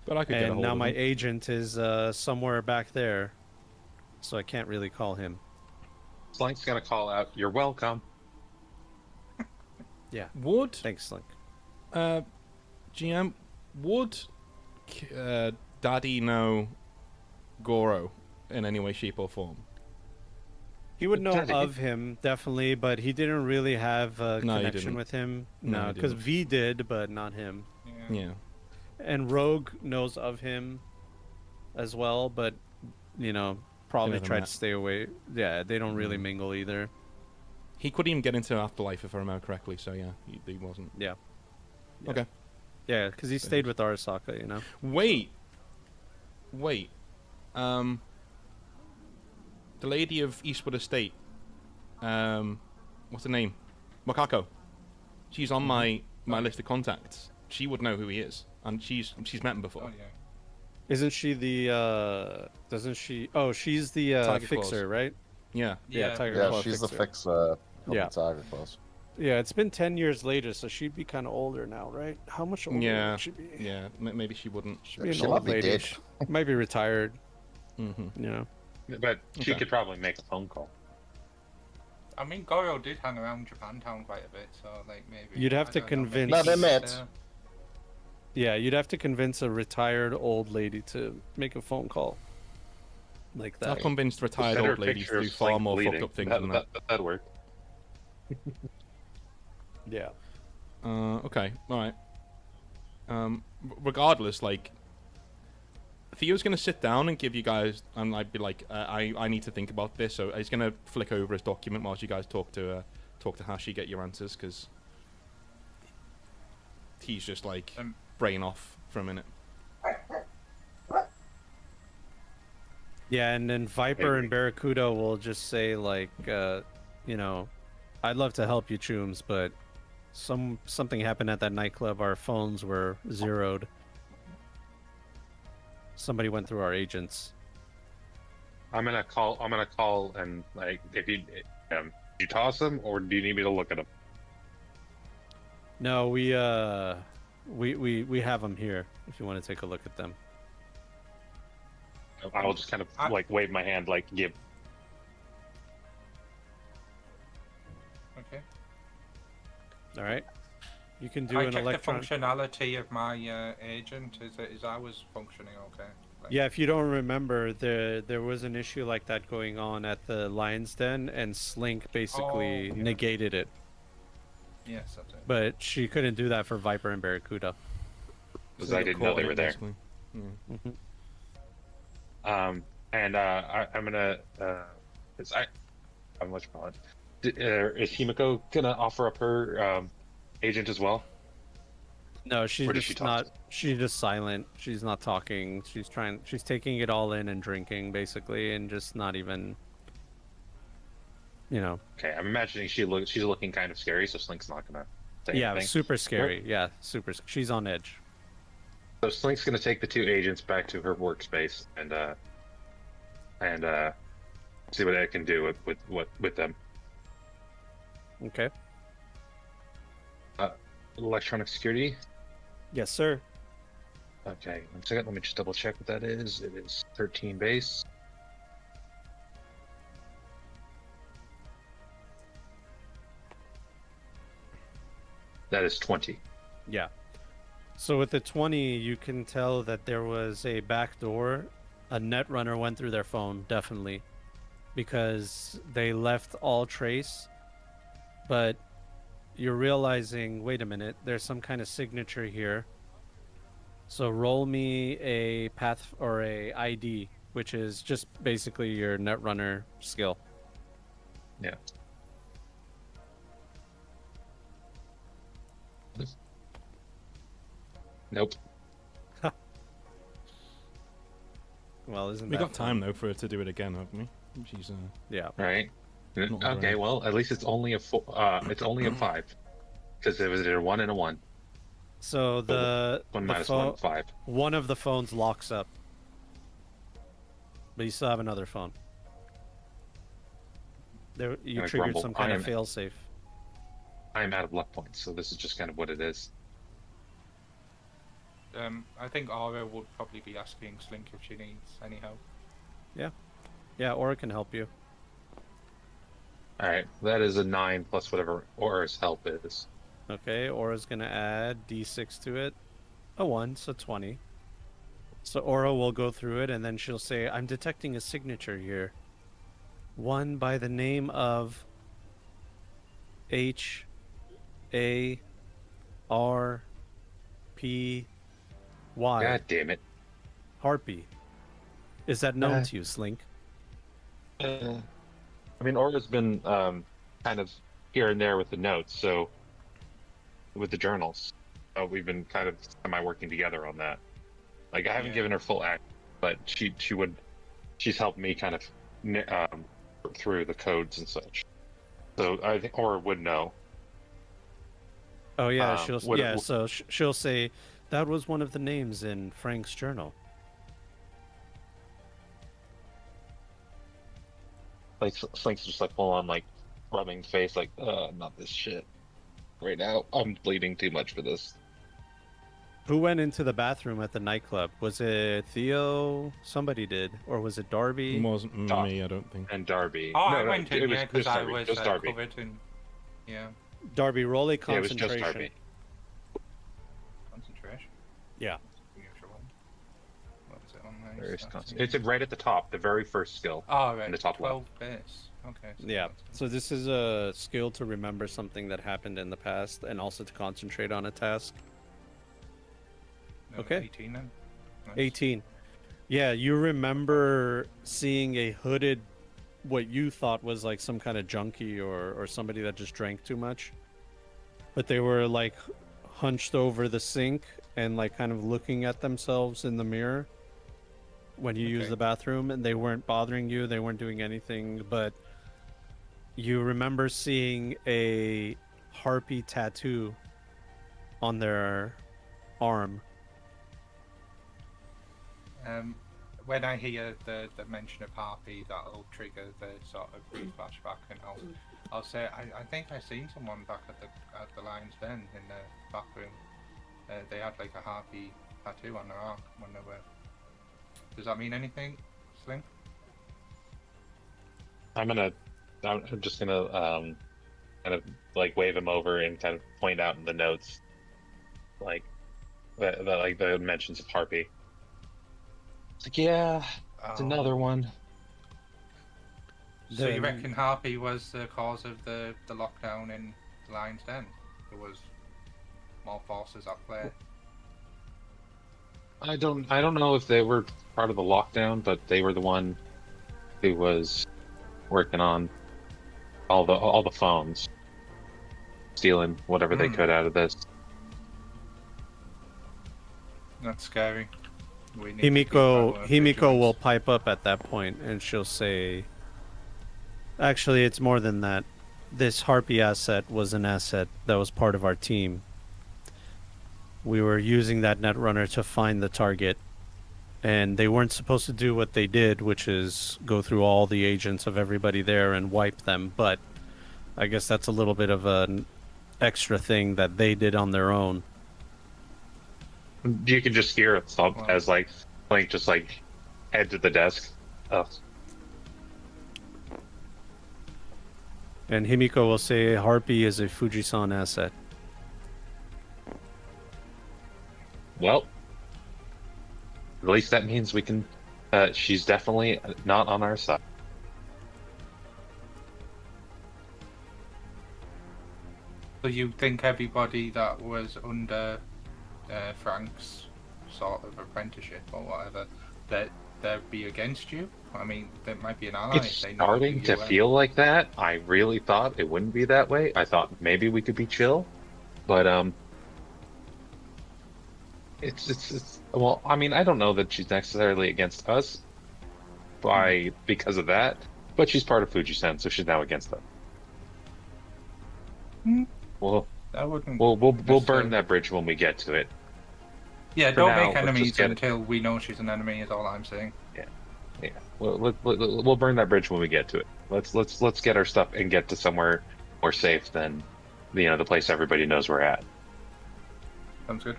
But I could get a And hold now of my him. agent is somewhere back there, so I can't really call him. Slank's gonna call out, "You're welcome." Yeah. Would Thanks, Slink. GM would Daddy know Goro in any way, shape, or form? He would know Daddy. of him, definitely, but he didn't really have a No, he connection didn't. with him. No, No, he because didn't. V did, but not him. Yeah. And Rogue knows of him as well, but, probably never tried met. to stay away. Yeah, they don't really Mm. mingle either. He couldn't even get into Afterlife, if I remember correctly. So yeah, he wasn't. Yeah. Yeah. Okay. Yeah, because he stayed with Arasaka, Wait. The lady of Eastwood Estate. What's her name? Makako. She's on my list of contacts. She would know who he is, and she's met him before. Oh yeah. Isn't she the, doesn't she? Oh, she's the Tiger fixer, Claws. right? Yeah. Yeah, Tiger Yeah, Claw she's the fixer. fixer of Yeah. the Tiger Claws. Yeah, it's been 10 years later, so she'd be kind of older now, right? How much older Yeah. would she be? Yeah. Maybe she wouldn't. She'd be an She old might be lady. dead. She might be retired, Mm-hmm. But she Okay. could probably make a phone call. I mean, Goro did hang around Japantown quite a bit, so like maybe. You'd have I to don't know, maybe convince- No, they're he's, mates. Yeah, you'd have to convince a retired old lady to make a phone call like I've that. convinced retired Send her old a ladies picture to of do far Slank more bleeding. fucked up things than that. That'd work. Yeah. Okay, alright. Regardless, like, Theo's gonna sit down and give you guys, and I'd be like, I need to think about this, so he's gonna flick over his document whilst you guys talk to Hashi, get your answers, because he's just like, brain off for a minute. Yeah, and then Viper Maybe. and Barracuda will just say like, I'd love to help you, Chooms, but something happened at that nightclub. Our phones were zeroed. Somebody went through our agents. I'm gonna call and like if you toss them or do you need me to look at them? No, we have them here. If you want to take a look at them. I'll just kind of like wave my hand like give. Okay. All right. You can do I an check electron. the functionality of my agent. Is ours functioning okay? Like, Yeah, if you don't remember, there was an issue like that going on at the Lion's Den, and Slink basically Oh, yeah. negated it. Yes, that's it. But she couldn't do that for Viper and Barracuda. Because I didn't know they were there. Basically. Yeah. And I'm gonna how much call it? Is Himiko gonna offer up her agent as well? No, she's Or does she just talk not. to- She's just silent. She's not talking. She's taking it all in and drinking basically, and just not even. Okay, I'm imagining she's looking kind of scary, so Slink's not gonna say Yeah, anything. super scary. Yeah, super. She's on edge. So Slink's gonna take the two agents back to her workspace and see what I can do with them. Okay. Electronic security. Yes, sir. Okay, 1 second. Let me just double check what that is. It is 13 base. That is 20. Yeah. So with the 20, you can tell that there was a back door. A net runner went through their phone, definitely, because they left all trace. But you're realizing, wait a minute, there's some kind of signature here. So roll me a path or a ID, which is just basically your net runner skill. Yeah. Nope. Well, isn't We that got time though for her to do it again, haven't we? She's Yeah. Right. Not Okay. very. Well, at least it's only a it's only a 5, because it was a 1 and a 1. So the 1 the minus phone, 1, 5. one of the phones locks up, but you still have another phone. There, you Like triggered Rumble. some kind I of am- failsafe. I'm out of luck points, so this is just kind of what it is. I think Aura would probably be asking Slink if she needs any help. Yeah, Aura can help you. All right, that is a 9 plus whatever Aura's help is. Okay, Aura's gonna add D6 to it. A 1, so 20. So Aura will go through it, and then she'll say, I'm detecting a signature here. One by the name of H-A-R-P-Y. God damn it. Harpy. Is that known to you, Slink? I mean, Aura's been kind of here and there with the notes, so with the journals. We've been kind of semi-working together on that. Like, I haven't given her full act, but she's helped me kind of through the codes and such. So I think Aura would know. Oh yeah, she'll say that was one of the names in Frank's journal. Like Slink's just like full on like rubbing face, like, not this shit. Right now, I'm bleeding too much for this. Who went into the bathroom at the nightclub? Was it Theo? Somebody did, or was it Darby? It wasn't me, I don't think. And Darby. Oh, I went in, yeah, because I was Darby. covered in... Yeah. Darby, roll a concentration. Yeah, it was just Darby. Concentration? Yeah. What was it on there? It's right at the top, the very first skill. Oh, right. In the top 12 base. Okay. So yeah. So this is a skill to remember something that happened in the past, and also to concentrate on a task. No, okay. 18 then. Nice. 18. Yeah, you remember seeing a hooded, what you thought was like some kind of junkie or somebody that just drank too much. But they were like hunched over the sink and like kind of looking at themselves in the mirror when you use the bathroom, and they weren't bothering you, they weren't doing anything, but you remember seeing a harpy tattoo on their arm. When I hear the mention of Harpy, that'll trigger the sort of brief flashback, and I'll say I think I seen someone back at the Lion's Den in the back room. They had like a Harpy tattoo on their arm when they were. Does that mean anything, Slim? I'm just gonna kind of like wave him over and kind of point out in the notes, like the mentions of Harpy. It's like, yeah, it's another one. So you reckon Harpy was the cause of the lockdown in the Lion's Den? There was more forces at play. I don't know if they were part of the lockdown, but they were the one who was working on all the phones, stealing whatever they could out of this. That's scary. Himiko will pipe up at that point, and she'll say, actually, it's more than that. This Harpy asset was an asset that was part of our team. We were using that Netrunner to find the target, and they weren't supposed to do what they did, which is go through all the agents of everybody there and wipe them, but I guess that's a little bit of an extra thing that they did on their own. You can just hear it as like just like head to the desk. Oh. And Himiko will say Harpy is a Fujisan asset. Well, at least that means we can. She's definitely not on our side. So you think everybody that was under Frank's sort of apprenticeship or whatever, that they'd be against you? I mean, there might be an ally. It's starting to feel like that. I really thought it wouldn't be that way. I thought maybe we could be chill, but it's well, I mean, I don't know that she's necessarily against us because of that, but she's part of Fujisan, so she's now against them. Well, we'll burn that bridge when we get to it. Yeah, don't make enemies until we know she's an enemy. Is all I'm saying. Yeah. We'll burn that bridge when we get to it. Let's get our stuff and get to somewhere more safe than the place everybody knows we're at. Sounds good.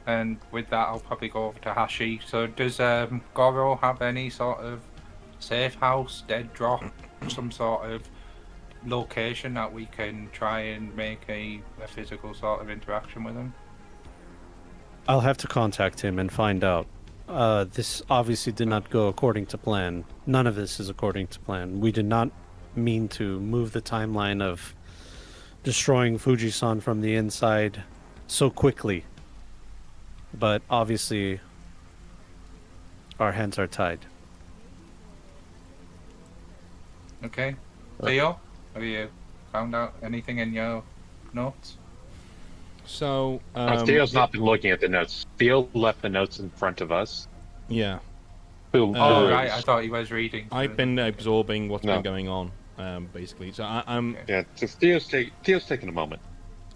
And with that, I'll probably go over to Hashi. So does Goro have any sort of safe house, dead drop, some sort of location that we can try and make a physical sort of interaction with him? I'll have to contact him and find out. This obviously did not go according to plan. None of this is according to plan. We did not mean to move the timeline of destroying Fujisan from the inside so quickly. But obviously, our hands are tied. Okay. Theo, have you found out anything in your notes? So, Theo's not been looking at the notes. Theo left the notes in front of us. yeah. Oh, right. I thought he was reading. I've been absorbing what's No. been going on, basically. So I'm. Okay. Yeah, so Theo's taking a moment.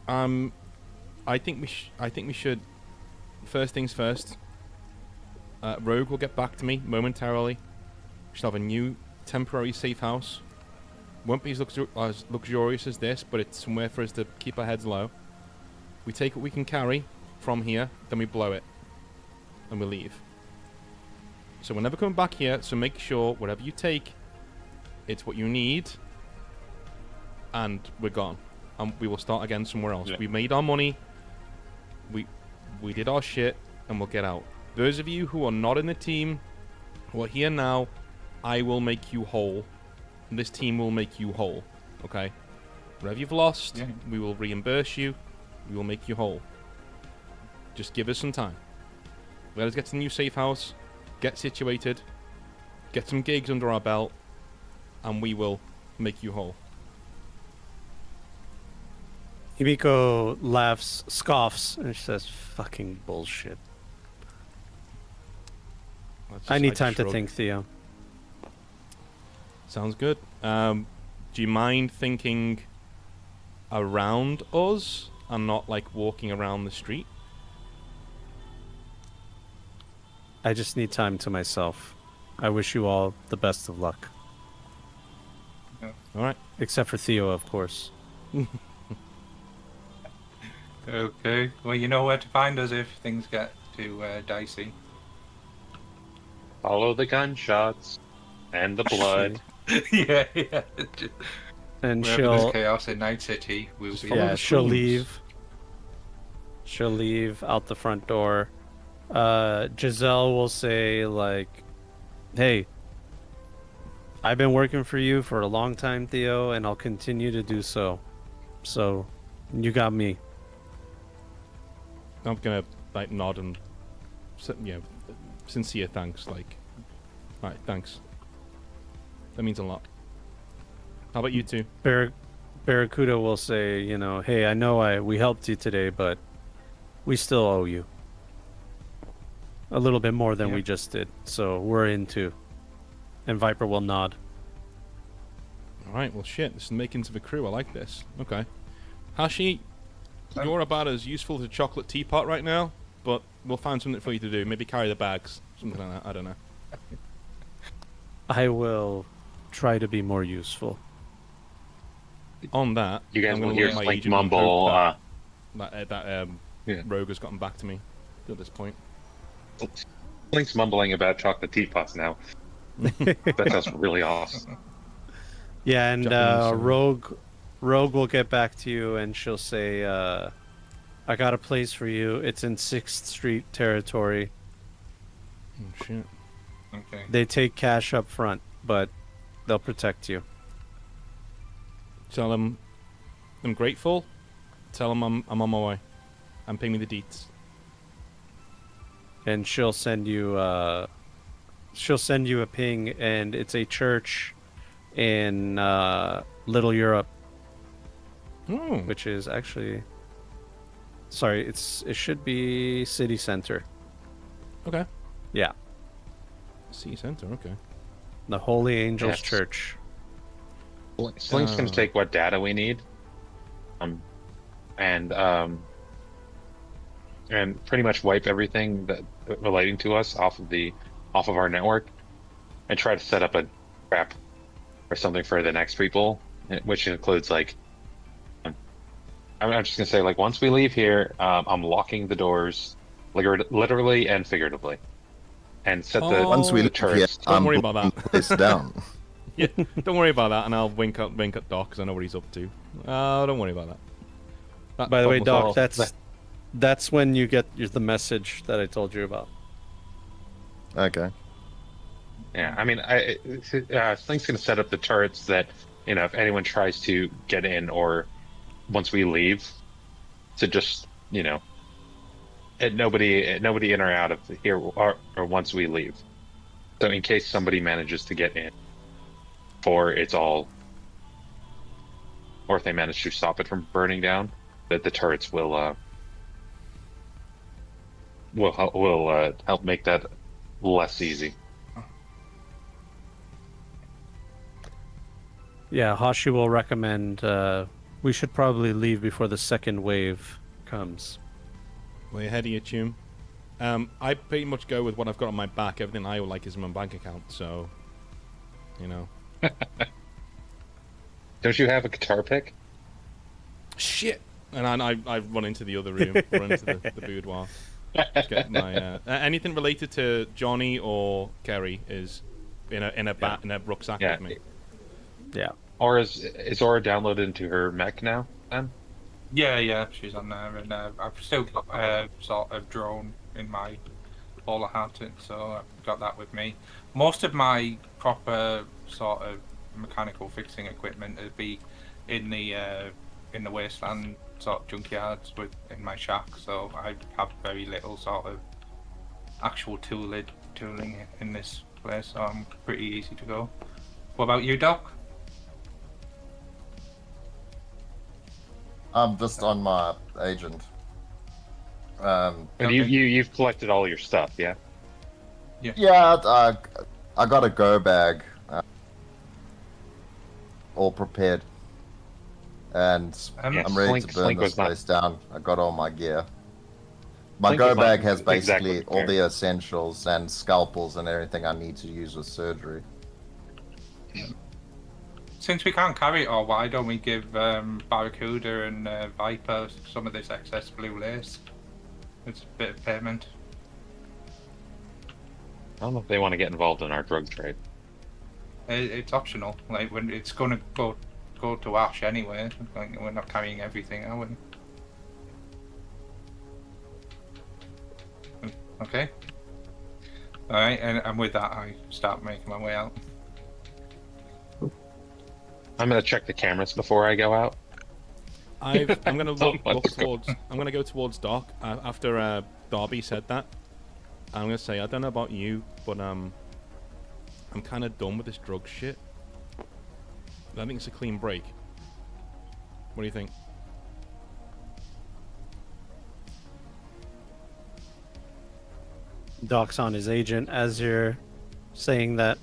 I think we should. First things first. Rogue will get back to me momentarily. We should have a new temporary safe house. Won't be as luxurious as this, but it's somewhere for us to keep our heads low. We take what we can carry from here, then we blow it, and we leave. So we're never coming back here. So make sure whatever you take, it's what you need, and we're gone. And we will start again somewhere else. Yeah. We made our money. We did our shit, and we'll get out. Those of you who are not in the team, who are here now, I will make you whole. And this team will make you whole. Okay? Whatever you've lost, Yeah. we will reimburse you. We will make you whole. Just give us some time. Let us get to the new safe house, get situated, get some gigs under our belt, and we will make you whole. Himiko laughs, scoffs, and she says, "Fucking bullshit." I need time to think, Theo. Sounds good. Do you mind thinking around us and not like walking around the street? I just need time to myself. I wish you all the best of luck. All right. Except for Theo, of course. Okay. Well, you know where to find us if things get too dicey. Follow the gunshots and the blood. yeah. And Wherever there's chaos in Night City, we'll Just be. follow yeah, the she'll screams. leave. She'll leave out the front door. Giselle will say, like, "Hey, I've been working for you for a long time, Theo, and I'll continue to do so. So, you got me." I'm gonna like nod and sincere thanks. Like, all right, thanks. That means a lot. How about you two? Barracuda will say, you know, "Hey, I know we helped you today, but we still owe you a little bit more than Yeah. we just did. So we're in too." And Viper will nod. All right. Well, shit. This is the makings of a crew. I like this. Okay. Hashi, Um, you're about as useful as a chocolate teapot right now, but we'll find something for you to do. Maybe carry the bags, something like that. I don't know. I will try to be more useful. On that, You guys I'm will gonna hear let my Slink agent hope mumble. that Yeah. Rogue has gotten back to me at this point. Slink's mumbling about chocolate teapots now. That sounds really awesome. Yeah, and Japanese, Rogue will get back to you, and she'll say, "I got a place for you. It's in 6th Street territory. Oh, shit. Okay. They take cash up front, but they'll protect you." Tell them I'm grateful. Tell them I'm on my way. And pay me the deets. And she'll send you a ping, and it's a church in Little Europe, Oh, which is actually, sorry, it should be city center. okay. Yeah, City Center, okay. the Holy Angels Yes. Church. Slink's gonna take what data we need, and pretty much wipe everything that relating to us off of our network, and try to set up a trap or something for the next people, which includes like I'm just gonna say, like, once we leave here, I'm locking the doors, like, literally and figuratively, and set the Once we the leave here, turrets. Don't worry about that. This down. Yeah, don't worry about that, and I'll wink at Doc because I know what he's up to. Don't worry about that. By the way, Doc, Doc, that's when you get the message that I told you about. Okay. Yeah, I mean, Slink's gonna set up the turrets that, if anyone tries to get in or once we leave, to just, nobody in or out of here or once we leave. So in case somebody manages to get in, or if they manage to stop it from burning down, that the turrets will help make that less easy. Yeah, Hashi will recommend we should probably leave before the second wave comes. way ahead of you, Tune. I pretty much go with what I've got on my back. Everything I like is in my bank account, so Don't you have a guitar pick? Shit. And I run into the other room, run into the boudoir. Get my anything related to Johnny or Kerry is in a rucksack with me. Yeah. Or is Aura downloaded into her mech now, then? Yeah, she's on there, and I've still got sort of drone in my bowler hat, so I've got that with me. Most of my proper sort of mechanical fixing equipment would be in the wasteland sort of junkyards in my shack, so I have very little sort of actual tooling in this place, so I'm pretty easy to go. What about you, Doc? I'm just on my agent. And Okay. you've collected all your stuff, yeah? Yeah, I got a go bag, all prepared, and I'm ready to burn this place down. I got all my gear. My go bag has basically all the essentials and scalpels and everything I need to use with surgery. Since we can't carry it all, why don't we give Barracuda and Viper some of this excess blue lace? It's a bit of payment. I don't know if they want to get involved in our drug trade. It's optional. Like when it's gonna go to Ash anyway. Like we're not carrying everything, are we? Okay. All right, and with that, I start making my way out. I'm gonna check the cameras before I go out. I'm gonna I'm gonna go towards Doc after Darby said that. I'm gonna say I don't know about you, but I'm kind of done with this drug shit. I think it's a clean break. What do you think? Doc's on his agent as you're saying that,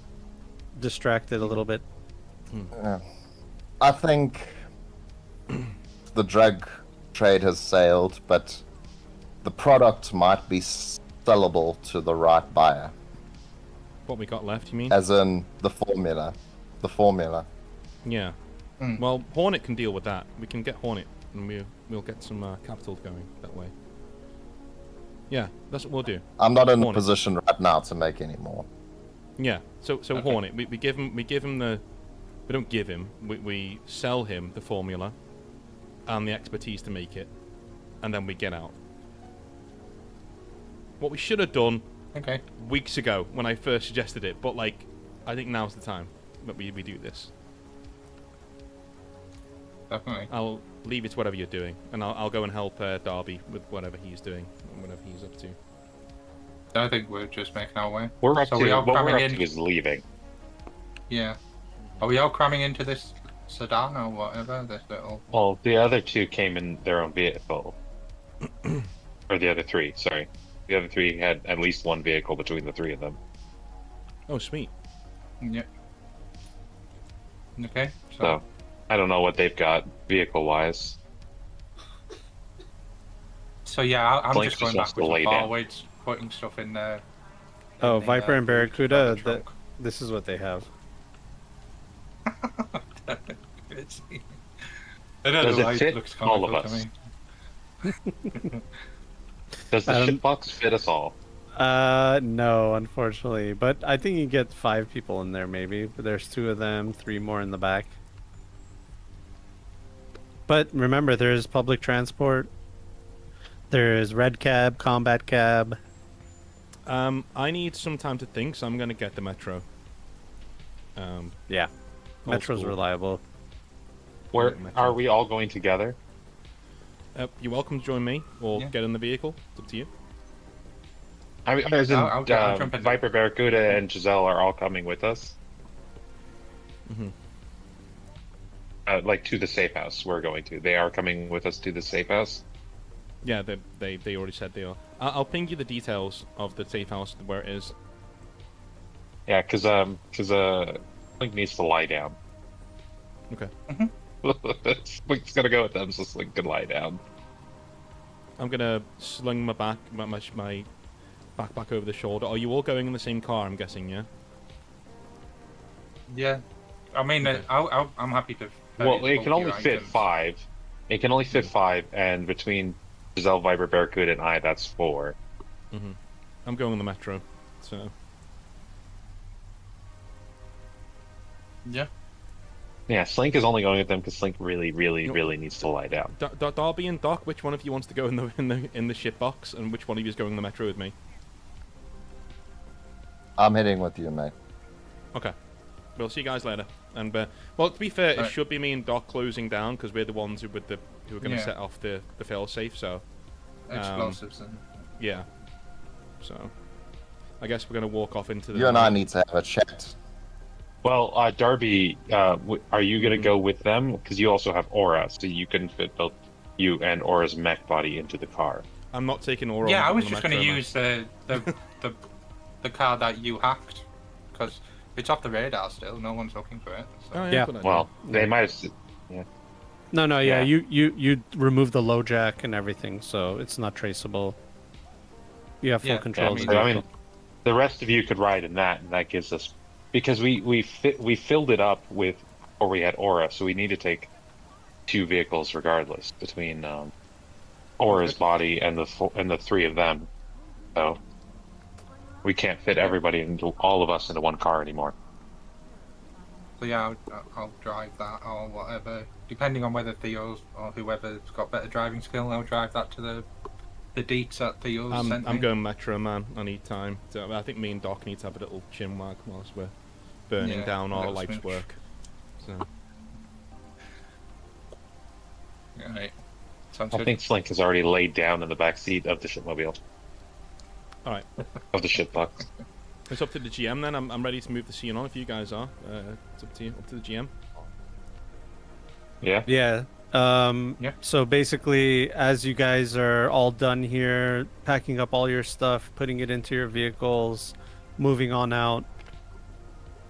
distracted a little bit. I think the drug trade has sailed, but the product might be sellable to the right buyer. What we got left, you mean? As in the formula. The formula. Yeah. Well, Hornet can deal with that. We can get Hornet, and we'll get some capital going that way. Yeah, that's what we'll do. I'm not in Hornet. a position right now to make any more. Yeah. So Okay. Hornet, we give him the. We don't give him. We sell him the formula, and the expertise to make it, and then we get out. What we should have done Okay. weeks ago when I first suggested it, but I think now's the time that we do this. Definitely. I'll leave it to whatever you're doing, and I'll go and help Darby with whatever he's doing, and whatever he's up to. I think we're just making our way. We're up So to we are what we're cramming up in. to is leaving. Yeah. Are we all cramming into this sedan or whatever? This little. Well, the other two came in their own vehicle, or the other three. Sorry, the other three had at least one vehicle between the three of them. Oh, sweet. Yeah. Okay. So I don't know what they've got vehicle-wise. So yeah, I'm Blink just going just wants to backwards lay and down. forwards, putting stuff in there. Oh, the, Viper and the Barracuda, trunk. this is what they have. I know Does the it light fit looks all of comical to us? me. Does the Um, shitbox fit us all? No, unfortunately. But I think you get 5 people in there, maybe. But there's 2 of them, 3 more in the back. But remember, there's public transport. There's red cab, combat cab. I need some time to think, so I'm gonna get the metro. Yeah, Old Metro's school. reliable. Where Metro. are we all going together? You're welcome to join me, or Yeah. get in the vehicle. It's up to you. I mean, as in, I'll jump in. Viper, Barracuda, and Giselle are all coming with us. Mhm. Like to the safe house we're going to. They are coming with us to the safe house. Yeah, they already said they are. I'll ping you the details of the safe house where it is. Yeah, because Slink needs to lie down. Okay. Slink's gonna go with them, so Slink can lie down. I'm gonna sling my backpack over the shoulder. Are you all going in the same car? I'm guessing, yeah. Yeah. I mean, Okay. I'm happy to. Well, it can bulk only your fit items. 5. It can only fit 5, and between Giselle, Viper, Barracuda, and I, that's 4. I'm going on the metro, so Yeah. Yeah, Slink is only going with them because Slink really, really, Nope. really needs to lie down. Darby and Doc, which one of you wants to go in the ship box, and which one of you is going on the metro with me? I'm heading with you, mate. Okay. We'll see you guys later. And well, to be fair, it Right. should be me and Doc closing down because we're the ones who are going to Yeah. set off the fail safe. So Explosives and. yeah. So I guess we're going to walk off into the. You and I need to have a chat. Well, Darby, are you going to go with them? Because you also have Aura, so you can fit both you and Aura's mech body into the car. I'm not taking Aura. Yeah, on I was the just going to metro, use the car that you hacked, because it's off the radar still. No one's looking for it. So. Oh, Yeah. good idea. Well, they might have. No, yeah, Yeah. you remove the low jack and everything, so it's not traceable. You have full Yeah, control. yeah, of the I mean, vehicle. the rest of you could ride in that, and that gives us because we filled it up with, or we had Aura, so we need to take 2 vehicles regardless between Aura's body and the 3 of them. So we can't fit everybody into all of us into one car anymore. So yeah, I'll drive that or whatever, depending on whether Theo's or whoever's got better driving skill. I'll drive that to the deets that Theo's sent I'm me. going metro, man. I need time. So I think me and Doc need to have a little chin wag whilst we're burning Yeah, down a our little life's smooch. work. So Right. Sounds I good. think Slink has already laid down in the back seat of the shipmobile. all right. Of the shitbox. It's up to the GM then. I'm ready to move the scene on if you guys are. It's up to you. Up to the GM. Yeah. Yeah. Yeah. So basically, as you guys are all done here, packing up all your stuff, putting it into your vehicles, moving on out.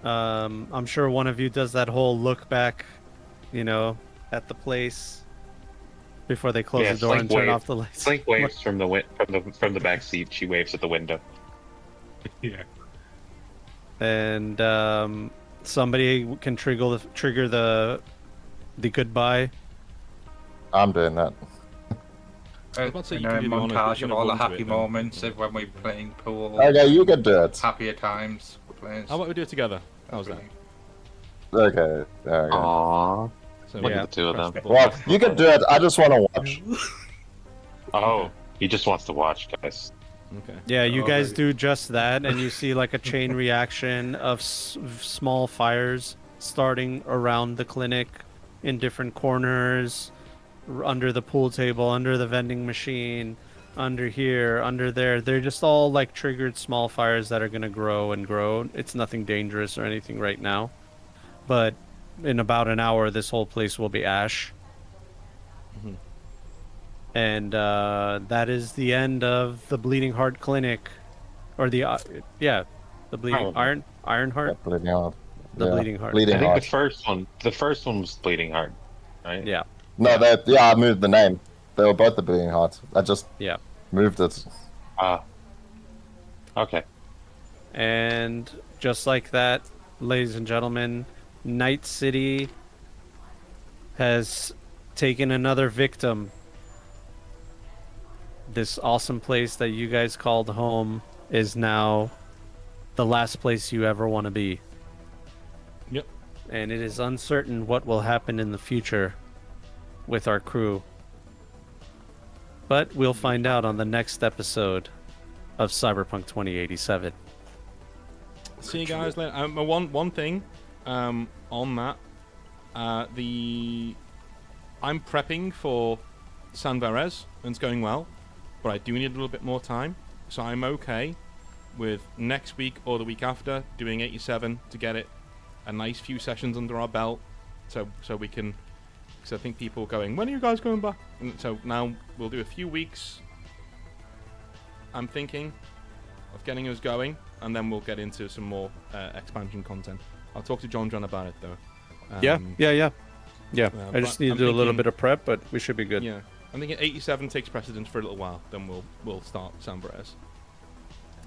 I'm sure one of you does that whole look back, at the place before they close Yeah, the door and Slink turn wave. off the lights. Slink waves from the back seat. She waves at the window. Yeah. And somebody can trigger the goodbye. I'm doing that. about to say And you a can do the honors, but montage you're of gonna all the run to happy it then. moments of when we're playing pool. Okay, you can do it. Happier times. Players. How about we do it together? How's that? Okay, there we go. Aww. So Look Yeah. at the 2 of press them. the button. Well, you can do it. I just want to watch. Oh, he just wants to watch, guys. Okay. Yeah, you Oh, guys right. do just that, and you see like a chain reaction of small fires starting around the clinic in different corners, under the pool table, under the vending machine, under here, under there. They're just all like triggered small fires that are going to grow and grow. It's nothing dangerous or anything right now. But in about an hour, this whole place will be ash. Mhm. And that is the end of the Bleeding Heart Clinic, or the the Bleeding Iron Heart, Yeah, bleeding heart. the Yeah, Bleeding Heart. Bleeding I think heart. the first one was Bleeding Heart, right? Yeah, No, I moved the name. They were both the bleeding heart. I just yeah. moved it. Okay. And just like that, ladies and gentlemen, Night City has taken another victim. This awesome place that you guys called home is now the last place you ever want to be. Yep. And it is uncertain what will happen in the future with our crew. But we'll find out on the next episode of Cyberpunk 2087. See you guys later. One thing on that. I'm prepping for San Varese, and it's going well, but I do need a little bit more time. So I'm okay with next week or the week after doing 87 to get it a nice few sessions under our belt, so we can. Because I think people are going, when are you guys going back? And so now we'll do a few weeks. I'm thinking of getting us going, and then we'll get into some more expansion content. I'll talk to John about it though. Yeah. I just need to do a little bit of prep, but we should be good. Yeah, I'm thinking 87 takes precedence for a little while. Then we'll start San Varese.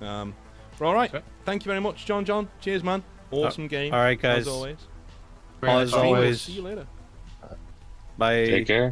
All right. Okay. Thank you very much, John. Cheers, man. Awesome game. All right, guys. As always. As always. See you later. Bye. Take care.